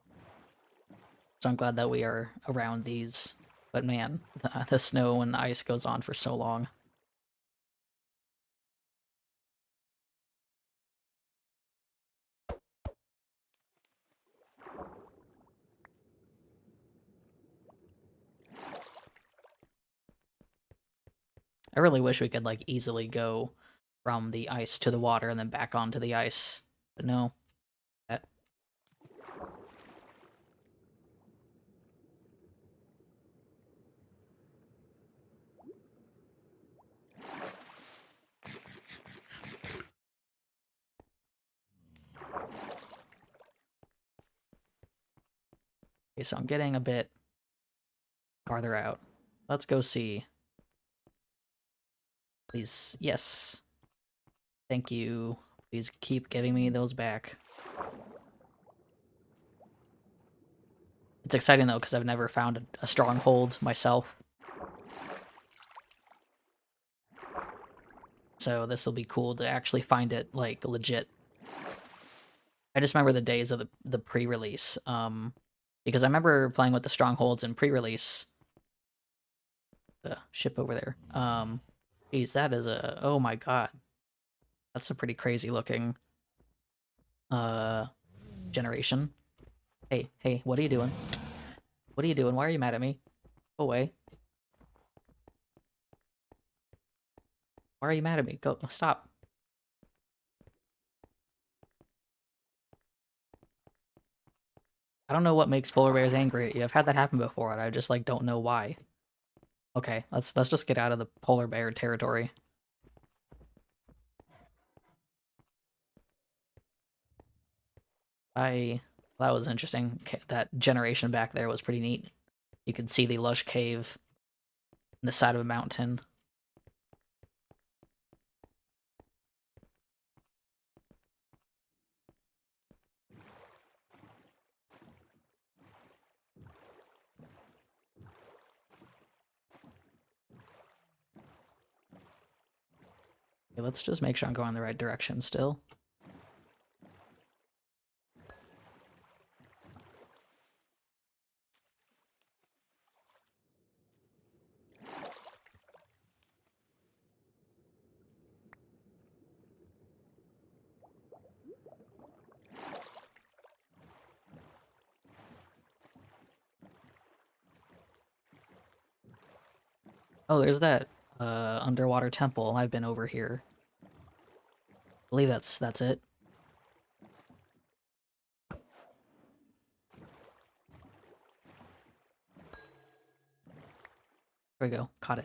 So I'm glad that we are around these. But man, the snow and ice goes on for so long. I really wish we could like easily go from the ice to the water and then back onto the ice. But no. That Okay, so I'm getting a bit farther out. Let's go see. Please, yes. Thank you. Please keep giving me those back. It's exciting though, because I've never found a stronghold myself. So this will be cool to actually find it, like, legit. I just remember the days of the pre-release, because I remember playing with the strongholds in pre-release. The ship over there. Geez, that is a... Oh my god. That's a pretty crazy looking, uh, generation. Hey, what are you doing? What are you doing? Why are you mad at me? Go away. Why are you mad at me? Go, stop. I don't know what makes polar bears angry at you. I've had that happen before, and I just, like, don't know why. Okay, let's just get out of the polar bear territory. That was interesting. That generation back there was pretty neat. You could see the lush cave in the side of a mountain. Okay, let's just make sure I'm going the right direction still. Oh, there's that underwater temple. I've been over here. I believe that's it. There we go. Caught it.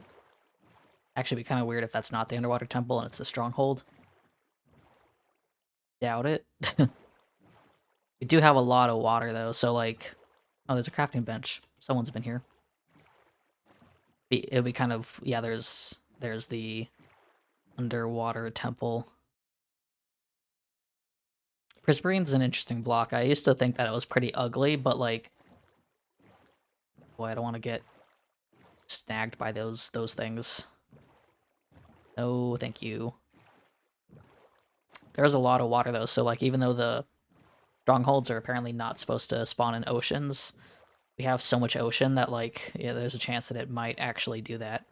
Actually, it'd be kind of weird if that's not the underwater temple and it's the stronghold. Doubt it. We do have a lot of water though, so like, oh, there's a crafting bench. Someone's been here. It'd be kind of, yeah. There's the underwater temple. Prisperine's an interesting block. I used to think that it was pretty ugly, but like, boy, I don't want to get snagged by those things. No, thank you. There's a lot of water though, so like, even though the strongholds are apparently not supposed to spawn in oceans, we have so much ocean that, like, yeah, there's a chance that it might actually do that.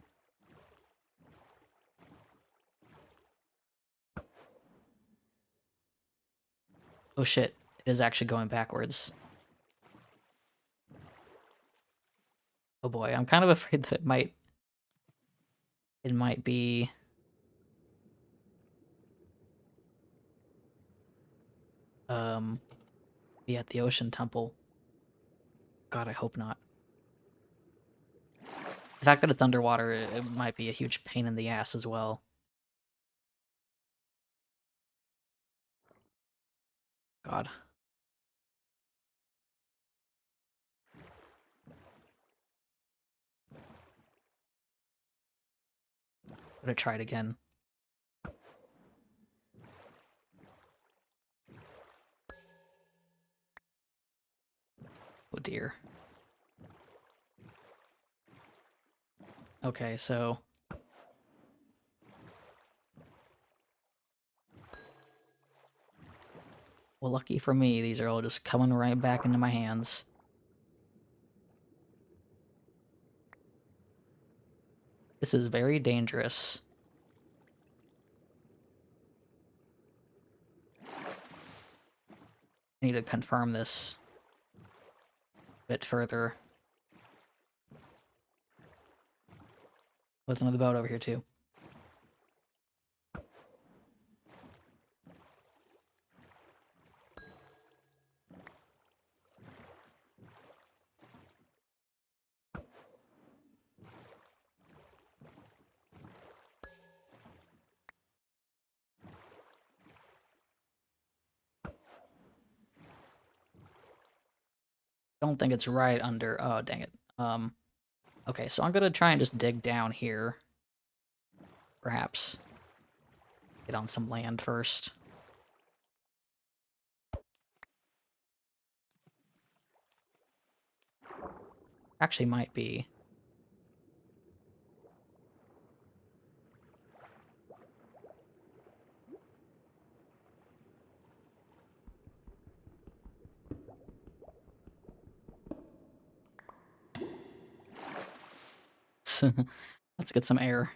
Oh shit, it is actually going backwards. Oh boy, I'm kind of afraid that it might be um be at the ocean temple. God, I hope not. The fact that it's underwater, it might be a huge pain in the ass as well. God. I'm gonna try it again. Oh dear. Okay, so well, lucky for me, these are all just coming right back into my hands. This is very dangerous. I need to confirm this a bit further. There's another boat over here too. Don't think it's right under. Oh, dang it. Okay, so I'm gonna try and just dig down here. Perhaps get on some land first. Actually, might be. Let's get some air.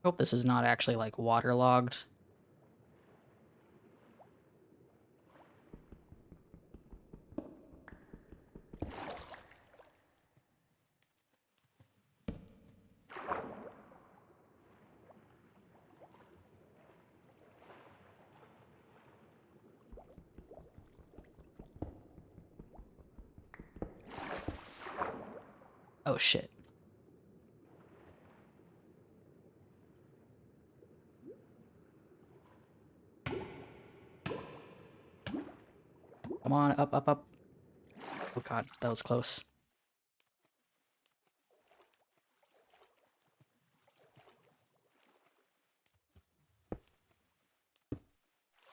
Hope this is not actually, like, waterlogged. Oh shit. Come on, up, up, up. Oh god, that was close.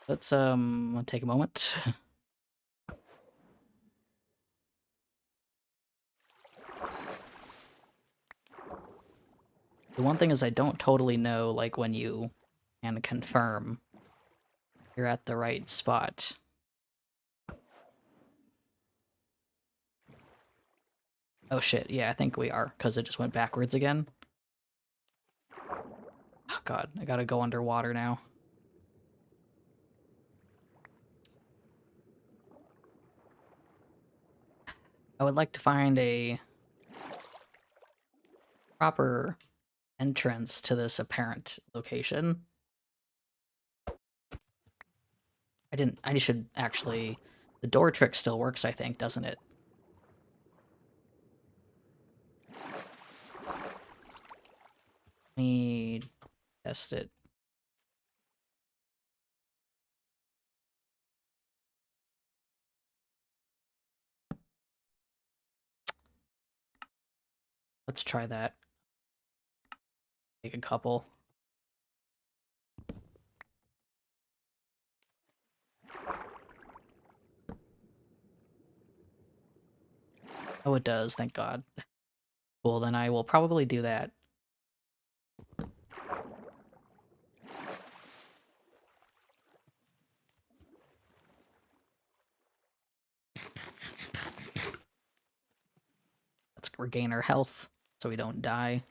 Let's take a moment. The one thing is I don't totally know, like, when you can confirm you're at the right spot. Oh shit, yeah, I think we are, because it just went backwards again. Oh god, I gotta go underwater now. I would like to find a proper entrance to this apparent location. I should actually... The door trick still works, I think, doesn't it? Let me test it. Let's try that. Take a couple. Oh, it does, thank god. Cool, then I will probably do that. Let's regain our health so we don't die.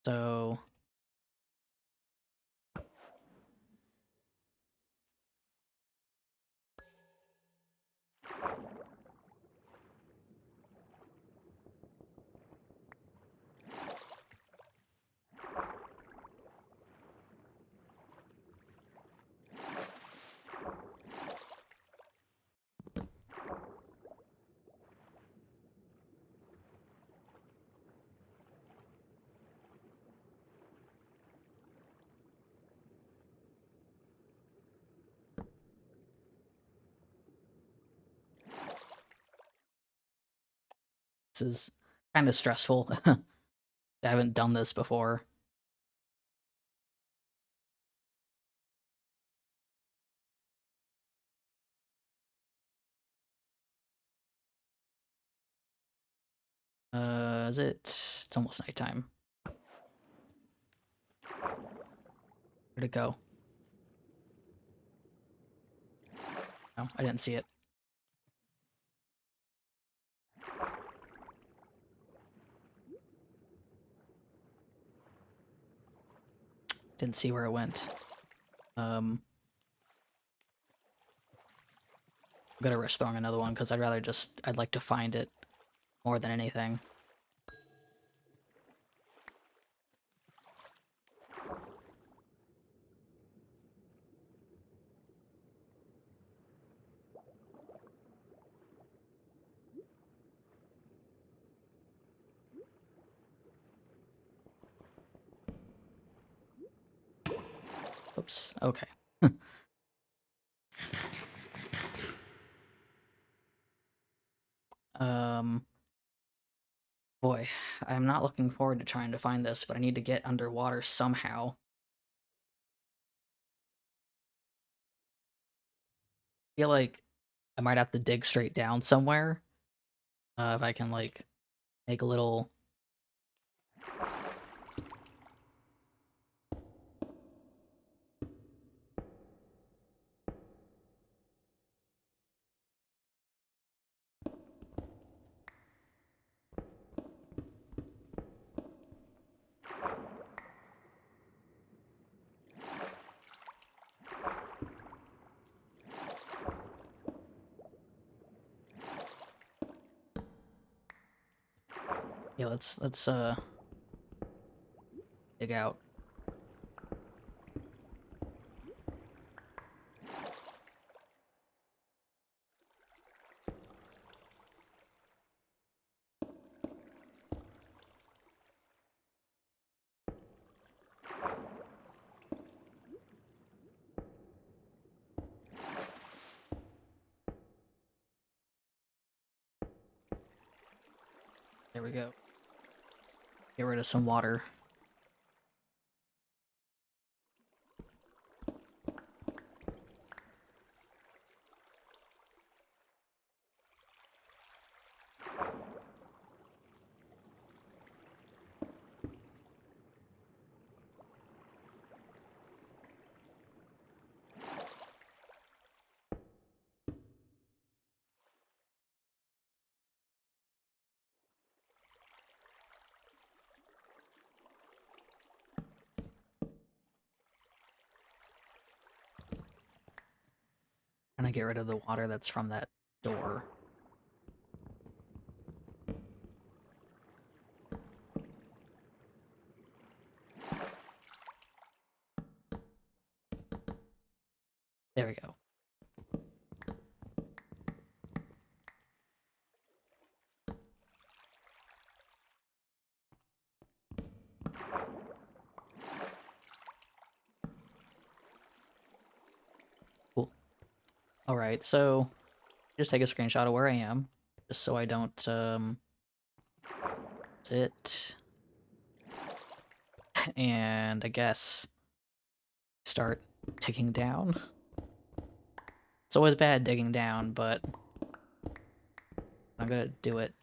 So... This is kind of stressful. I haven't done this before. Is it? It's almost nighttime. Where'd it go? No, I didn't see it. Didn't see where it went. I'm gonna risk throwing another one because I'd like to find it more than anything. Oops, okay. Um, boy, I'm not looking forward to trying to find this, but I need to get underwater somehow. I feel like I might have to dig straight down somewhere. If I can, like, make a little... Yeah, let's dig out. There we go. Get rid of some water. And I get rid of the water that's from that door. There we go. Cool. Alright, so just take a screenshot of where I am, just so I don't, sit. And I guess start digging down. It's always bad digging down, but I'm gonna do it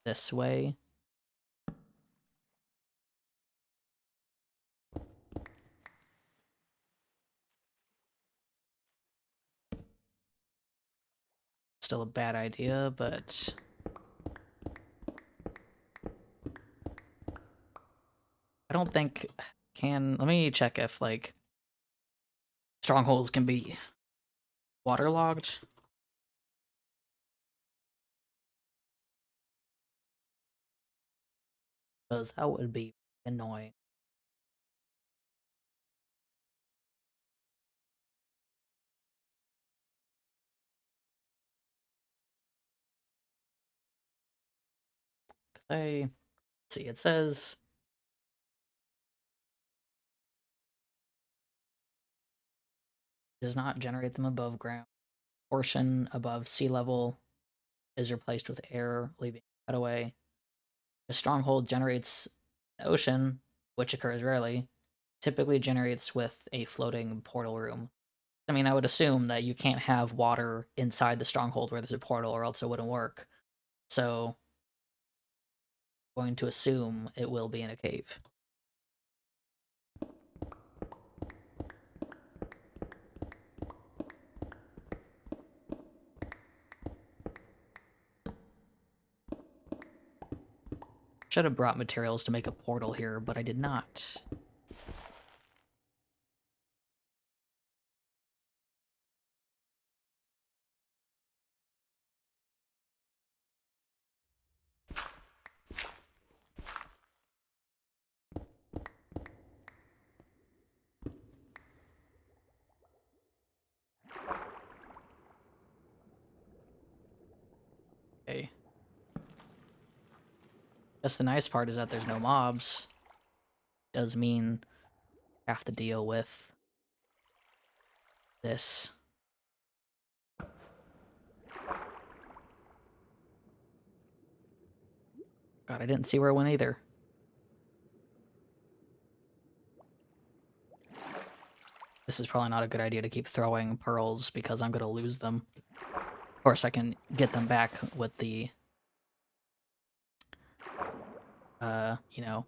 this way. Still a bad idea, but I don't think can. Let me check if like strongholds can be waterlogged. Because that would be annoying. Because see, it says does not generate them above ground. Portion above sea level is replaced with air, leaving cutaway. A stronghold generates an ocean, which occurs rarely, typically generates with a floating portal room. I mean, I would assume that you can't have water inside the stronghold where there's a portal, or else it wouldn't work. So, I'm going to assume it will be in a cave. Should have brought materials to make a portal here, but I did not. Okay. Guess the nice part is that there's no mobs. Does mean I have to deal with this. God, I didn't see where it went either. This is probably not a good idea to keep throwing pearls because I'm gonna lose them. Of course, I can get them back with the, you know,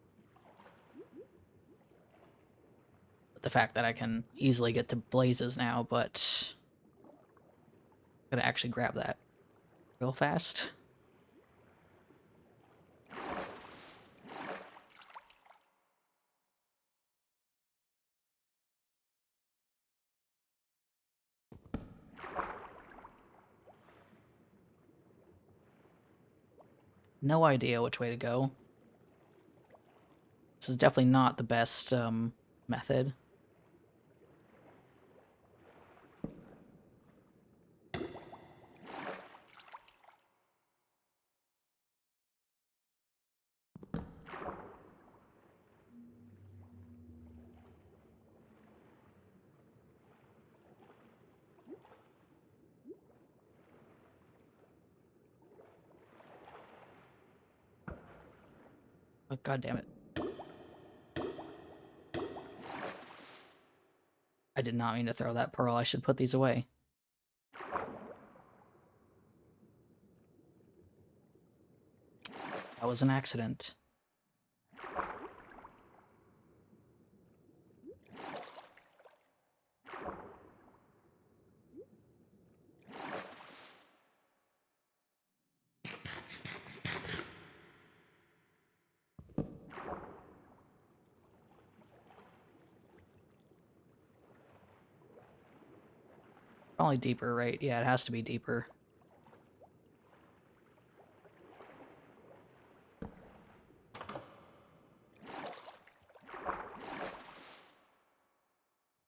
the fact that I can easily get to blazes now, but I'm gonna actually grab that real fast. No idea which way to go. This is definitely not the best method. Oh, God damn it. I did not mean to throw that pearl. I should put these away. That was an accident. Probably deeper, right? Yeah, it has to be deeper.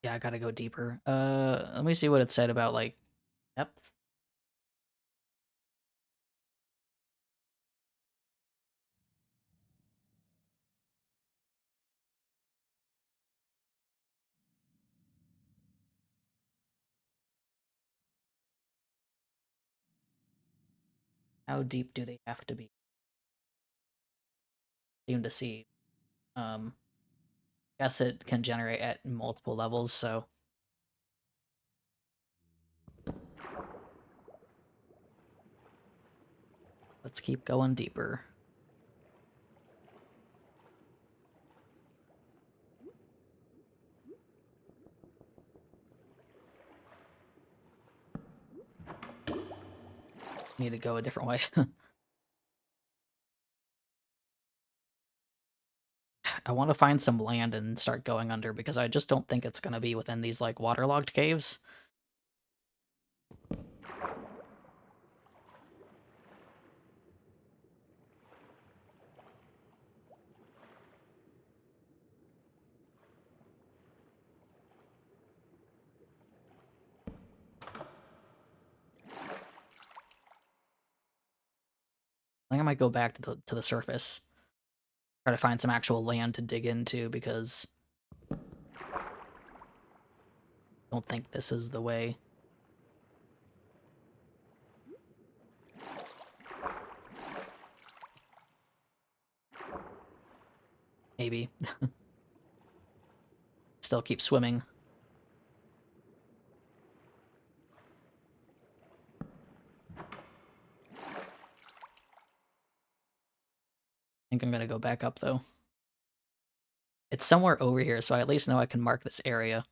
Yeah, I gotta go deeper. Let me see what it said about, like, depth. How deep do they have to be? Seem to see. Guess it can generate at multiple levels, so let's keep going deeper. Need to go a different way. I want to find some land and start going under because I just don't think it's going to be within these like waterlogged caves. I think I might go back to the surface, try to find some actual land to dig into because I don't think this is the way. Maybe. Still keep swimming. I think I'm gonna go back up though. It's somewhere over here, so I at least know I can mark this area.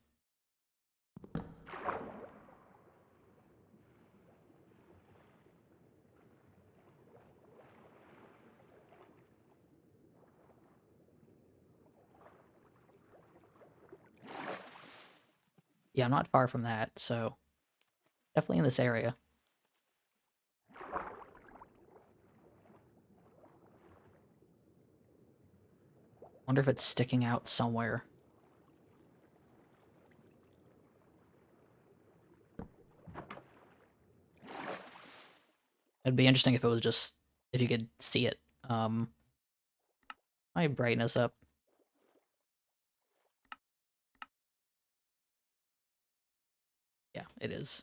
Yeah, I'm not far from that, so definitely in this area. Wonder if it's sticking out somewhere. It'd be interesting if it was just if you could see it. My brightness up. Yeah, it is.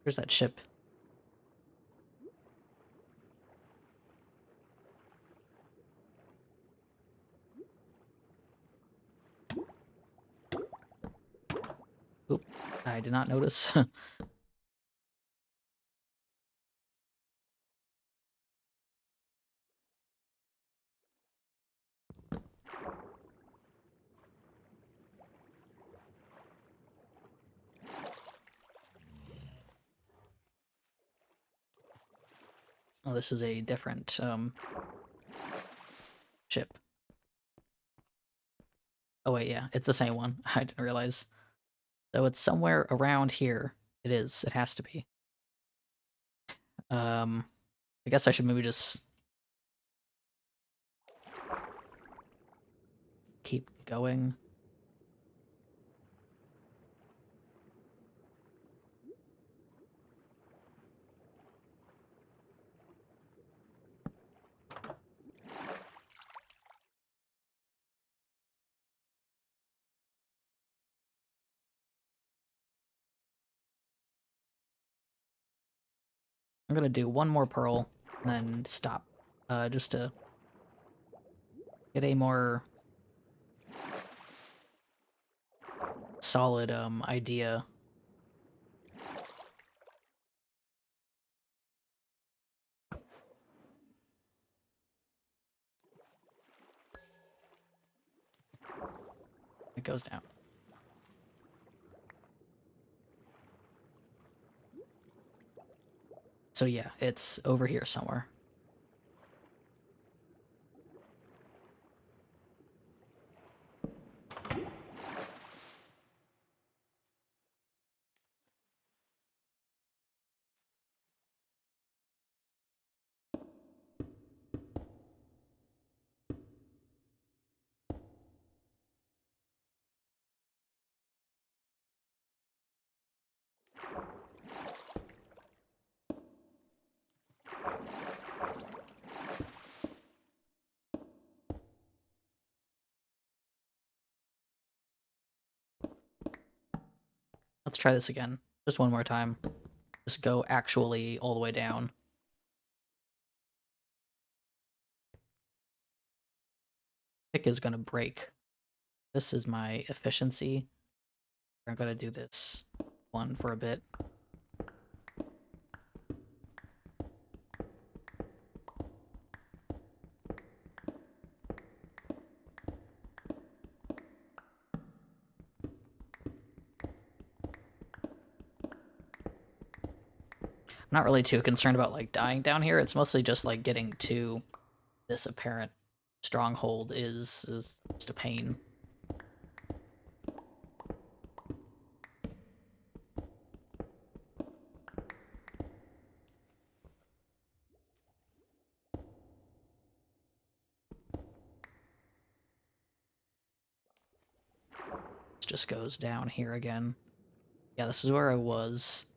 Here's that ship. Oop, I did not notice. Oh, this is a different ship. Oh wait, yeah, it's the same one. I didn't realize. So it's somewhere around here. It is. It has to be. I guess I should maybe just keep going. I'm gonna do one more pearl and then stop, just to get a more solid idea. It goes down. So yeah, it's over here somewhere. Let's try this again. Just one more time. Just go actually all the way down. Pick is gonna break. This is my efficiency. I'm gonna do this one for a bit. I'm not really too concerned about like dying down here. It's mostly just like getting to this apparent stronghold is just a pain. It just goes down here again. Yeah, this is where I was.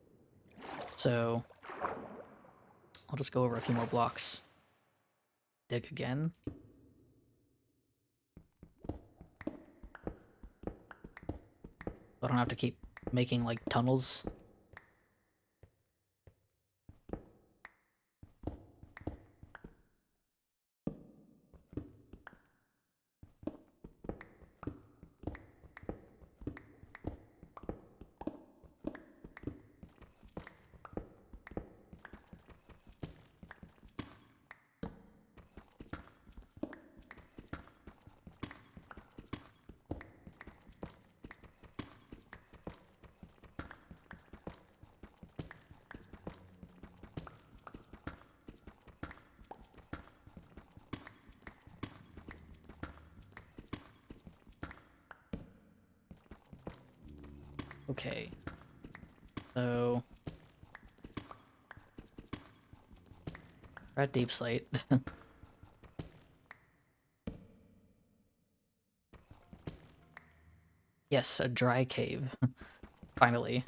So I'll just go over a few more blocks. Dig again. I don't have to keep making like tunnels. Okay. So we're at Deep Slate. Yes, a dry cave. Finally.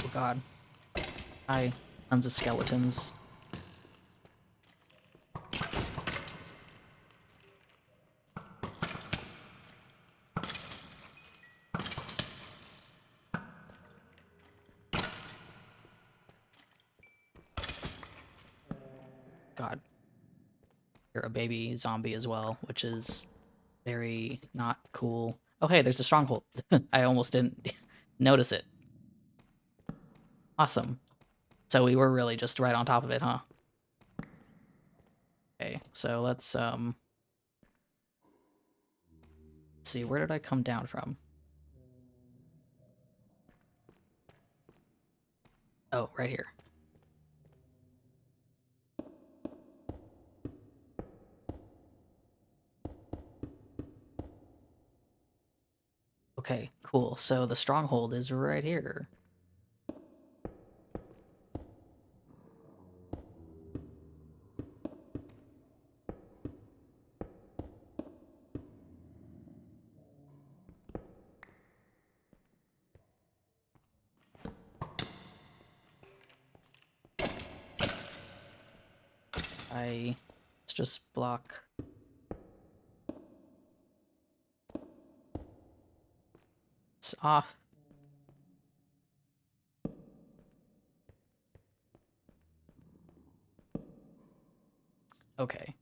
Oh god. Hi. Tons of skeletons. God. You're a baby zombie as well, which is very not cool. Oh hey, there's a stronghold. I almost didn't notice it. Awesome. So we were really just right on top of it, huh? Okay, so let's see, where did I come down from? Oh, right here. Okay, cool. So the stronghold is right here. Let's just block. It's off. Okay.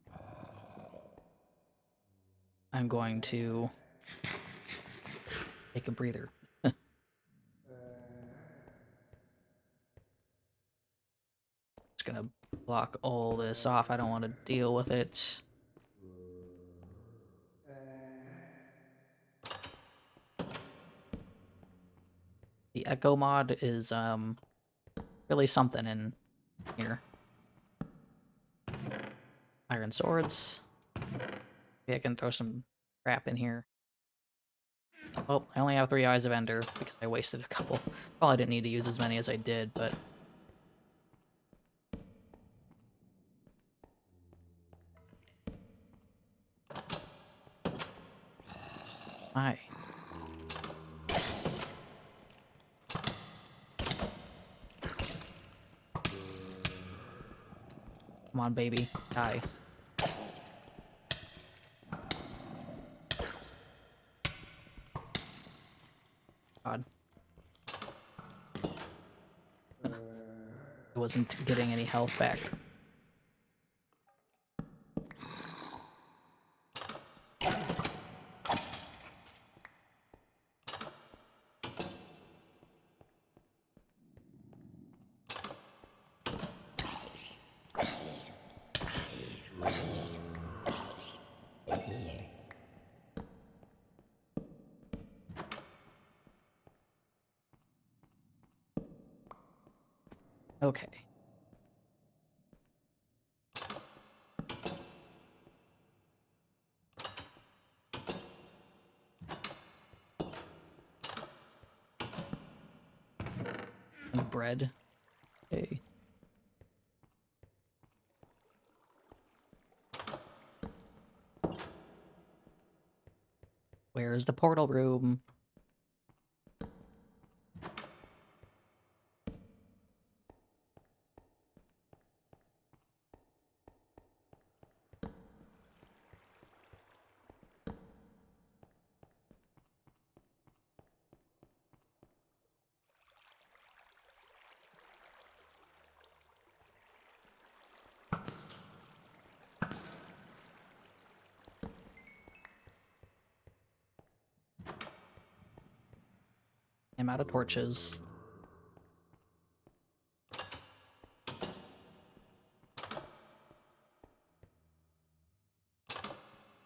I'm going to take a breather. Just gonna block all this off. I don't want to deal with it. The echo mod is really something in here. Iron swords. Maybe I can throw some crap in here. Oh, I only have 3 Eyes of Ender because I wasted a couple. Probably didn't need to use as many as I did, but... Hi. Come on, baby. Die. God. I wasn't getting any health back. Okay. And bread. Okay. Where's the portal room? I'm out of torches. I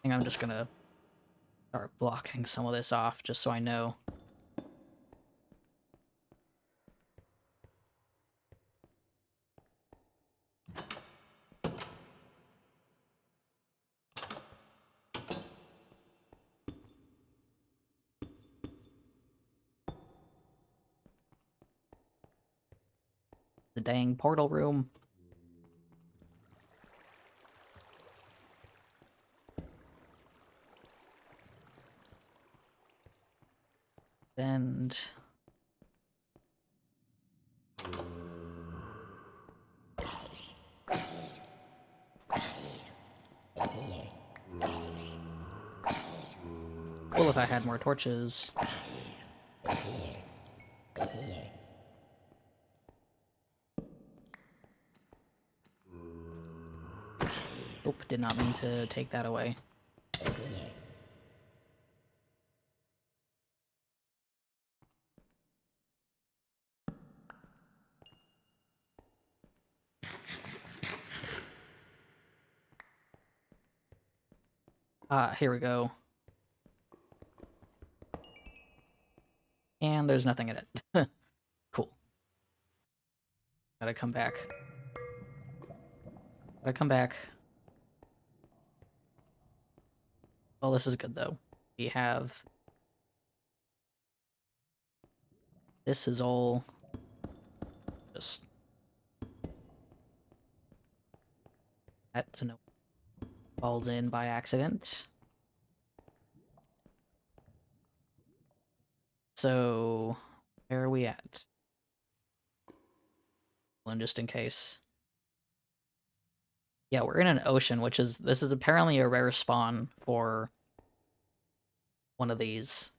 think I'm just gonna start blocking some of this off just so I know. The dang portal room. And... Cool if I had more torches. Oop, did not mean to take that away. Ah, here we go. And there's nothing in it. Cool. Gotta come back. Gotta come back. Well, this is good, though. We have This is all just that so no falls in by accident. So where are we at? Well, just in case. Yeah, we're in an ocean, which is this is apparently a rare spawn for one of these.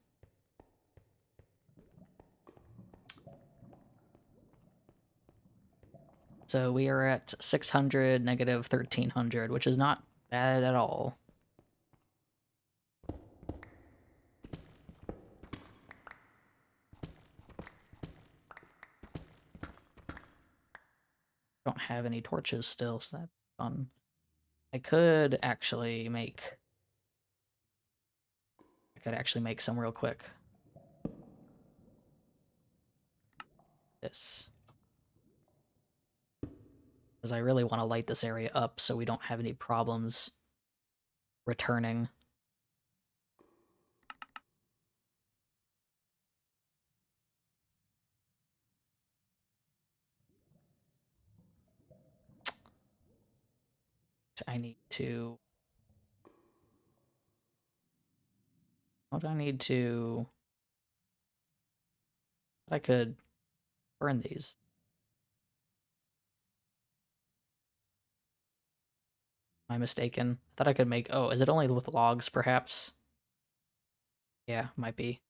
So we are at 600, negative 1300, which is not bad at all. Don't have any torches still, so that's fun. I could actually make some real quick. This. Because I really want to light this area up so we don't have any problems returning. I need to... What do I need to... I could burn these. Am I mistaken? I thought I could make... Oh, is it only with logs, perhaps? Yeah, might be.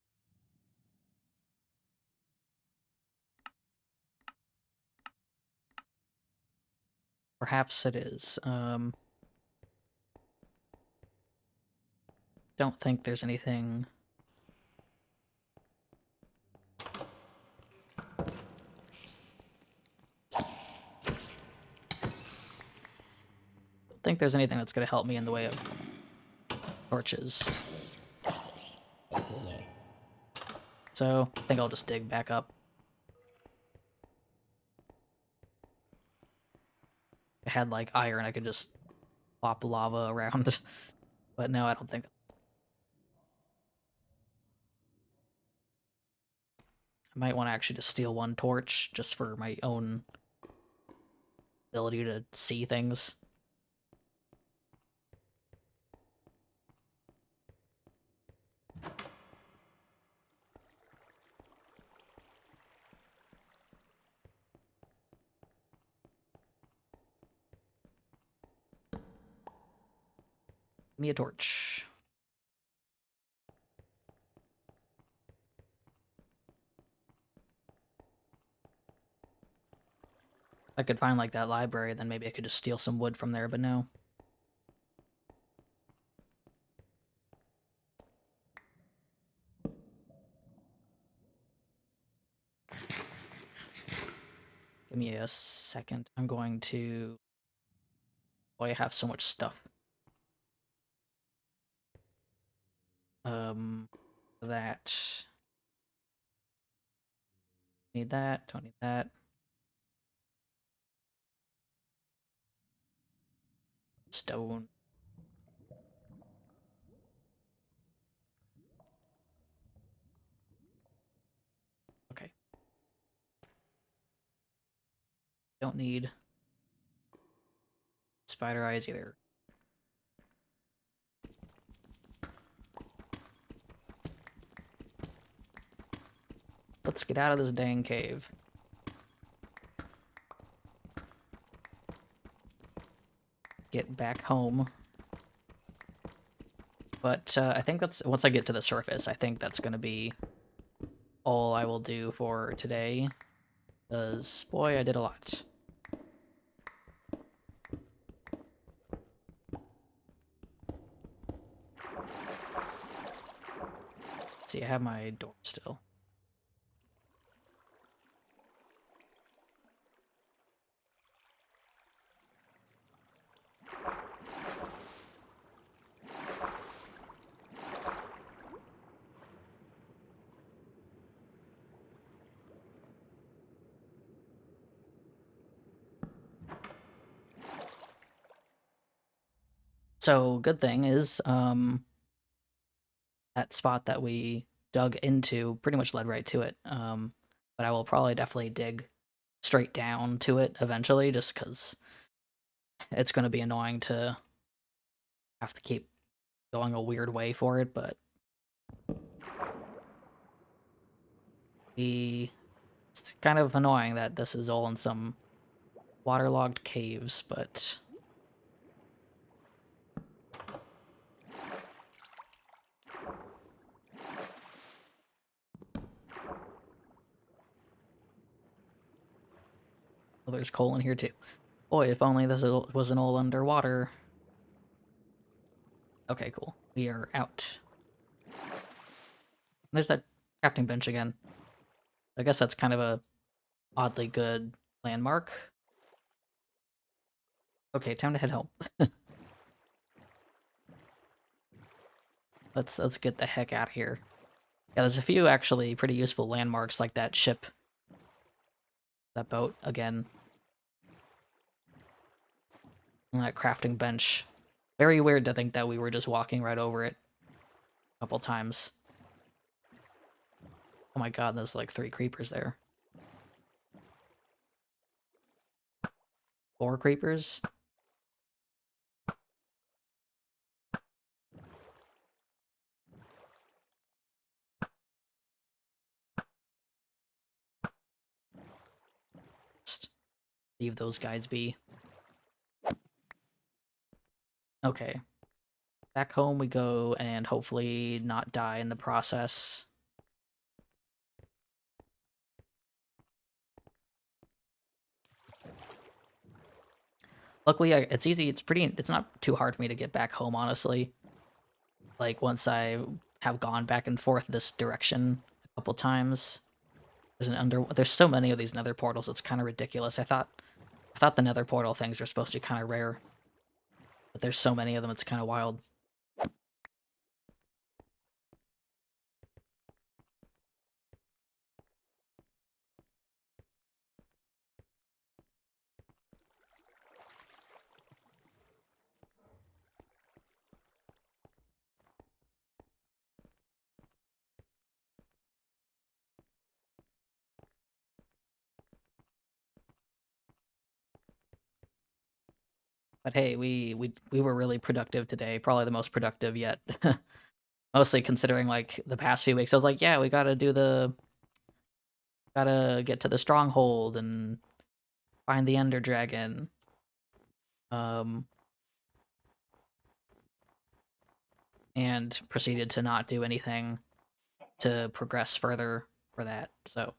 Perhaps it is. Don't think there's anything... Don't think there's anything that's going to help me in the way of torches. So, I think I'll just dig back up. If I had, like, iron, I could just plop lava around. But no, I don't think... I might want to actually just steal one torch, just for my own ability to see things. Give me a torch. If I could find, like, that library, then maybe I could just steal some wood from there, but no. Give me a second. I'm going to... Boy, I have so much stuff. That... Need that, don't need that. Stone. Okay. Don't need spider eyes either. Let's get out of this dang cave. Get back home. But I think that's... Once I get to the surface, I think that's going to be all I will do for today. Because, boy, I did a lot. See, I have my door still. So, good thing is, that spot that we dug into pretty much led right to it. but I will probably definitely dig straight down to it eventually, just because it's going to be annoying to have to keep going a weird way for it, but it's kind of annoying that this is all in some waterlogged caves, but oh, there's coal in here too. Boy, if only this wasn't all underwater. Okay, cool. We are out. There's that crafting bench again. I guess that's kind of a oddly good landmark. Okay, time to head home. Let's get the heck out of here. Yeah, there's a few actually pretty useful landmarks like that ship, that boat again, and that crafting bench. Very weird to think that we were just walking right over it a couple times. Oh my god, there's like 3 creepers there. 4 creepers? Just leave those guys be. Okay. Back home we go and hopefully not die in the process. Luckily, it's easy. It's not too hard for me to get back home, honestly. Like, once I have gone back and forth this direction a couple times. There's so many of these nether portals, it's kind of ridiculous. I thought the nether portal things are supposed to be kind of rare, but there's so many of them, it's kind of wild. But hey, we were really productive today, probably the most productive yet. Mostly considering like the past few weeks, I was like, yeah, we gotta get to the stronghold and find the Ender Dragon. Um, and proceeded to not do anything to progress further for that. So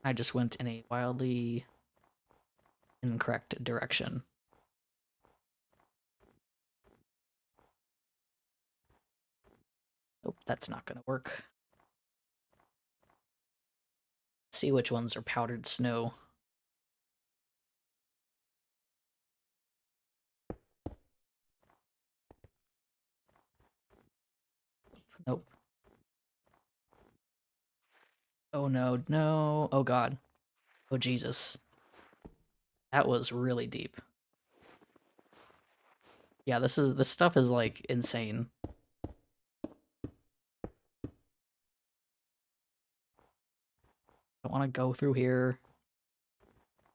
I just went in a wildly incorrect direction. Nope, that's not gonna work. Let's see which ones are powdered snow. Nope. Oh no, no. Oh god. Oh Jesus. That was really deep. Yeah, this stuff is like insane. I don't want to go through here.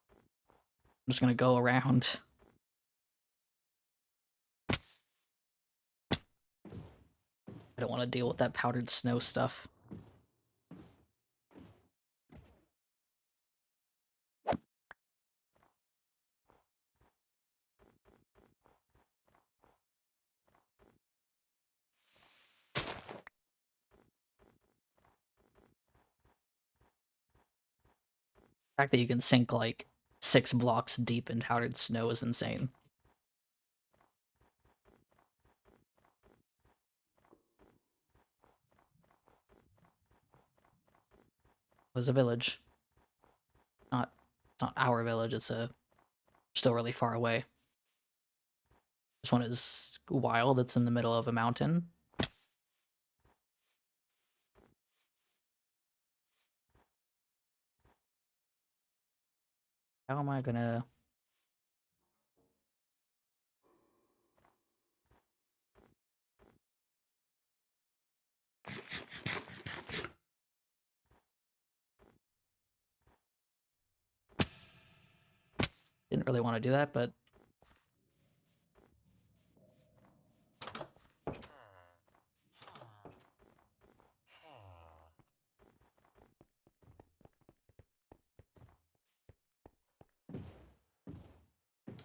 I'm just gonna go around. I don't want to deal with that powdered snow stuff. The fact that you can sink like 6 blocks deep in powdered snow is insane. There's a village. Not it's not our village, it's still really far away. This one is wild, it's in the middle of a mountain. How am I gonna... really want to do that, but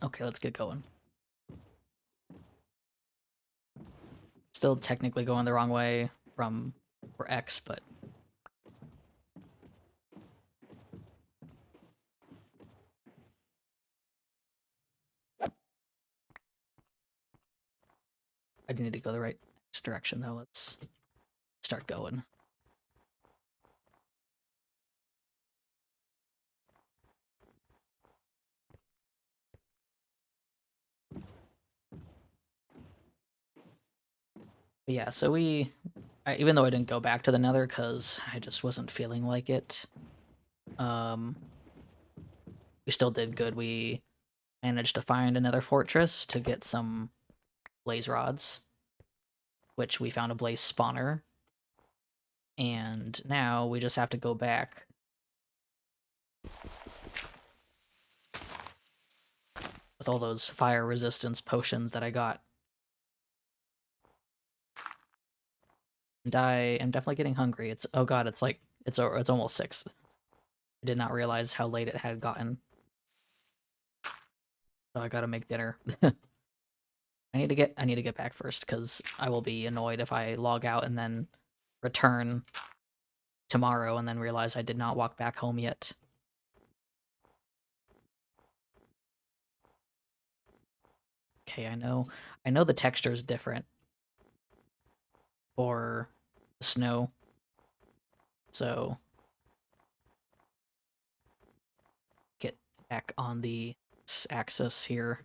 okay, let's get going. Still technically going the wrong way for X, but I do need to go the right direction though. Let's start going. But yeah, so even though I didn't go back to the Nether because I just wasn't feeling like it, um, we still did good. We managed to find another fortress to get some blaze rods, which we found a blaze spawner, and now we just have to go back with all those fire resistance potions that I got. And I am definitely getting hungry. It's oh god, it's like it's almost 6. I did not realize how late it had gotten. So I gotta make dinner. I need to get back first because I will be annoyed if I log out and then return tomorrow and then realize I did not walk back home yet. Okay, I know the texture is different for the snow. So get back on the axis here.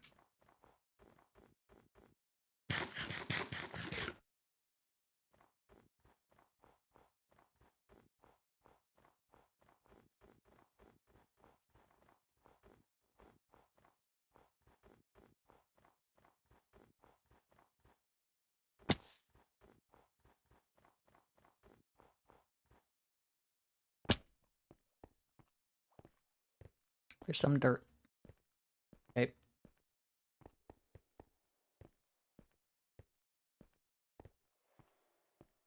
There's some dirt. Okay.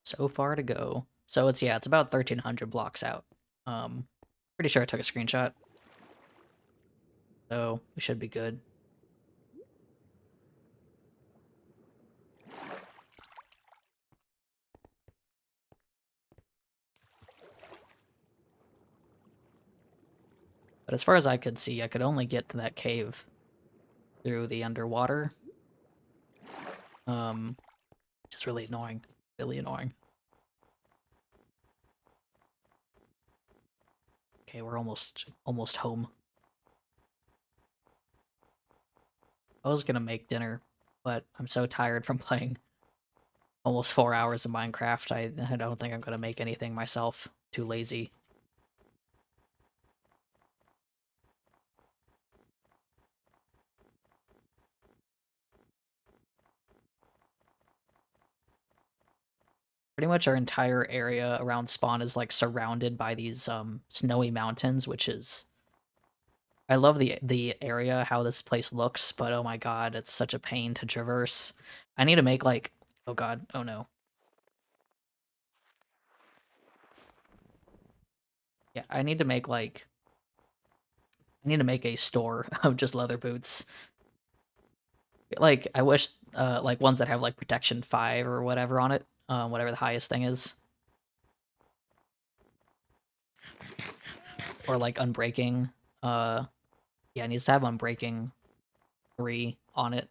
So far to go. So it's it's about 1,300 blocks out. Pretty sure I took a screenshot. So we should be good. But as far as I could see, I could only get to that cave through the underwater. Which is really annoying. Really annoying. Okay, we're almost home. I was gonna make dinner, but I'm so tired from playing almost 4 hours of Minecraft. I don't think I'm gonna make anything myself. Too lazy. Pretty much our entire area around spawn is like surrounded by these snowy mountains, which is I love the area, how this place looks, but oh my god, it's such a pain to traverse. I need to make like oh god, oh no. Yeah, I need to make like I need to make a store of just leather boots. Like I wish like ones that have like protection 5 or whatever on it, whatever the highest thing is. Or like unbreaking. Yeah, it needs to have unbreaking 3 on it.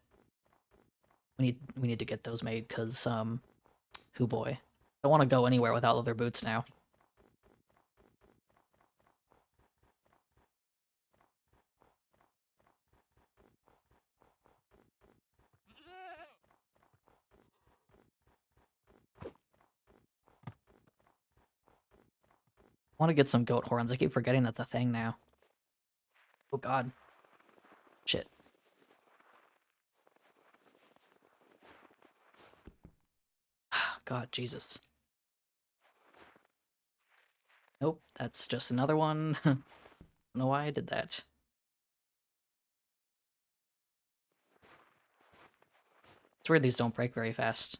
We need to get those made cuz hoo boy. I don't want to go anywhere without leather boots now. I want to get some goat horns. I keep forgetting that's a thing now. Oh god. Shit. God, Jesus. Nope, that's just another one. I don't know why I did that. weird these don't break very fast.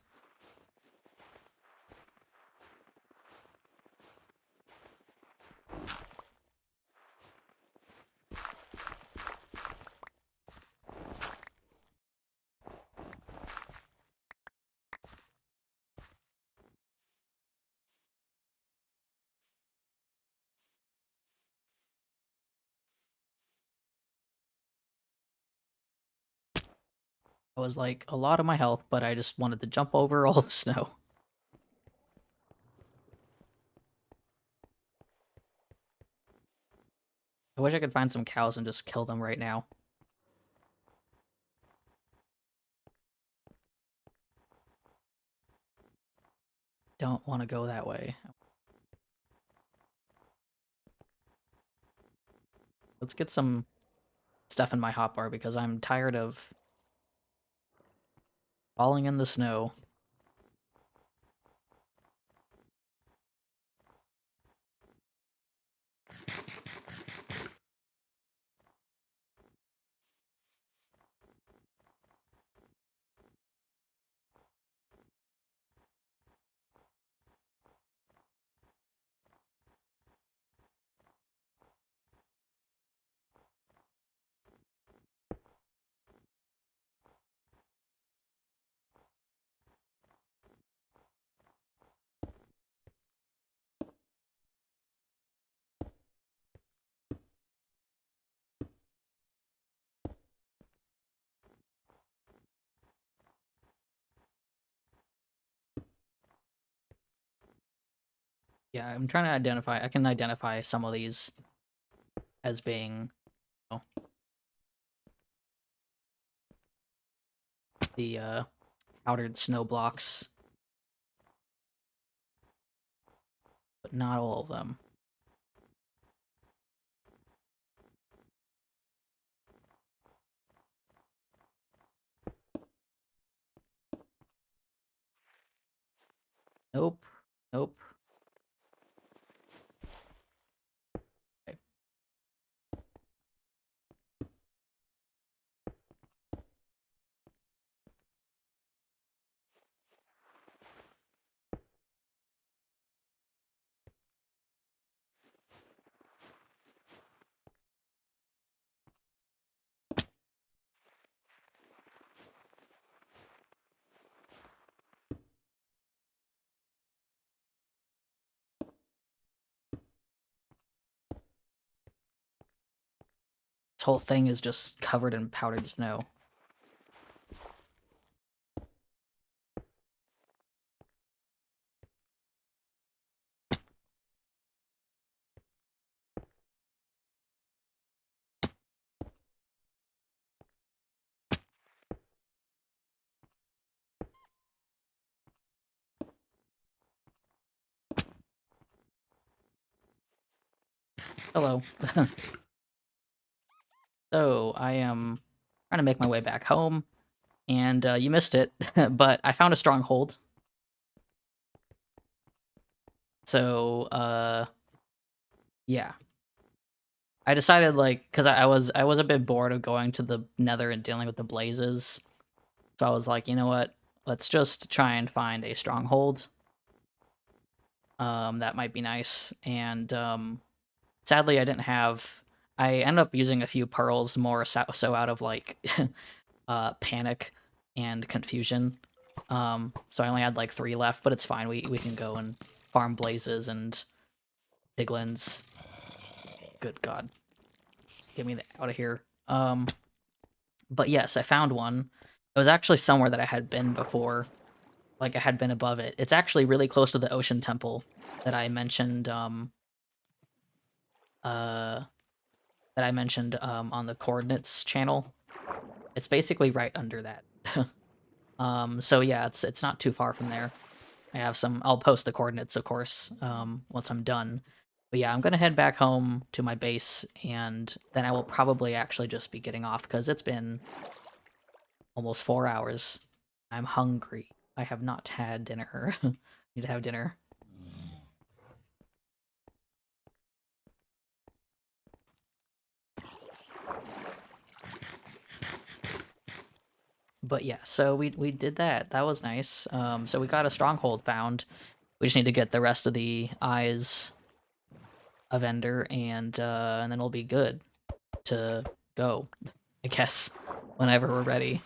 That was like a lot of my health, but I just wanted to jump over all the snow. I wish I could find some cows and just kill them right now. Don't want to go that way. Let's get some stuff in my hotbar because I'm tired of falling in the snow. Yeah, I'm trying to identify. I can identify some of these as being the powdered snow blocks, but not all of them. Nope. Nope. Okay. This whole thing is just covered in powdered snow. Hello. So, I am trying to make my way back home, and you missed it, but I found a stronghold. So, yeah. I decided, like, because I was a bit bored of going to the Nether and dealing with the blazes, so I was like, you know what? Let's just try and find a stronghold. That might be nice. And sadly, I didn't have. I ended up using a few pearls more so out of like panic and confusion. So I only had like 3 left, but it's fine. We can go and farm blazes and piglins. Good God, get me out of here. But yes, I found one. It was actually somewhere that I had been before. Like I had been above it. It's actually really close to the ocean temple that I mentioned. Uh, that I mentioned on the coordinates channel. It's basically right under that. So yeah, it's not too far from there. I have some. I'll post the coordinates, of course, once I'm done. But yeah, I'm gonna head back home to my base, and then I will probably actually just be getting off because it's been almost 4 hours. I'm hungry. I have not had dinner. Need to have dinner. But yeah, so we did that. That was nice. So we got a stronghold found. We just need to get the rest of the eyes of Ender, and then we'll be good to go, I guess, whenever we're ready.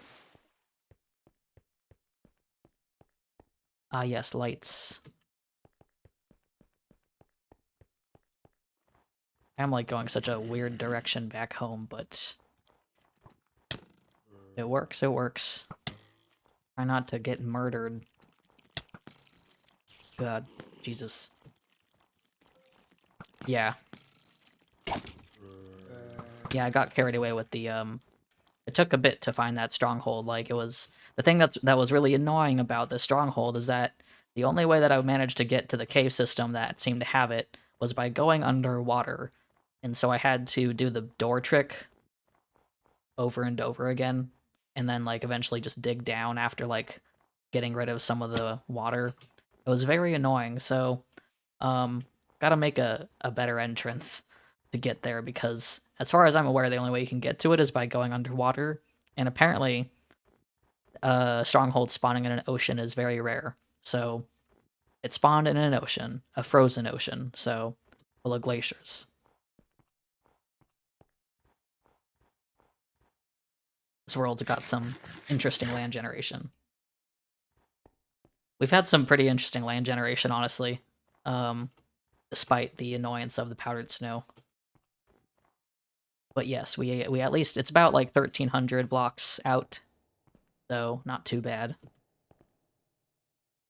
Ah, yes, lights. I'm like going such a weird direction back home, but it works. It works. Try not to get murdered. God, Jesus. Yeah. Yeah, I got carried away with the it took a bit to find that stronghold. Like, it was the thing that was really annoying about this stronghold is that the only way that I managed to get to the cave system that seemed to have it was by going underwater. And so I had to do the door trick over and over again, and then like eventually just dig down after like getting rid of some of the water. It was very annoying, so gotta make a better entrance to get there, because as far as I'm aware, the only way you can get to it is by going underwater, and apparently stronghold spawning in an ocean is very rare. So it spawned in an ocean, a frozen ocean, so full of glaciers. This world's got some interesting land generation. We've had some pretty interesting land generation, honestly, despite the annoyance of the powdered snow. But yes, we at least, it's about like 1,300 blocks out, so not too bad.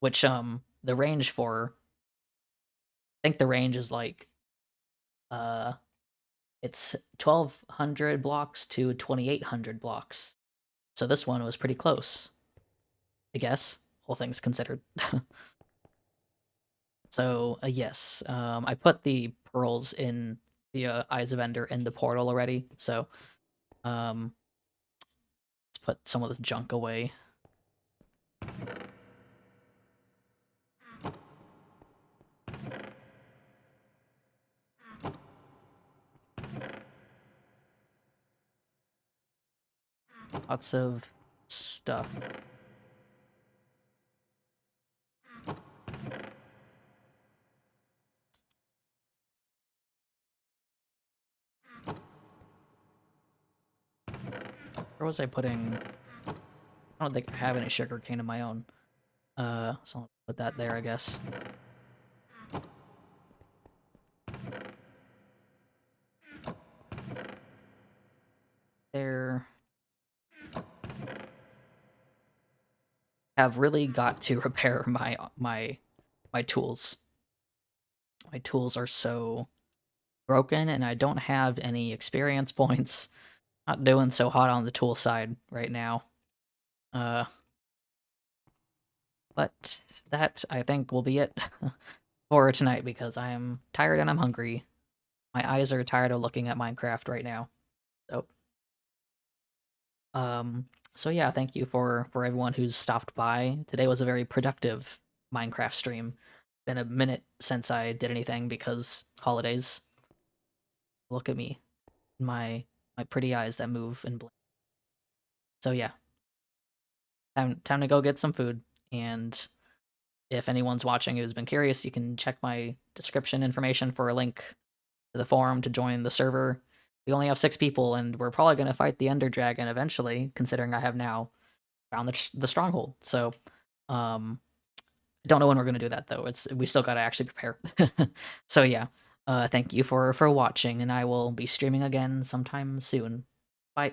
Which the range for, I think the range is like it's 1,200 blocks to 2,800 blocks. So this one was pretty close, I guess, all things considered. So yes, I put the pearls in the Eyes of Ender in the portal already. So let's put some of this junk away. Lots of stuff. Where was I putting? I don't think I have any sugar cane of my own. So I'll put that there, I guess. There. Have really got to repair my tools. My tools are so broken, and I don't have any experience points. Not doing so hot on the tool side right now. But that, I think, will be it for tonight, because I am tired and I'm hungry. My eyes are tired of looking at Minecraft right now. So, so yeah, thank you for everyone who's stopped by. Today was a very productive Minecraft stream. Been a minute since I did anything because holidays. Look at me, my pretty eyes that move and blink. So yeah, time to go get some food. And if anyone's watching who's been curious, you can check my description information for a link to the forum to join the server. We only have 6 people, and we're probably going to fight the Ender Dragon eventually, considering I have now found the stronghold. So, I don't know when we're going to do that, though. We still got to actually prepare. So yeah, thank you for watching, and I will be streaming again sometime soon. Bye.